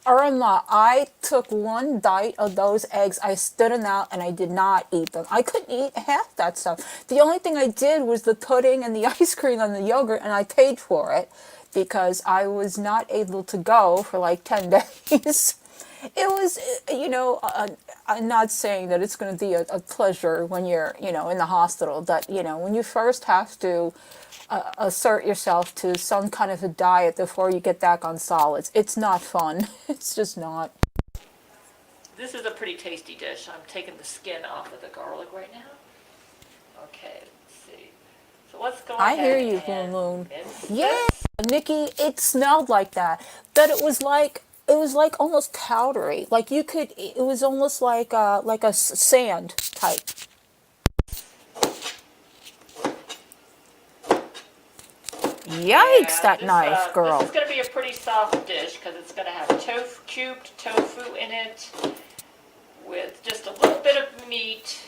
Irma, I took one bite of those eggs, I stood them out, and I did not eat them. I couldn't eat half that stuff. The only thing I did was the pudding and the ice cream and the yogurt, and I paid for it because I was not able to go for like 10 days. It was, you know, I'm not saying that it's going to be a pleasure when you're, you know, in the hospital, but, you know, when you first have to assert yourself to some kind of a diet before you get back on solids, it's not fun. It's just not. this is a pretty tasty dish. I'm taking the skin off of the garlic right now. Okay, let's see. So let's go I ahead hear you, and Moon. mince Yeah, this. Nikki, it smelled like that, but it was like almost powdery. Like you could, it was almost like a sand type. Yikes, Yeah, that knife, girl. This is going to be a pretty soft dish because it's going to have cubed tofu in it with just a little bit of meat.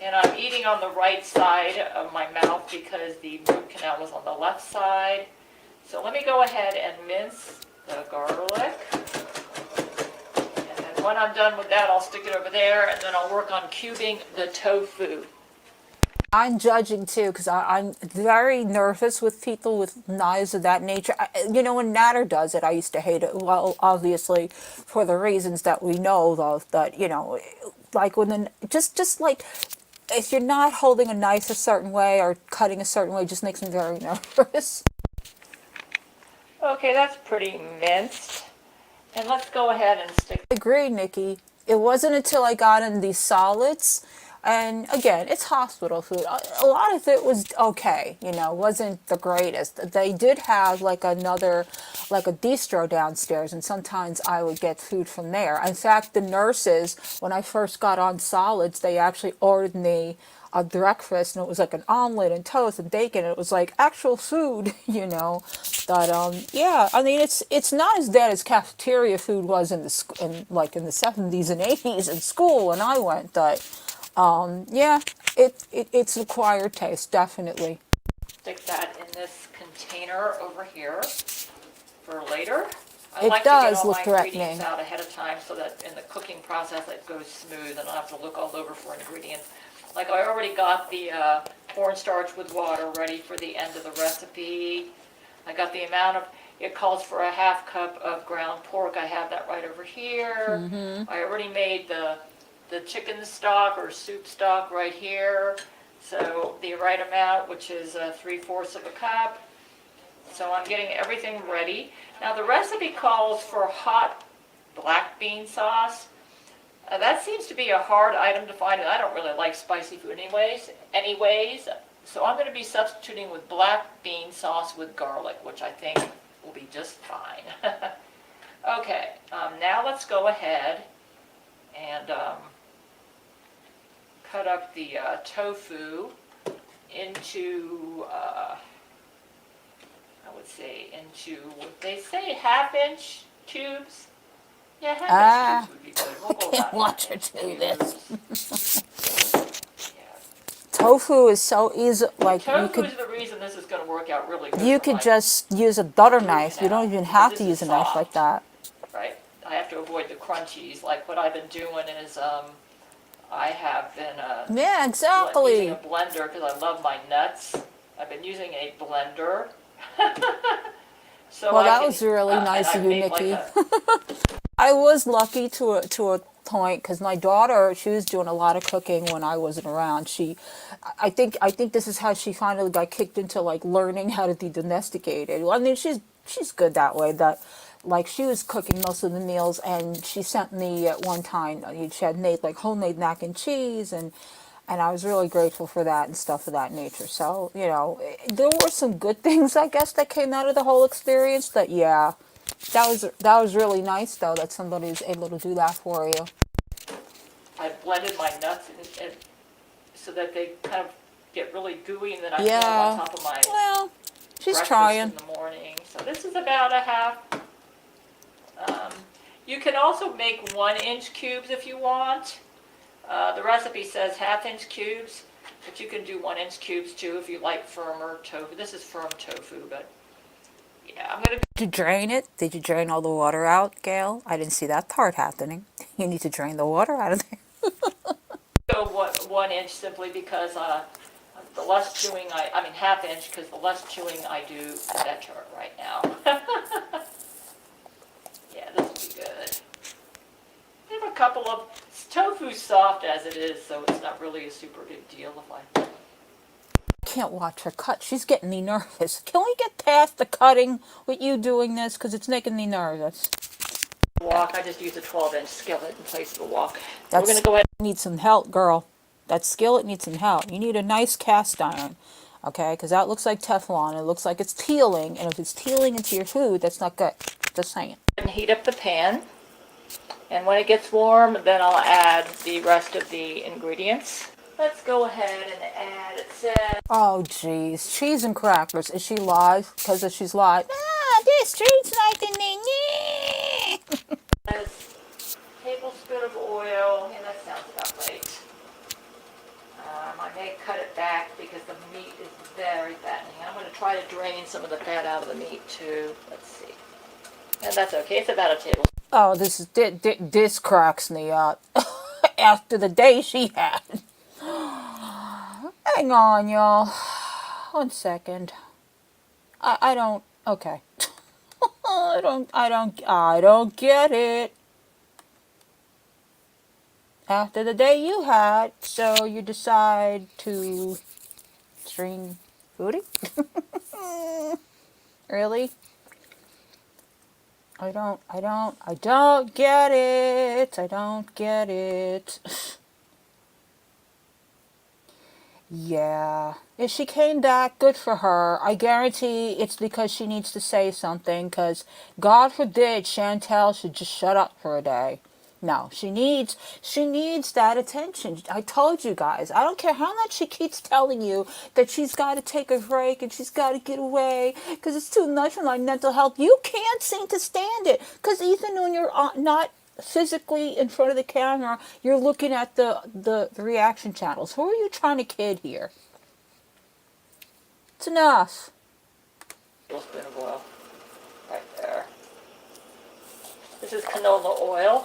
And I'm eating eating on the right side of my mouth because the root canal was on the left side. So let me go ahead and mince the garlic. And then when I'm done with that, I'll stick it over there, and then I'll work on cubing the tofu. I'm judging too because I'm very nervous with people with knives of that nature. You know, when Natter does it, I used to hate it. Well, obviously, for the reasons that we know, though, that, you know, like when the, just like, if you're not holding a knife a certain way or cutting a certain way, it just makes me very nervous. Okay, that's pretty minced. And let's go ahead and stick. I agree, Nikki. It wasn't until I got in these solids, and again, it's hospital food. A lot of it was okay, you know, wasn't the greatest. They did have like another, like a bistro downstairs, and sometimes I would get food from there. In fact, the nurses, when I first got on solids, they actually ordered me a breakfast, and it was like an omelet and toast and bacon. And it was like actual food, you know. But yeah, I mean, it's not as bad as cafeteria food was in the in the 70s and 80s in school when I went. But yeah, it's an acquired taste, definitely. Stick that in this container over here for later. I It like does to get all look my threatening. ingredients out ahead of time so that in the cooking process it goes smooth and I don't have to look all over for ingredients. Like I already got the cornstarch with water ready for the end of the recipe. I got the amount of, it calls for a ½ cup of ground pork. I have that right over here. I already made the chicken stock or soup stock right here. So the right amount, which is 3/4 of a cup. So I'm getting everything ready. Now the recipe calls for hot black bean sauce. That seems to be a hard item to find, and I don't really like spicy food anyways. So I'm going to be substituting with black bean sauce with garlic, which I think will be just fine. Okay, now let's go ahead and cut up the tofu into, I would say, into, they say 1/2-inch cubes. Yeah, 1/2-inch cubes would be good. We'll go Can't about watch her 1/2-inch do cubes. this. Tofu is so easy, like you Tofu could. is the reason this is going to work out really good. You for could my just use a butter food knife. You now, don't even because have this to is use a knife like soft, that. Right. I have to avoid the crunchies. Like what I've been doing is I have been Yeah, using exactly. a blender because I love my nuts. I've been using a blender. So Well, I that can, was really nice I of you, made like Nikki. a, I was lucky to a point because my daughter, she was doing a lot of cooking when I wasn't around. I think this is how she finally got kicked into like learning how to be domesticated. Well, I mean, she's good that way. That like she was cooking most of the meals, and she sent me at one time. She had made like homemade mac and cheese, and I was really grateful for that and stuff of that nature. So you know, there were some good things I guess that came out of the whole experience. That yeah. That was really nice though that somebody was able to do that for you. I blended my nuts and so that they kind of get really gooey, and then I throw them Yeah. on top of my Well, she's breakfast trying. in the morning. So this is about a half. You can also make 1-inch cubes if you want. The recipe says 1/2-inch cubes, but you can do 1-inch cubes too if you like firmer tofu. This is firm tofu, but yeah, I'm gonna Did you drain it? Did you drain all the water out, Gail? I didn't see that part happening. You need to drain the water out of there. go 1 inch simply because the less chewing I mean 1/2 inch because the less chewing I do, the better right now. Yeah, this will be good. I have a couple of, tofu's soft as it is, so it's not really a super big deal if I Can't watch her cut. She's getting me nervous. Can we get past the cutting with you doing this? Because it's making me nervous. wok. I just use a 12-inch skillet in place of the wok. So we're That's going to go ahead. need some help, girl. That skillet needs some help. You need a nice cast iron, okay? Because that looks like Teflon. It looks like it's peeling, and if it's peeling into your food, that's not good. Just saying. And heat up the pan. And when it gets warm, then I'll add the rest of the ingredients. Let's go ahead and add, it says, Oh, geez. Cheese and crackers. Is she live? Because if she's live, this treat's like the name. a tablespoon of oil. Yeah, that sounds about right. I make because the meat is very fattening. I'm going to try to drain some of the fat out of the meat too. Let's see. And that's okay. It's about a tablespoon. Oh, this cracks me up. After the day she had. Hang on, y'all. 1 second. I don't. Okay. I don't get it. After the day you had, so you decide to stream foodie? Really? I don't get it. I don't get it. Yeah. If she came back, good for her. I guarantee it's because she needs to say something, because God forbid Chantel should just shut up for a day. No, she needs that attention. I told you guys. I don't care how much she keeps telling you that she's got to take a break and she's got to get away because it's too much for my mental health. You can't seem to stand it, because even when you're not physically in front of the camera, you're looking at the reaction channels. Who are you trying to kid here? It's enough. Tablespoon of oil right there. This is canola oil.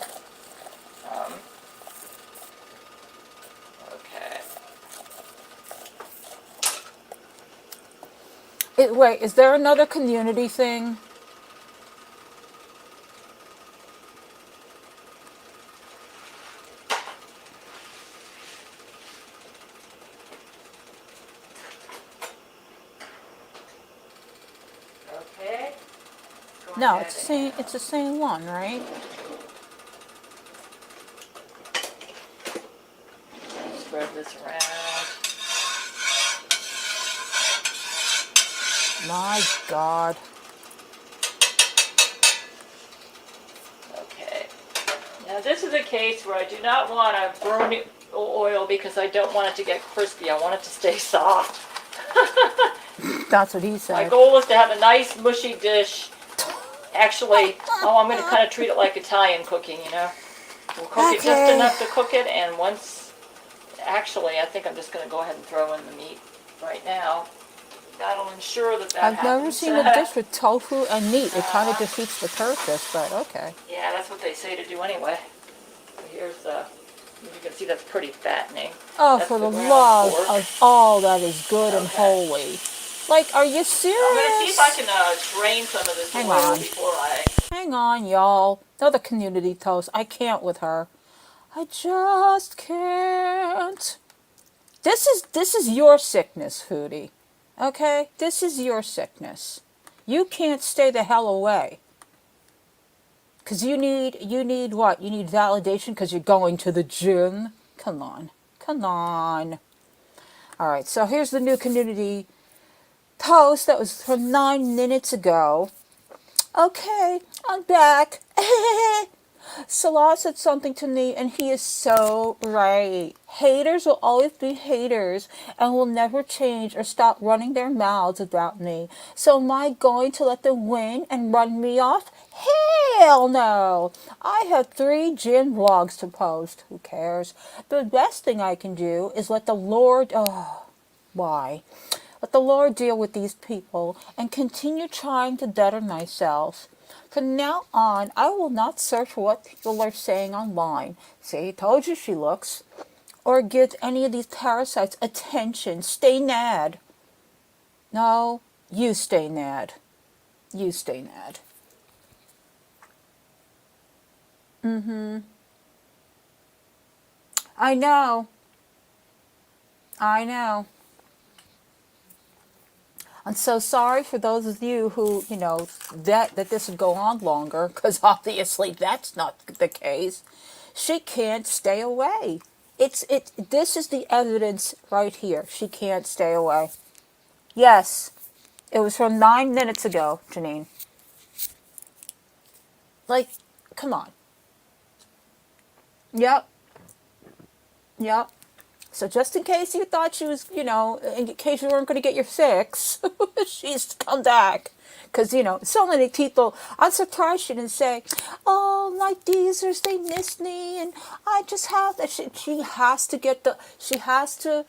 Okay. Wait, is there another community thing? Okay. Go No, ahead it's the same one, right? and spread this around. My God. Okay. Now this is a case where I do not want to burn oil because I don't want it to get crispy. I want it to stay soft. That's what he My said. goal is to have a nice mushy dish. Actually, I'm going to kind of treat it like Italian cooking, you know. We'll cook it just Okay. enough to cook it, and once, actually, I think I'm just going to go ahead and throw in the meat right now. That'll ensure that I've happens. never seen a dish with tofu and meat. It kind of defeats the purpose, but okay. Yeah, that's what they say to do anyway. So here's the, you can see that's pretty fattening. Oh, That's for the ground love pork. of all that is good and Okay. holy. Like, are you serious? I'm going to see if I can drain some of this Hang oil on. before I... Hang on, y'all. Another community toast. I can't with her. I just can't. This is your sickness, Foodie. Okay? This is your sickness. You can't stay the hell away. Because you need what? You need validation because you're going to the gym? Come on. Come on. All right, so here's the new community post that was from 9 minutes ago. Okay, I'm back. Salah said something to me, and he is so right. Haters will always be haters and will never change or stop running their mouths about me. So am I going to let them win and run me off? Hell no! I have 3 gym vlogs to post. Who cares? The best thing I can do is let the Lord... Oh, why? Let the Lord deal with these people and continue trying to better myself. From now on, I will not search for what people are saying online. See, told you she looks. Or give any of these parasites attention. Stay mad. No, you stay mad. You stay mad. I know. I know. I'm so sorry for those of you who, that this would go on longer, because obviously that's not the case. She can't stay away. This is the evidence right here. She can't stay away. Yes, it was from 9 minutes ago, Janine. Like, come on. Yep. Yep. So just in case you thought she was, in case you weren't going to get your fix, she's come back. Because, so many people, I'm surprised she didn't say, oh, my Deezers, they miss me, and I just have that. She has to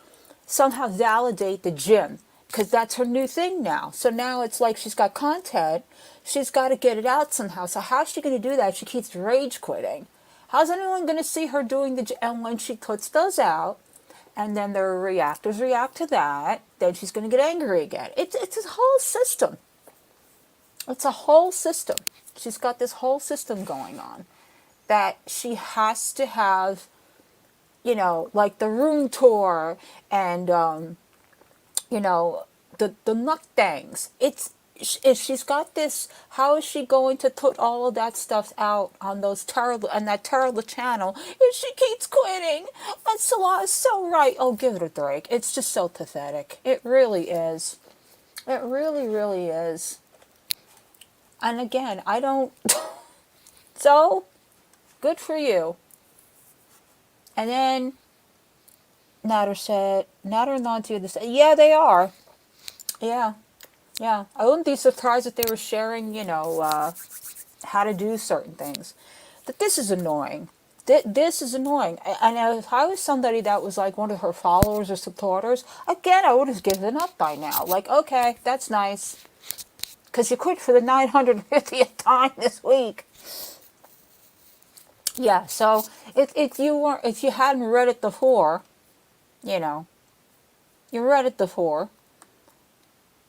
somehow validate the gym because that's her new thing now. So now it's like she's got content. She's got to get it out somehow. So how's she going to do that? She keeps rage quitting. How's anyone going to see her doing the gym? And when she puts those out, and then their reactors react to that, then she's going to get angry again. It's a whole system. It's a whole system. She's got this whole system going on that she has to have, you know, like the room tour and, you know, the mukbangs. If she's got this, how is she going to put all of that stuff out on those terrible, on that terrible channel if she keeps quitting? And Salah is so right. Oh, give it a break. It's just so pathetic. It really is. It really, really is. And again, I don't... So, good for you. And then, Natter and Nancy this. Yeah, they are. Yeah. Yeah. I wouldn't be surprised if they were sharing, you know, how to do certain things. But this is annoying. This is annoying. And if I was somebody that was like one of her followers or supporters, again, I would have given up by now. Like, okay, that's nice. Because you quit for the 950th time this week. Yeah, so if you hadn't read it before, you know, you read it before.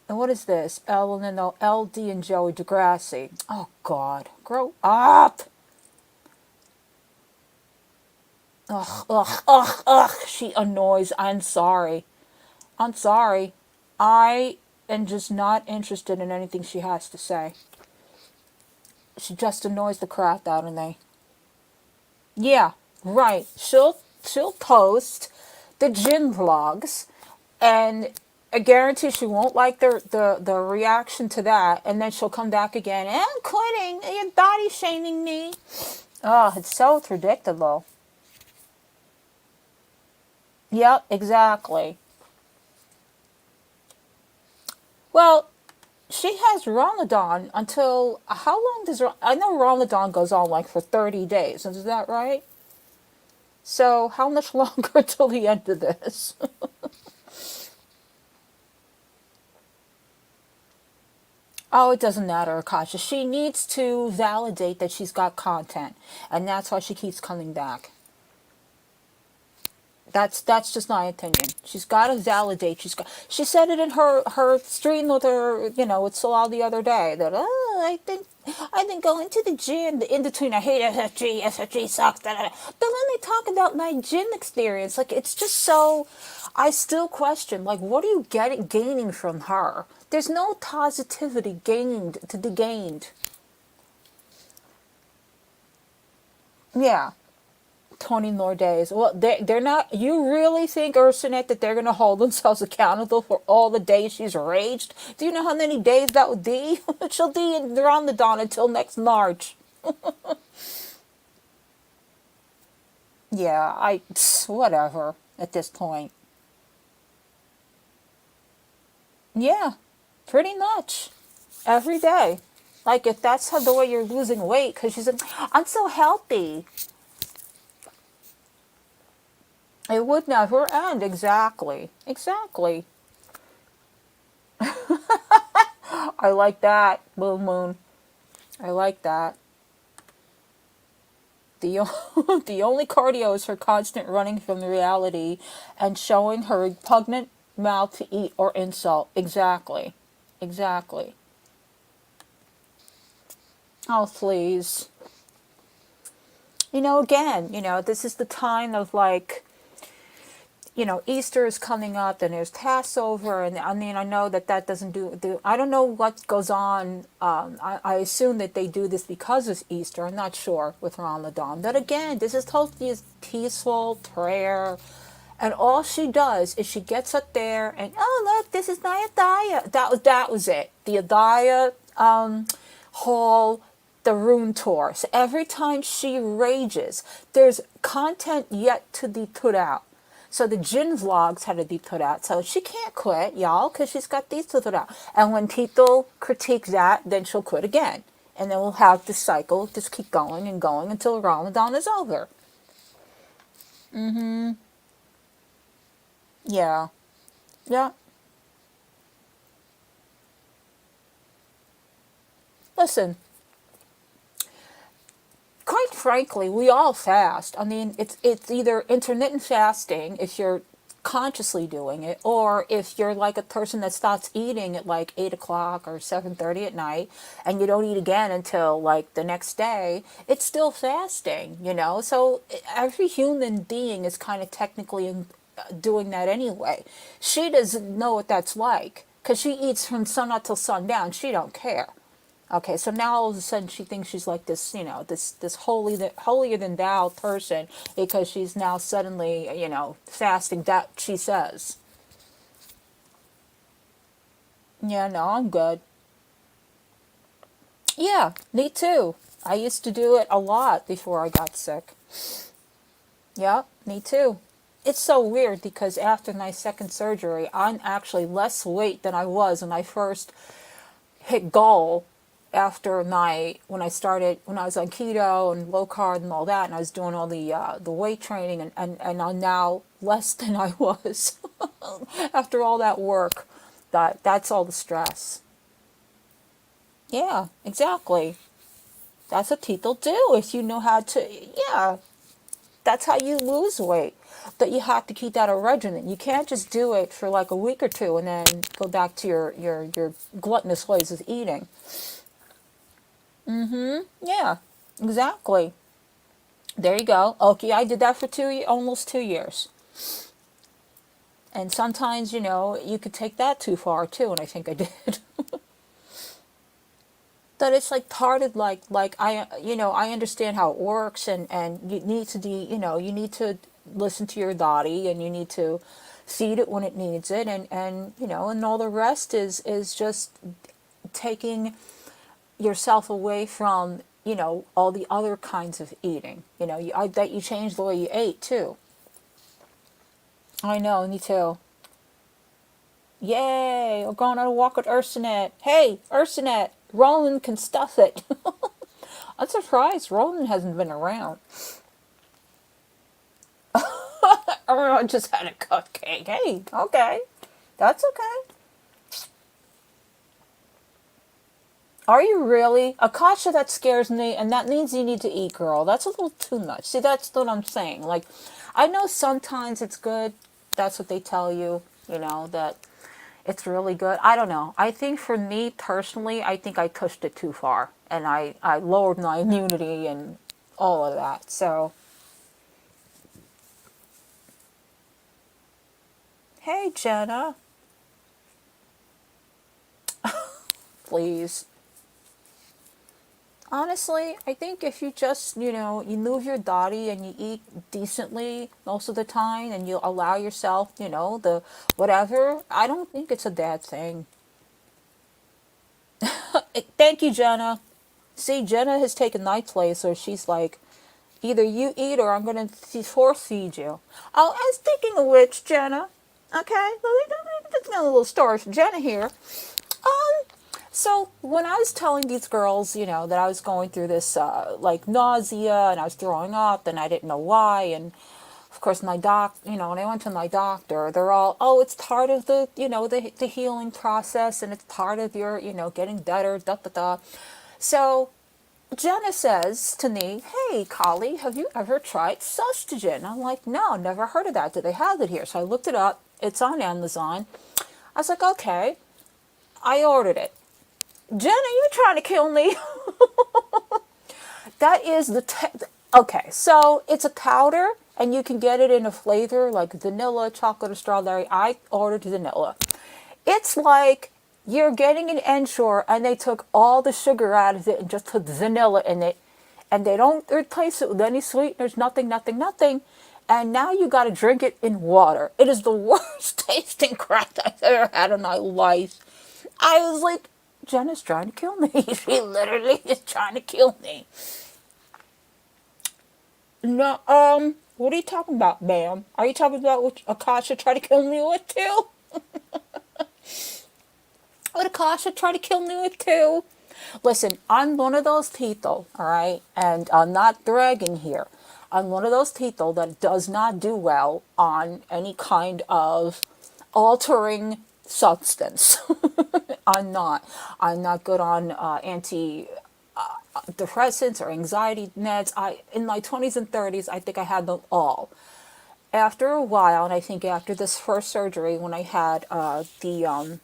And what is this? LD and Joey Degrassi. Oh God, grow up! Ugh, ugh, ugh, ugh. She annoys. I'm sorry. I am just not interested in anything she has to say. She just annoys the crap out of me. Yeah, right. She'll post the gym vlogs, and I guarantee she won't like the reaction to that, and then she'll come back again. I'm quitting. You're body shaming me. Oh, it's so predictable. Yep, exactly. Well, she has Ramadan until, how long does, I know Ramadan goes on like for 30 days, is that right? So how much longer till the end of this? Oh, it doesn't matter, Akasha. She needs to validate that she's got content, and that's why she keeps coming back. That's just my opinion. She's got to validate. She said it in her stream with her, you know, with Salal the other day that I've been going to the gym. The in between, I hate SFG. SFG sucks. Da, da, da. But when they talk about my gym experience, like it's just so. I still question, like, what are you gaining from her? There's no positivity gained to be gained. Yeah. 20 more days. Well, they're not. You really think, Ursunet, that they're going to hold themselves accountable for all the days she's raged? Do you know how many days that would be? She'll be in Ramadan until next March. Yeah, whatever at this point. Yeah, pretty much every day. Like if that's how the way you're losing weight, because she's like, I'm so healthy. It would never end. Exactly. Exactly. I like that, Blue Moon. I like that. The only cardio is her constant running from the reality and showing her repugnant mouth to eat or insult. Exactly. Exactly. Oh, please. You know, again, you know, this is the time of like, you know, Easter is coming up, and there's Passover, and I mean, I know that doesn't do, I don't know what goes on. I assume that they do this because it's Easter. I'm not sure with Ramadan. But again, this is supposed to be a peaceful prayer, and all she does is she gets up there and, oh, look, this is my Adaya. That was it. The Adaya hall, the room tour. So every time she rages, there's content yet to be put out. So the gin vlogs had to be put out. So she can't quit, y'all, because she's got these to put out. And when people critique that, then she'll quit again. And then we'll have this cycle just keep going and going until Ramadan is over. Yeah. Yeah. Listen, quite frankly, we all fast. I mean, it's either intermittent fasting if you're consciously doing it, or if you're like a person that starts eating at like 8 o'clock or 7:30 at night, and you don't eat again until like the next day. It's still fasting, you know. So every human being is kind of technically doing that anyway. She doesn't know what that's like because she eats from sunup till sundown. She don't care. Okay, so now all of a sudden she thinks she's like this, you know, this holier than thou person because she's now suddenly, you know, fasting. That she says. Yeah, no, I'm good. Yeah, me too. I used to do it a lot before I got sick. Yeah, me too. It's so weird because after my second surgery, I'm actually less weight than I was when I first hit goal after my when I was on keto and low carb and all that, and I was doing all the weight training, and I'm now less than I was after all that work. That's all the stress. Yeah, exactly. That's what people do if you know how to. Yeah, that's how you lose weight. But you have to keep that a regimen. You can't just do it for like a week or two and then go back to your gluttonous ways of eating. Yeah, exactly. There you go. Okay, I did that for almost 2 years. And sometimes, you know, you could take that too far too, and I think I did. But it's like part of like I you know, I understand how it works, and you need to be, you know, you need to listen to your body, and you need to feed it when it needs it, and you know, and all the rest is just taking yourself away from, you know, all the other kinds of eating. You know, I bet you changed the way you ate too. I know, me too. Yay! We're going on a walk with Ursinet. Hey, Ursinet, Roland can stuff it. I'm surprised Roland hasn't been around. Everyone just had a cupcake. Hey, okay. That's okay. Are you really? Akasha, that scares me, and that means you need to eat, girl. That's a little too much. See, that's what I'm saying. Like, I know sometimes it's good. That's what they tell you, you know, that it's really good. I don't know. I think for me personally, I think I pushed it too far. And I lowered my immunity and all of that. So, hey, Jenna, please. Honestly, I think if you just, you know, you move your body and you eat decently most of the time and you allow yourself, you know, the whatever, I don't think it's a bad thing. Thank you, Jenna. See, Jenna has taken my place, so she's like, either you eat or I'm going to force feed you. Oh, and speaking of which, Jenna, okay, let's get a little story from Jenna here. Um, so when I was telling these girls, you know, that I was going through this like nausea and I was throwing up and I didn't know why, and of course my you know, when I went to my doctor, they're all, oh, it's part of the, you know, the healing process, and it's part of your, you know, getting better, da da da. So Jenna says to me, hey, Collie, have you ever tried sustagen? I'm like, no, never heard of that. Do they have it here? So I looked it up. It's on Amazon. I was like, okay. I ordered it. Jenna, you trying to kill me? That is okay, so it's a powder, and you can get it in a flavor like vanilla, chocolate, or strawberry. I ordered vanilla. It's like you're getting an Ensure, and they took all the sugar out of it and just put vanilla in it, and they don't replace it with any sweeteners, nothing, nothing, nothing. And now you got to drink it in water. It is the worst tasting crap I've ever had in my life. I was like, Jenna's trying to kill me. She literally is trying to kill me. No, what are you talking about, ma'am? Are you talking about what Akasha tried to kill me with too? What Akasha tried to kill me with too? Listen, I'm one of those people, all right? And I'm not bragging here. I'm one of those people that does not do well on any kind of altering substance. I'm not. I'm not good on antidepressants or anxiety meds. In my 20s and 30s, I think I had them all. After a while, and I think after this first surgery, when I had the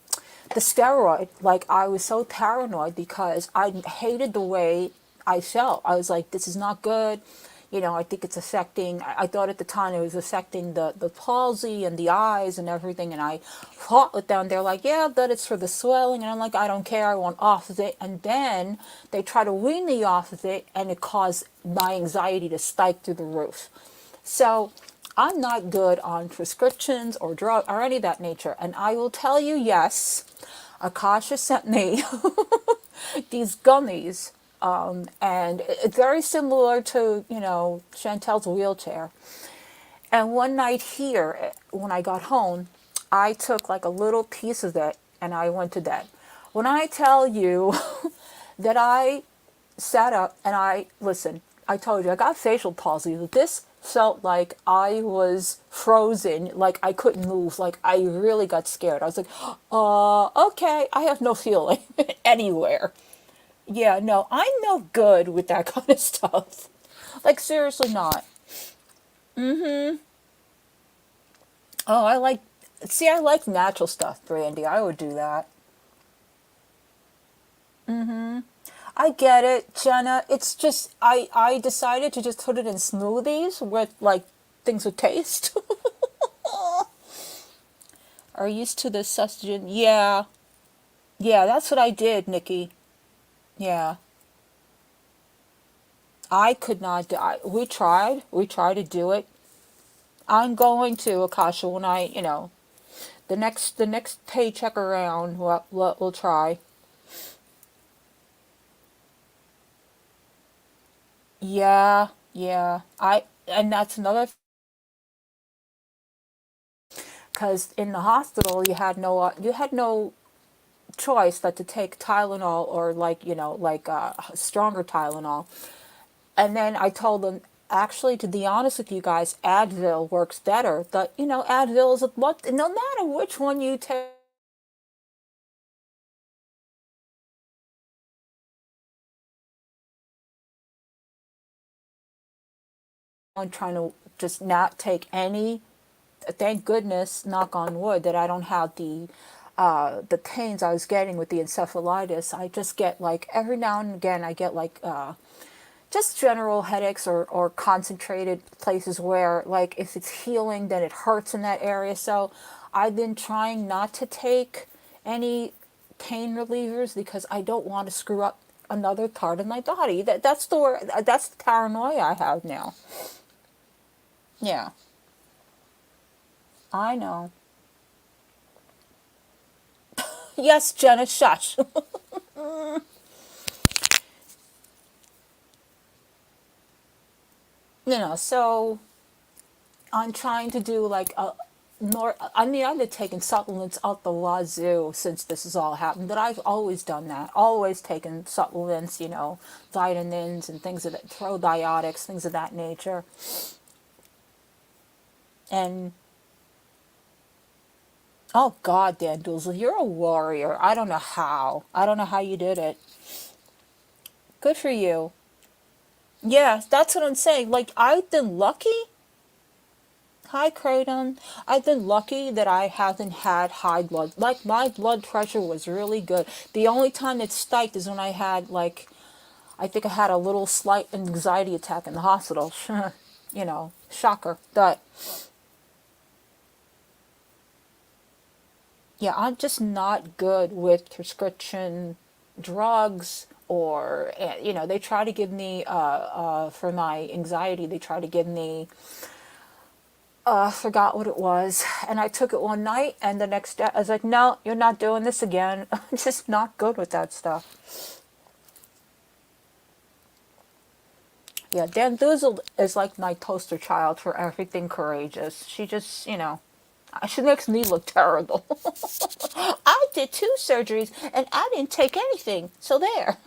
steroid, like I was so paranoid because I hated the way I felt. I was like, this is not good. I think it's affecting, I thought at the time it was affecting the palsy and the eyes and everything. And I fought with them. They're like, yeah, but it's for the swelling. And I'm like, I don't care. I want off of it. And then they try to wean me off of it, and it caused my anxiety to spike through the roof. So I'm not good on prescriptions or drug or any of that nature. And I will tell you, yes, Akasha sent me these gummies. And it's very similar to, Chantel's wheelchair. And one night here, when I got home, I took like a little piece of it and I went to bed. When I tell you that I sat up and listen, I told you, I got facial palsy. This felt like I was frozen, like I couldn't move, like I really got scared. I was like, okay, I have no feeling anywhere. Yeah, no, I'm no good with that kind of stuff. Like, seriously not. Oh, I like natural stuff, Brandy. I would do that. I get it, Jenna. It's just, I decided to just put it in smoothies with, like, things with taste. Are used to the sustagen. Yeah. Yeah, that's what I did, Nikki. Yeah. I could not do. We tried. We tried to do it. I'm going to Akasha when the next paycheck around. We'll try. Yeah, yeah. And that's another, because in the hospital you had no choice but to take Tylenol or stronger Tylenol. And then I told them, actually, to be honest with you guys, Advil works better. Advil is no matter which one you take. I'm trying to just not take any. Thank goodness, knock on wood, that I don't have the pains I was getting with the encephalitis. I just get, like, every now and again, I get like just general headaches or concentrated places where, like, if it's healing, then it hurts in that area. So I've been trying not to take any pain relievers because I don't want to screw up another part of my body. That's the paranoia I have now. Yeah, I know. Yes, Jenna, shush. So I'm trying to do like a more. I mean, I've been taking supplements out the wazoo since this has all happened, but I've always done that. Always taken supplements, vitamins and things of that, probiotics, things of that nature. And oh God, Dan Doozle, you're a warrior. I don't know how. I don't know how you did it. Good for you. Yeah, that's what I'm saying. Like, I've been lucky. Hi, Kratom. I've been lucky that I haven't had high blood. Like, my blood pressure was really good. The only time it spiked is when I had, like, I think I had a little slight anxiety attack in the hospital. Shocker. But, yeah, I'm just not good with prescription drugs or, they try to give me, for my anxiety, they try to give me, forgot what it was. And I took it one night, and the next day I was like, no, you're not doing this again. I'm just not good with that stuff. Yeah, Dan Doozle is like my poster child for everything courageous. She just, she makes me look terrible. I did 2 surgeries, and I didn't take anything. So there.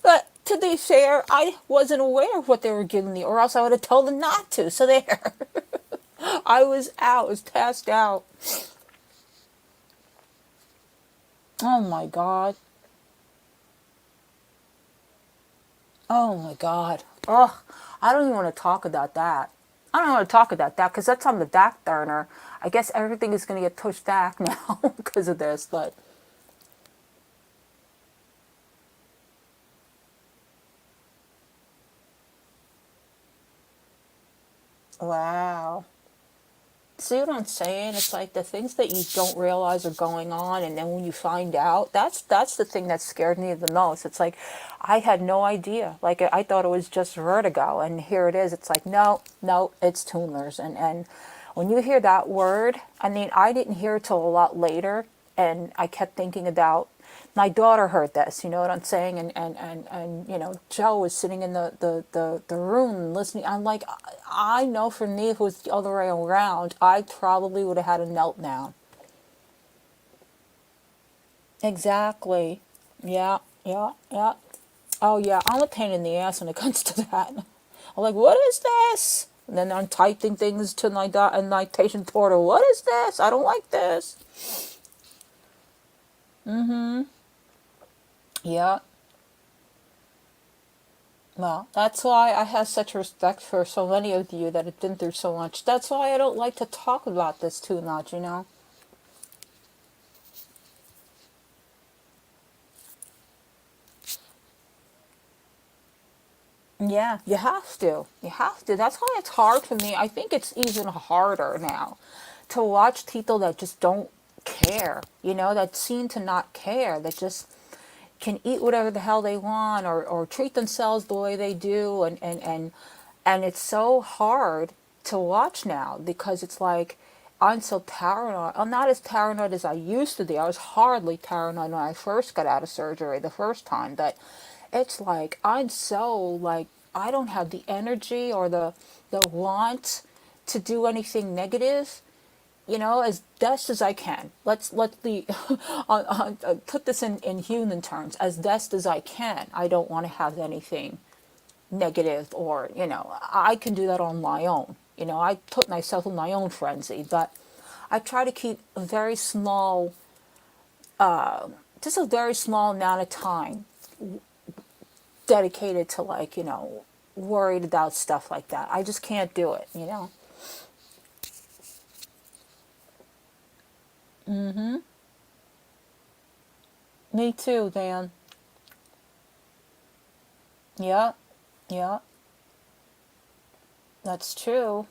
But to be fair, I wasn't aware of what they were giving me, or else I would have told them not to. So there. I was out. I was passed out. Oh my God. Oh my God. Ugh. I don't even want to talk about that. I don't want to talk about that because that's on the back burner. I guess everything is going to get pushed back now because of this, but wow. See what I'm saying? It's like the things that you don't realize are going on, and then when you find out, that's the thing that scared me the most. It's like I had no idea. Like I thought it was just vertigo, and here it is. It's like no, no, it's tumors. And when you hear that word, I mean, I didn't hear it till a lot later, and I kept thinking about my daughter heard this, you know what I'm saying? And you know, Joe was sitting in the room listening. I'm like, I know for me, if it was the other way around, I probably would have had a meltdown. Exactly. Yeah, yeah, yeah. Oh, yeah, I'm a pain in the ass when it comes to that. I'm like, what is this? And then I'm typing things to my patient portal. What is this? I don't like this. Mm-hmm. Yeah. Well, that's why I have such respect for so many of you that have been through so much. That's why I don't like to talk about this too much, you know? Yeah, you have to. You have to. That's why it's hard for me. I think it's even harder now to watch people that just don't care, you know, that seem to not care, that just can eat whatever the hell they want or treat themselves the way they do and it's so hard to watch now because it's like I'm so paranoid. I'm not as paranoid as I used to be. I was hardly paranoid when I first got out of surgery the first time, but it's like I'm so like I don't have the energy or the want to do anything negative, you know, as best as I can. Let the put this in human terms. As best as I can, I don't want to have anything negative, or you know, I can do that on my own. You know, I put myself in my own frenzy, but I try to keep a very small, just a very small amount of time dedicated to like you know worried about stuff like that. I just can't do it. You know. Mhm. Me too, Dan. Yeah. Yeah. That's true.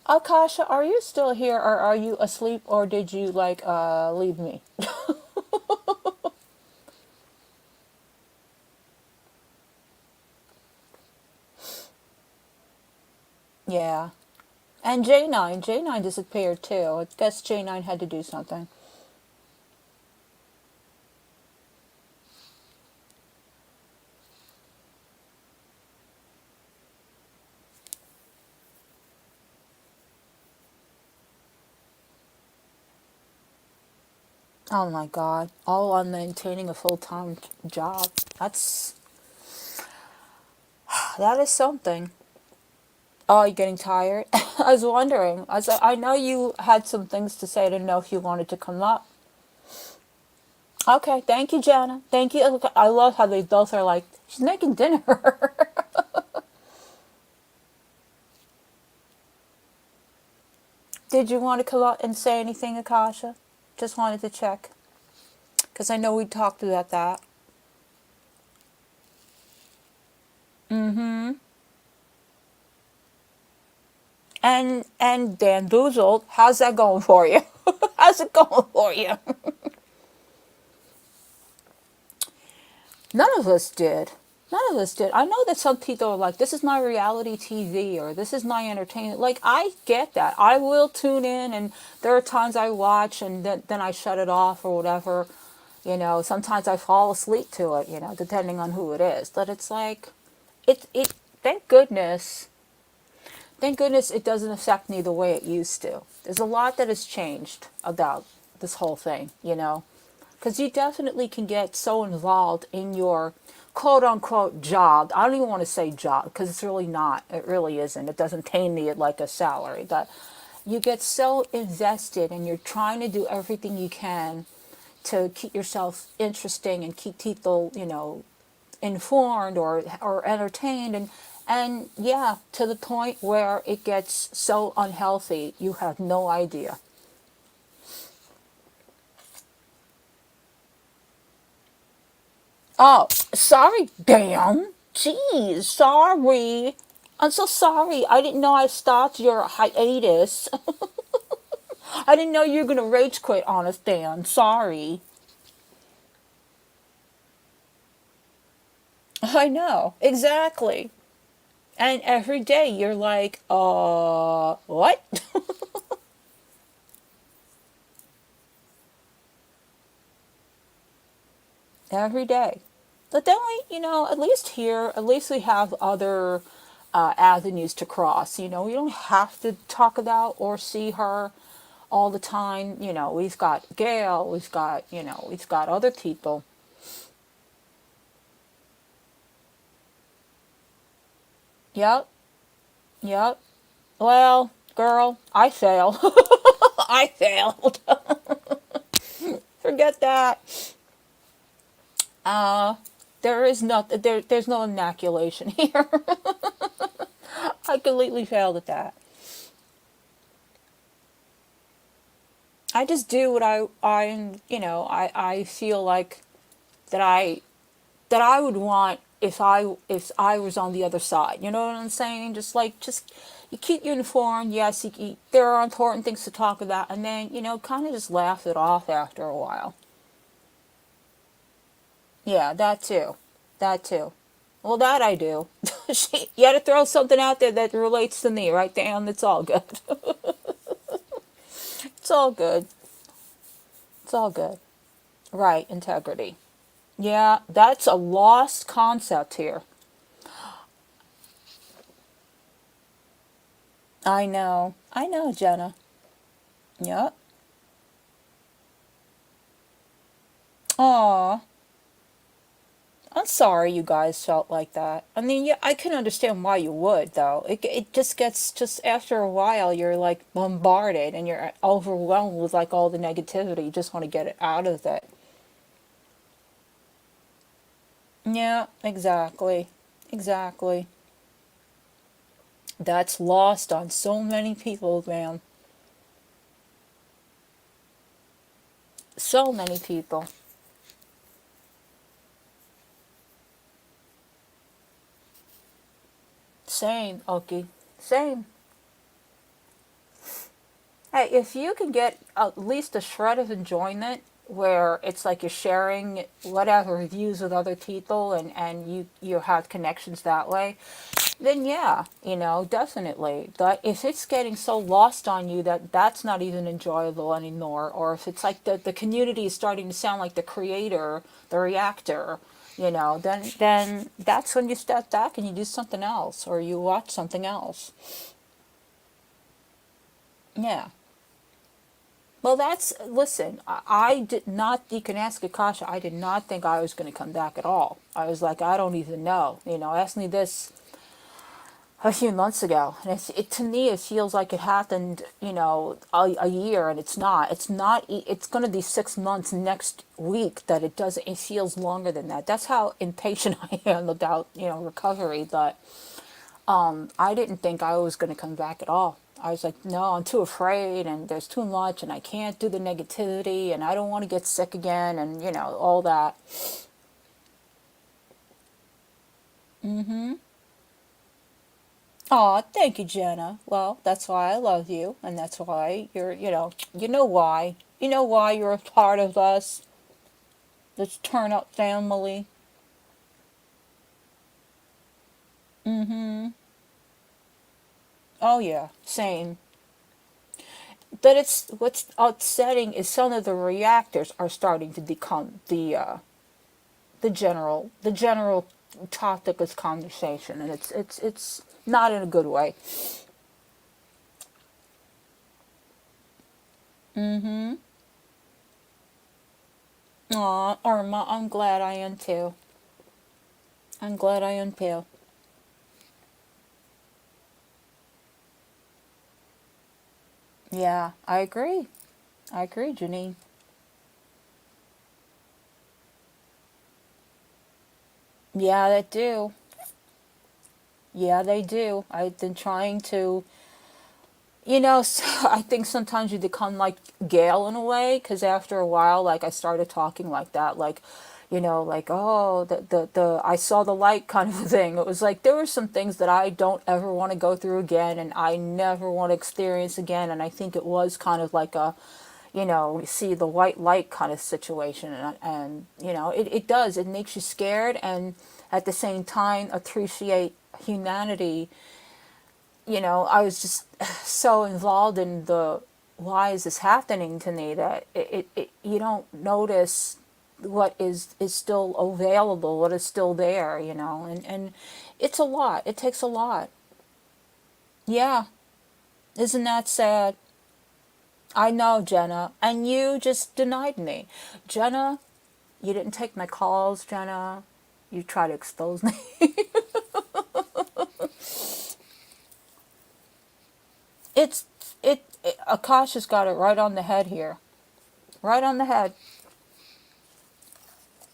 Akasha, are you still here or are you asleep or did you like leave me? Yeah. And J9 disappeared too. I guess J9 had to do something. Oh my God. All on maintaining a full-time job. That is something. Oh, you're getting tired? I was wondering. I know you had some things to say. I didn't know if you wanted to come up. Okay, thank you, Jana. Thank you. I love how they both are like, she's making dinner. Did you want to come up and say anything, Akasha? Just wanted to check. Because I know we talked about that. Mm-hmm. And Dan Boozled, how's that going for you? How's it going for you? None of us did. None of us did. I know that some people are like, this is my reality TV or this is my entertainment. Like, I get that. I will tune in and there are times I watch and then I shut it off or whatever. You know, sometimes I fall asleep to it, you know, depending on who it is. But it's like, it thank goodness it doesn't affect me the way it used to. There's a lot that has changed about this whole thing, you know. Because you definitely can get so involved in your quote unquote job. I don't even want to say job because it's really not. It really isn't. It doesn't pay me like a salary. But you get so invested and you're trying to do everything you can to keep yourself interesting and keep people, informed or entertained and yeah, to the point where it gets so unhealthy you have no idea. Oh, sorry, damn. Jeez, sorry. I'm so sorry. I didn't know I stopped your hiatus. I didn't know you were gonna rage quit on us, Dan. Sorry. I know, exactly. And every day you're like, what? Every day. But then at least here, at least we have other avenues to cross. We don't have to talk about or see her all the time. We've got Gail, we've got other people. Yep, yep. Well, girl, I failed. I failed. Forget that. There is there's no inoculation here. I completely failed at that. I just do what I feel like that I would want if I was on the other side. You know what I'm saying? Just you keep you informed. Yes, there are important things to talk about, and then kind of just laugh it off after a while. Yeah, that too. That too. Well, that I do. You had to throw something out there that relates to me, right, Dan? It's all good. It's all good. It's all good. Right, integrity. Yeah, that's a lost concept here. I know. I know, Jenna. Yep. Aw. I'm sorry you guys felt like that. I mean, yeah, I can understand why you would, though. It just gets, just after a while, you're like bombarded and you're overwhelmed with like all the negativity. You just want to get it out of it. Yeah, exactly. Exactly. That's lost on so many people, man. So many people. Same, Oki. Same. Hey, if you can get at least a shred of enjoyment where it's like you're sharing whatever views with other people and you have connections that way, then yeah, definitely. But if it's getting so lost on you that that's not even enjoyable anymore, or if it's like the community is starting to sound like the creator, the reactor, then that's when you step back and you do something else or you watch something else. Yeah. Well, listen, I did not, you can ask Akasha, I did not think I was going to come back at all. I was like, I don't even know. Ask me this a few months ago. And to me, it feels like it happened, a year, and it's not. It's not, it's going to be 6 months next week that it doesn't, it feels longer than that. That's how impatient I am about, recovery. But I didn't think I was going to come back at all. I was like, no, I'm too afraid, and there's too much, and I can't do the negativity, and I don't want to get sick again, and, all that. Mm-hmm. Aw, thank you, Jenna. Well, that's why I love you, and that's why you're, you know why. You know why you're a part of us, this turn up family. Mm-hmm. Oh, yeah, same. But what's upsetting is some of the reactors are starting to become the general topic of conversation, and it's not in a good way. Mm-hmm. Aw, Irma, I'm glad I am too. I'm glad I unpeel. Yeah, I agree. I agree, Janine. Yeah, they do. Yeah, they do. I've been trying to, I think sometimes you become like Gail in a way, because after a while, like I started talking like that, like, like, oh, I saw the light kind of a thing. It was like there were some things that I don't ever want to go through again, and I never want to experience again. And I think it was kind of like a, see the white light kind of situation, and it does. It makes you scared, and at the same time appreciate humanity. I was just so involved in the why is this happening to me that you don't notice what is still available, what is still there, and it's a lot. It takes a lot. Yeah, isn't that sad? I know, Jenna, and you just denied me. Jenna, you didn't take my calls, Jenna. You try to expose me. it's Akasha's got it right on the head here. Right on the head.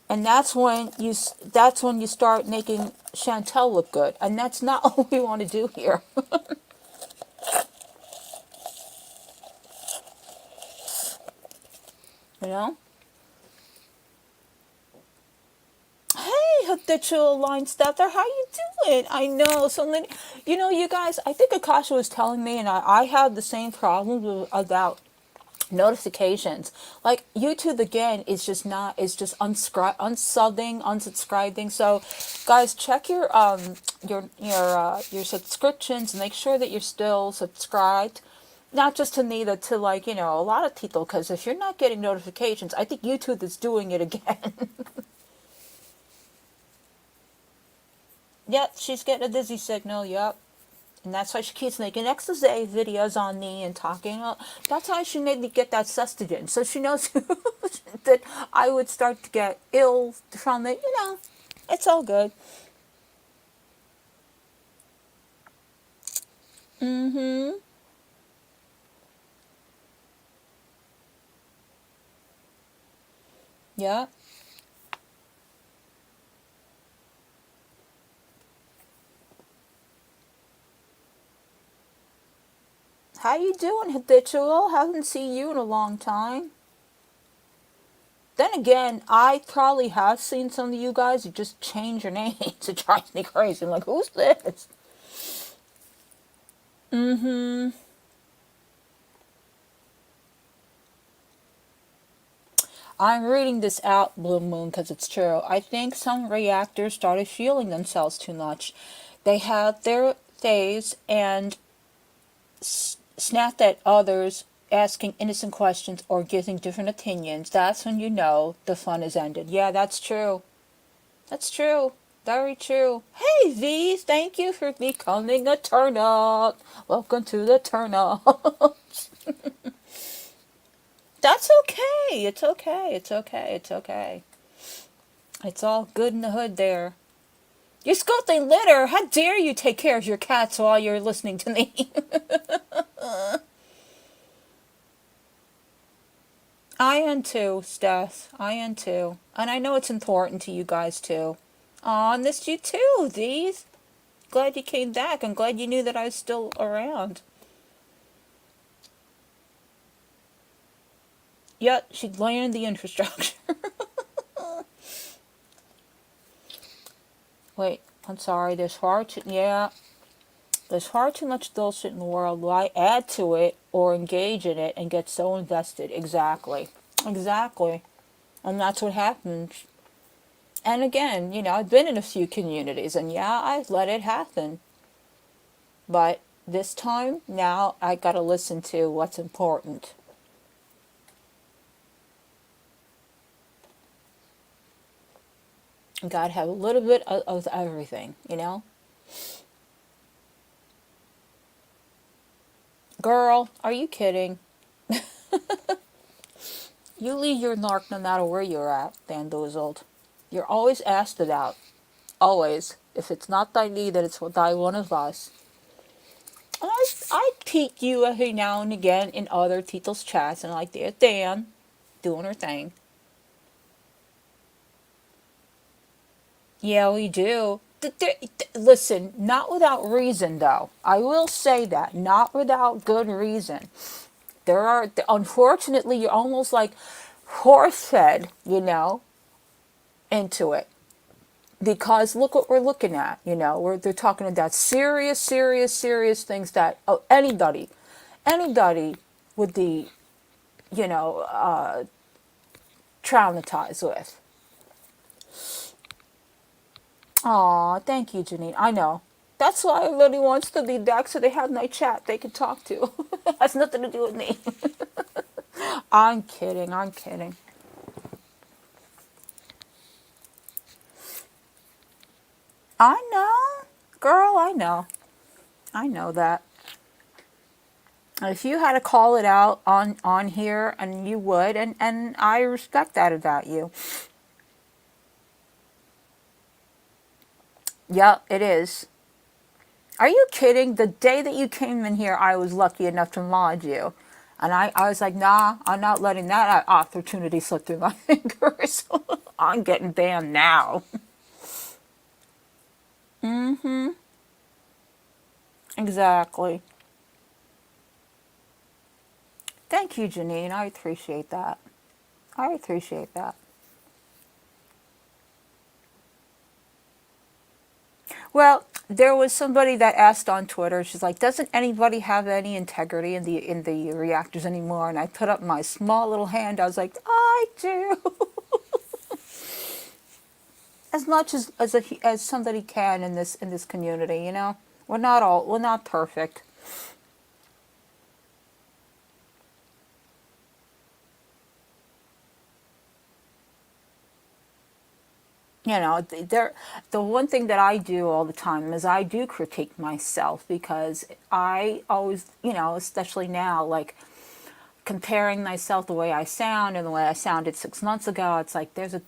And that's when you start making Chantel look good. And that's not what we want to do here. you know? Hey, habitual line stepper, how you doing? I know, so many, you guys, I think Akasha was telling me, and I have the same problem about notifications. Like YouTube again is just not, it's just unsubscribing. So guys, check your subscriptions and make sure that you're still subscribed. Not just to me, but to, like, a lot of people, because if you're not getting notifications, I think YouTube is doing it again. Yep, she's getting a dizzy signal, yep. And that's why she keeps making expose videos on me and talking. That's how she made me get that sustagen. So she knows that I would start to get ill from it. It's all good. Mm-hmm. Yeah. How you doing, habitual? Haven't seen you in a long time. Then again, I probably have seen some of you guys. You just change your names. It drives me crazy. I'm like, who's this? Mm-hmm. I'm reading this out, Blue Moon, because it's true. I think some reactors started feeling themselves too much. They had their phase and snapped at others, asking innocent questions or giving different opinions. That's when you know the fun has ended. Yeah, that's true. That's true. Very true. Hey, V, thank you for becoming a turn up. Welcome to the turn up. That's okay. It's okay. It's okay. It's okay. It's all good in the hood there. You're scolding litter. How dare you take care of your cats while you're listening to me? I am too, Steph. I am too. And I know it's important to you guys too. Aw, I missed you too, These. Glad you came back. I'm glad you knew that I was still around. Yep, she's laying the infrastructure. Wait, I'm sorry. There's far too much bullshit in the world. Why add to it or engage in it and get so invested? Exactly. Exactly. And that's what happens. And again, I've been in a few communities, and yeah, I've let it happen. But this time, now I gotta listen to what's important. You gotta have a little bit of everything, Girl, are you kidding? You leave your narc no matter where you're at, bamboozled. You're always asked about. always. If it's not thy need, then it's thy one of us. And I peek you every now and again in other people's chats, and like, there's Dan doing her thing. Yeah, we do. Listen, not without reason, though. I will say that. Not without good reason. There are, unfortunately, you're almost like horse fed, into it. Because look what we're looking at, they're talking about serious, serious, serious things that anybody would be, traumatized with. Aw, thank you, Janine. I know. That's why everybody wants to be back so they have my chat they can talk to. Has nothing to do with me. I'm kidding. I'm kidding. I know. Girl, I know. I know that. If you had to call it out on here, and you would, and I respect that about you. Yep, it is. Are you kidding? The day that you came in here, I was lucky enough to mod you. And I was like, nah, I'm not letting that opportunity slip through my fingers. I'm getting banned now. Mm-hmm. Exactly. Thank you, Janine. I appreciate that. I appreciate that. Well, there was somebody that asked on Twitter. She's like, "Doesn't anybody have any integrity in the reactors anymore?" And I put up my small little hand. I was like, "I do." As much as somebody can in this community, we're not perfect. The one thing that I do all the time is I do critique myself, because I always, especially now, like comparing myself the way I sound and the way I sounded 6 months ago. It's like there's a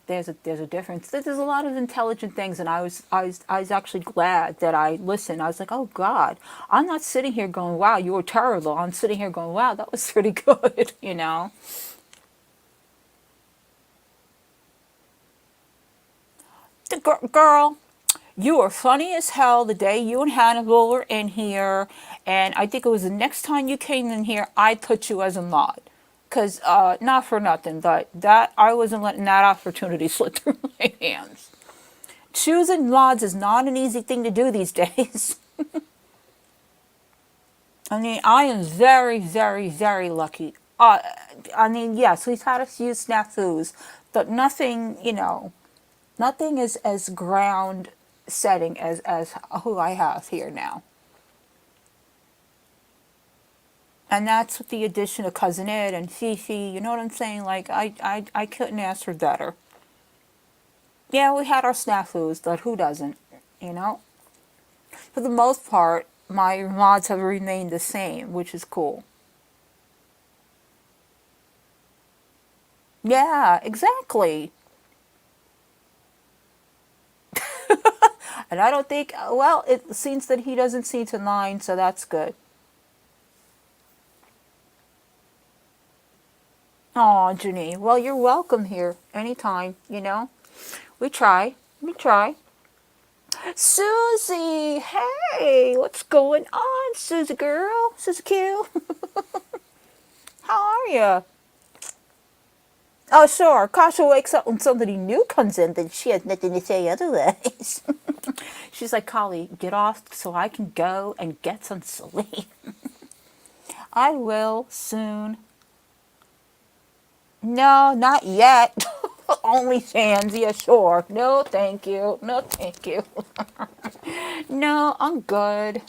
difference. There's a lot of intelligent things, and I was actually glad that I listened. I was like, oh God, I'm not sitting here going, wow, you were terrible. I'm sitting here going, wow, that was pretty good, Girl, you were funny as hell the day you and Hannibal were in here, and I think it was the next time you came in here, I put you as a mod. Because, not for nothing, but that I wasn't letting that opportunity slip through my hands. Choosing mods is not an easy thing to do these days. I mean, I am very, very, very lucky. Yes, we've had a few snafus, but nothing, nothing is as ground setting as who I have here now. And that's with the addition of Cousin Ed and Fifi, you know what I'm saying? Like, I couldn't ask for better. Yeah, we had our snafus, but who doesn't, For the most part, my mods have remained the same, which is cool. Yeah, exactly. And I don't think, well, it seems that he doesn't seem to mind, so that's good. Aw, Janine. Well, you're welcome here anytime, We try. We try. Susie! Hey! What's going on, Susie girl? Susie Q? How are you? Oh, sure. Kasha wakes up when somebody new comes in, then she has nothing to say otherwise. She's like, Collie, get off so I can go and get some sleep. I will soon. No, not yet. OnlyFans, yeah, sure. No, thank you. No, thank you. No, I'm good.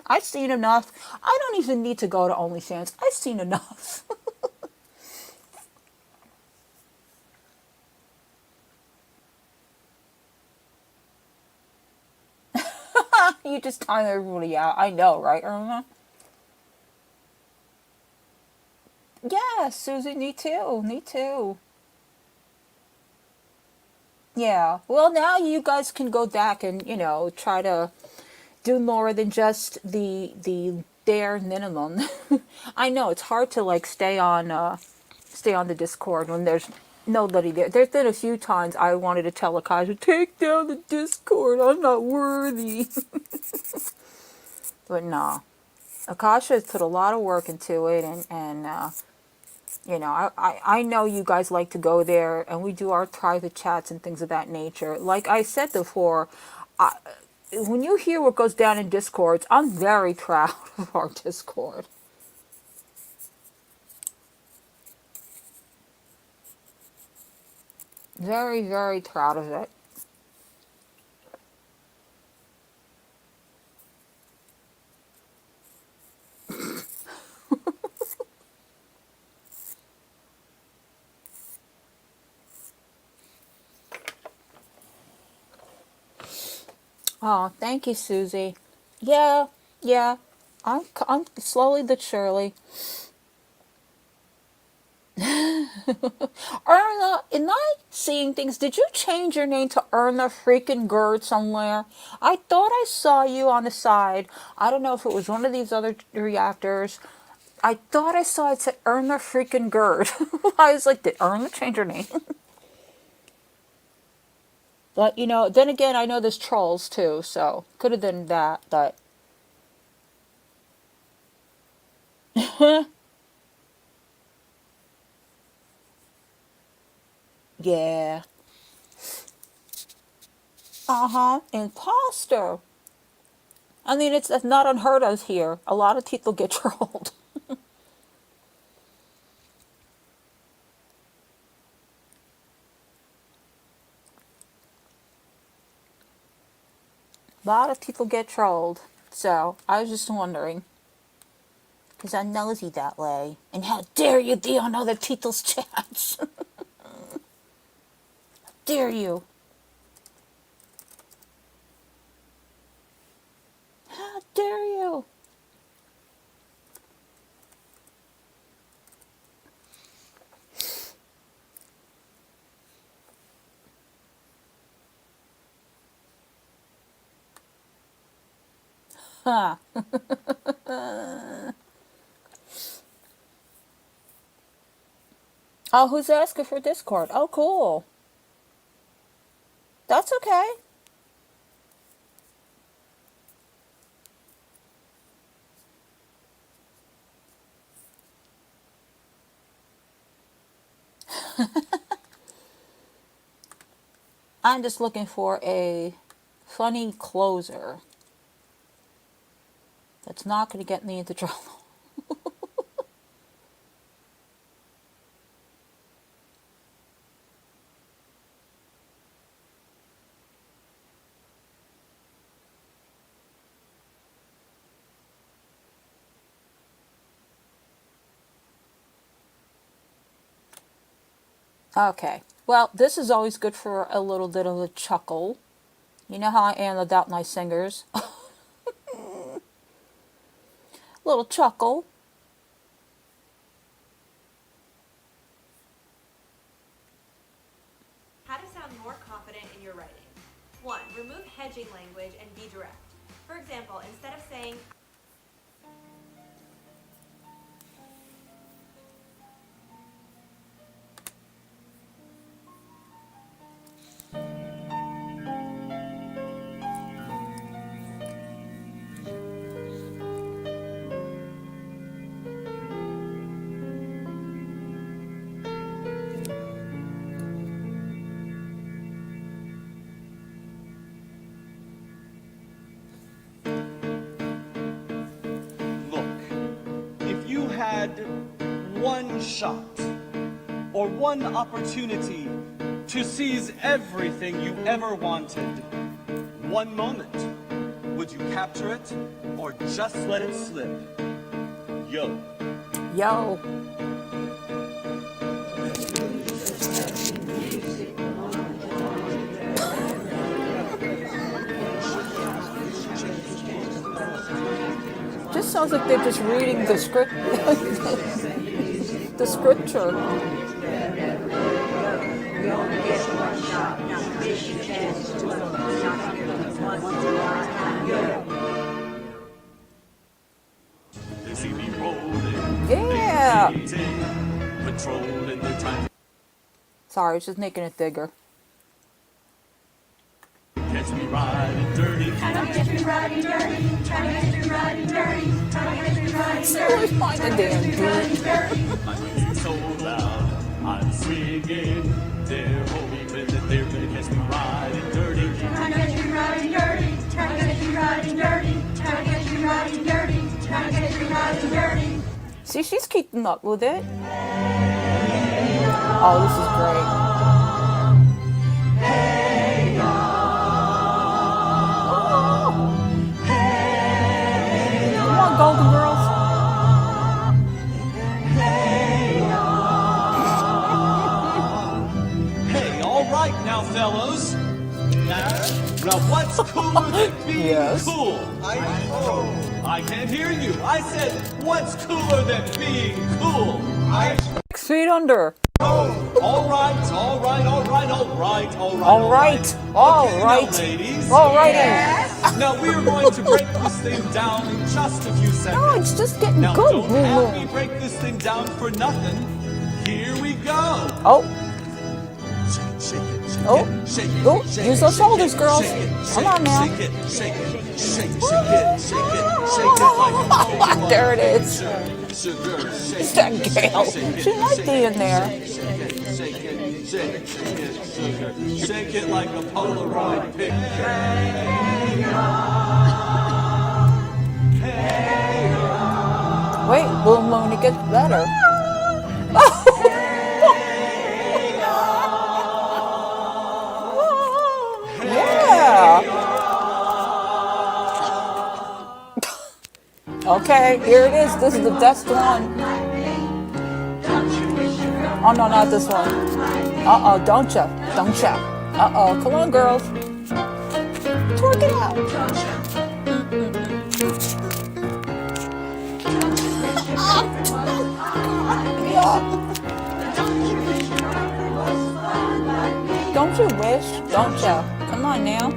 I've seen enough. I don't even need to go to OnlyFans. I've seen enough. You just time everybody out. I know, right, Irma? Yeah, Susie, me too. Me too. Yeah. Well, now you guys can go back and, try to do more than just the bare minimum. I know it's hard to like stay on the Discord when there's nobody there. There's been a few times I wanted to tell Akasha, take down the Discord. I'm not worthy. But nah. Akasha has put a lot of work into it, and I know you guys like to go there, and we do our private chats and things of that nature. Like I said before, when you hear what goes down in Discords, I'm very proud of our Discord. Very, very proud of it. Oh, thank you, Susie. Yeah, yeah. I'm slowly but surely. Erna, am I seeing things? Did you change your name to Erna freaking Gerd somewhere? I thought I saw you on the side. I don't know if it was one of these other reactors. I thought I saw it said Erna freaking Gerd. I was like, did Erna change her name? But, then again, I know there's trolls too, so could have been that, but. Yeah. Uh-huh. Imposter. I mean, it's not unheard of here. A lot of people get trolled. A lot of people get trolled. So, I was just wondering. Because I'm nosy that way. And how dare you be on other people's chats? Dare you? How dare you? Huh. Oh, who's asking for Discord? Oh, cool. That's okay. I'm just looking for a funny closer that's not going to get me into trouble. Okay. Well, this is always good for a little bit of a chuckle. You know how I am about my singers. Little chuckle. How to sound more confident in your writing. 1. Remove hedging language and be direct. For example, instead of saying, had one shot or one opportunity to seize everything you ever wanted, one moment, would you capture it or just let it slip? Yo. Yo. Just sounds like they're just reading the script, the scripture. They see me rolling, Yeah. patrolling their time. Sorry, I was just making it bigger. Catch me riding dirty. Always find the damn beat. My music's so loud, I'm swinging. They're hoping that they're gonna catch me riding dirty. See, she's keeping up with it. Oh, this is great. Come on, Golden Girls. Hey, all right now, fellows. Now, what's cooler than being Yes. cool? I can't hear you. I said, what's cooler than being cool? 6 feet under. All right. All Okay, right. All now, right. ladies. All right. Now we are going to break this thing down in just a few seconds. No, it's just getting Now good, don't Blue have me Moon. break this thing down for nothing. Here we go. Oh, Shake it, shake Oh. it, shake it, Oh, shake use it, those shake shoulders, it, girls. shake it, Come on now. Shake it, shake it, shake it, shake it, shake it, shake it like a cocoa. There it is. Sugar, shake It's that it, Gail. shake it, She might shake be it, in there. Shake it, shake it, shake it, sugar. Shake it like a Polaroid picture. Wait, Blue Moon, it gets better. Yeah. Okay, here it is. This is the best one. Oh no, not this one. Uh-oh, don't ya? Don't ya? Uh-oh, come on, girls. Twerk it out. Don't you wish? Don't ya? Come on now.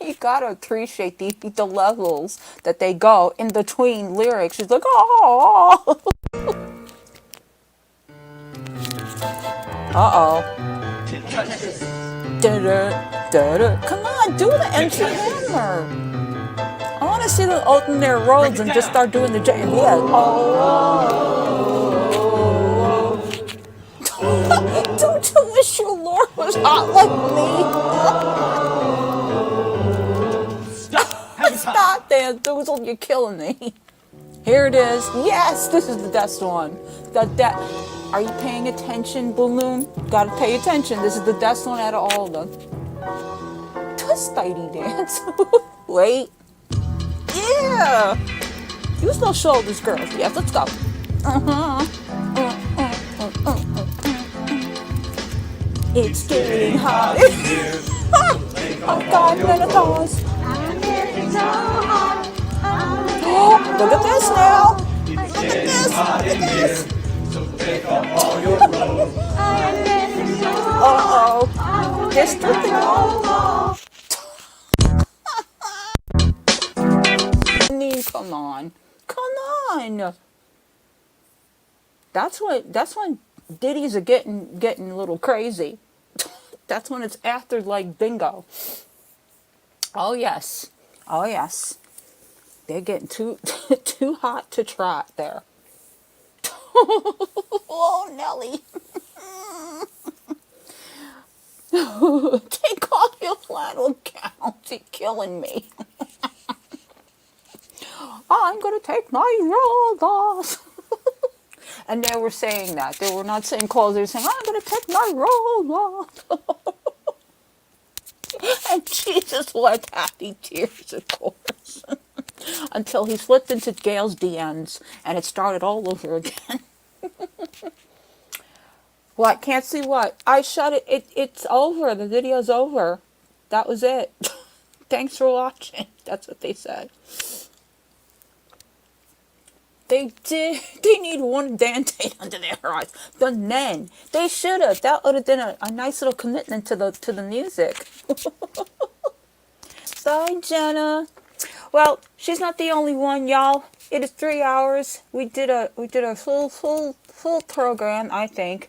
You gotta appreciate the levels that they go in between lyrics. She's like, oh. Uh-oh. Come on, do the MC Hammer. I want to see them open their roads and just start doing the jam. Yeah. Oh. Don't you wish your Lord was hot like me? Stop, Dan Doozle, you're killing me. Here it is. Yes, this is the best one. Are you paying attention, Blue Moon? Gotta pay attention. This is the best one out of all of them. Twist Tidy dance. Wait. Yeah. Use those shoulders, girls. Yes, let's go. It's getting hot. I've got menopause. Oh, look at this now. Look at this. Look at this. Uh-oh. There's something wrong. Come on. Come on. That's when ditties are getting a little crazy. That's when it's after like bingo. Oh yes. Oh yes. They're getting too too hot to trot there. Oh Nelly. Take off your flannel gown. You're killing me. I'm gonna take my robe off. And they were saying that. They were not saying clothes. They were saying, I'm gonna take my robe off. And Jesus wept happy tears, of course. Until he slipped into Gail's DMs and it started all over again. What? Can't see what? I shut it. It's over. The video's over. That was it. Thanks for watching. That's what they said. They did. They need one Band-Aid under their eyes. The men. They should have. That would have been a nice little commitment to the music. Bye, Jenna. Well, she's not the only one, y'all. It is 3 hours. We did a full program, I think.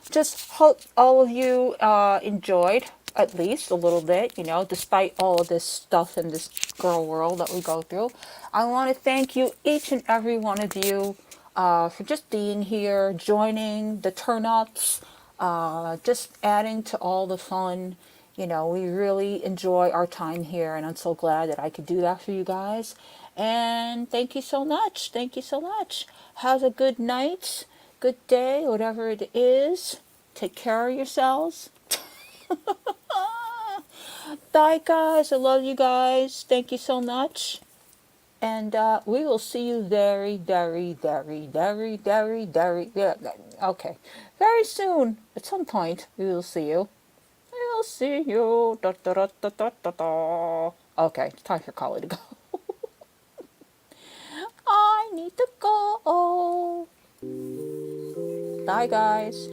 Just hope all of you enjoyed at least a little bit, you know, despite all of this stuff in this girl world that we go through. I want to thank you, each and every one of you, for just being here, joining the turn-ups, just adding to all the fun. You know, we really enjoy our time here, and I'm so glad that I could do that for you guys. And thank you so much. Thank you so much. Have a good night, good day, whatever it is. Take care of yourselves. Bye, guys. I love you guys. Thank you so much. And we will see you very, yeah, okay. Very soon. At some point, we will see you. We'll see you. Da, da, da, da, da, da, da. Okay, it's time for Collie to go. I need to go. Bye, guys.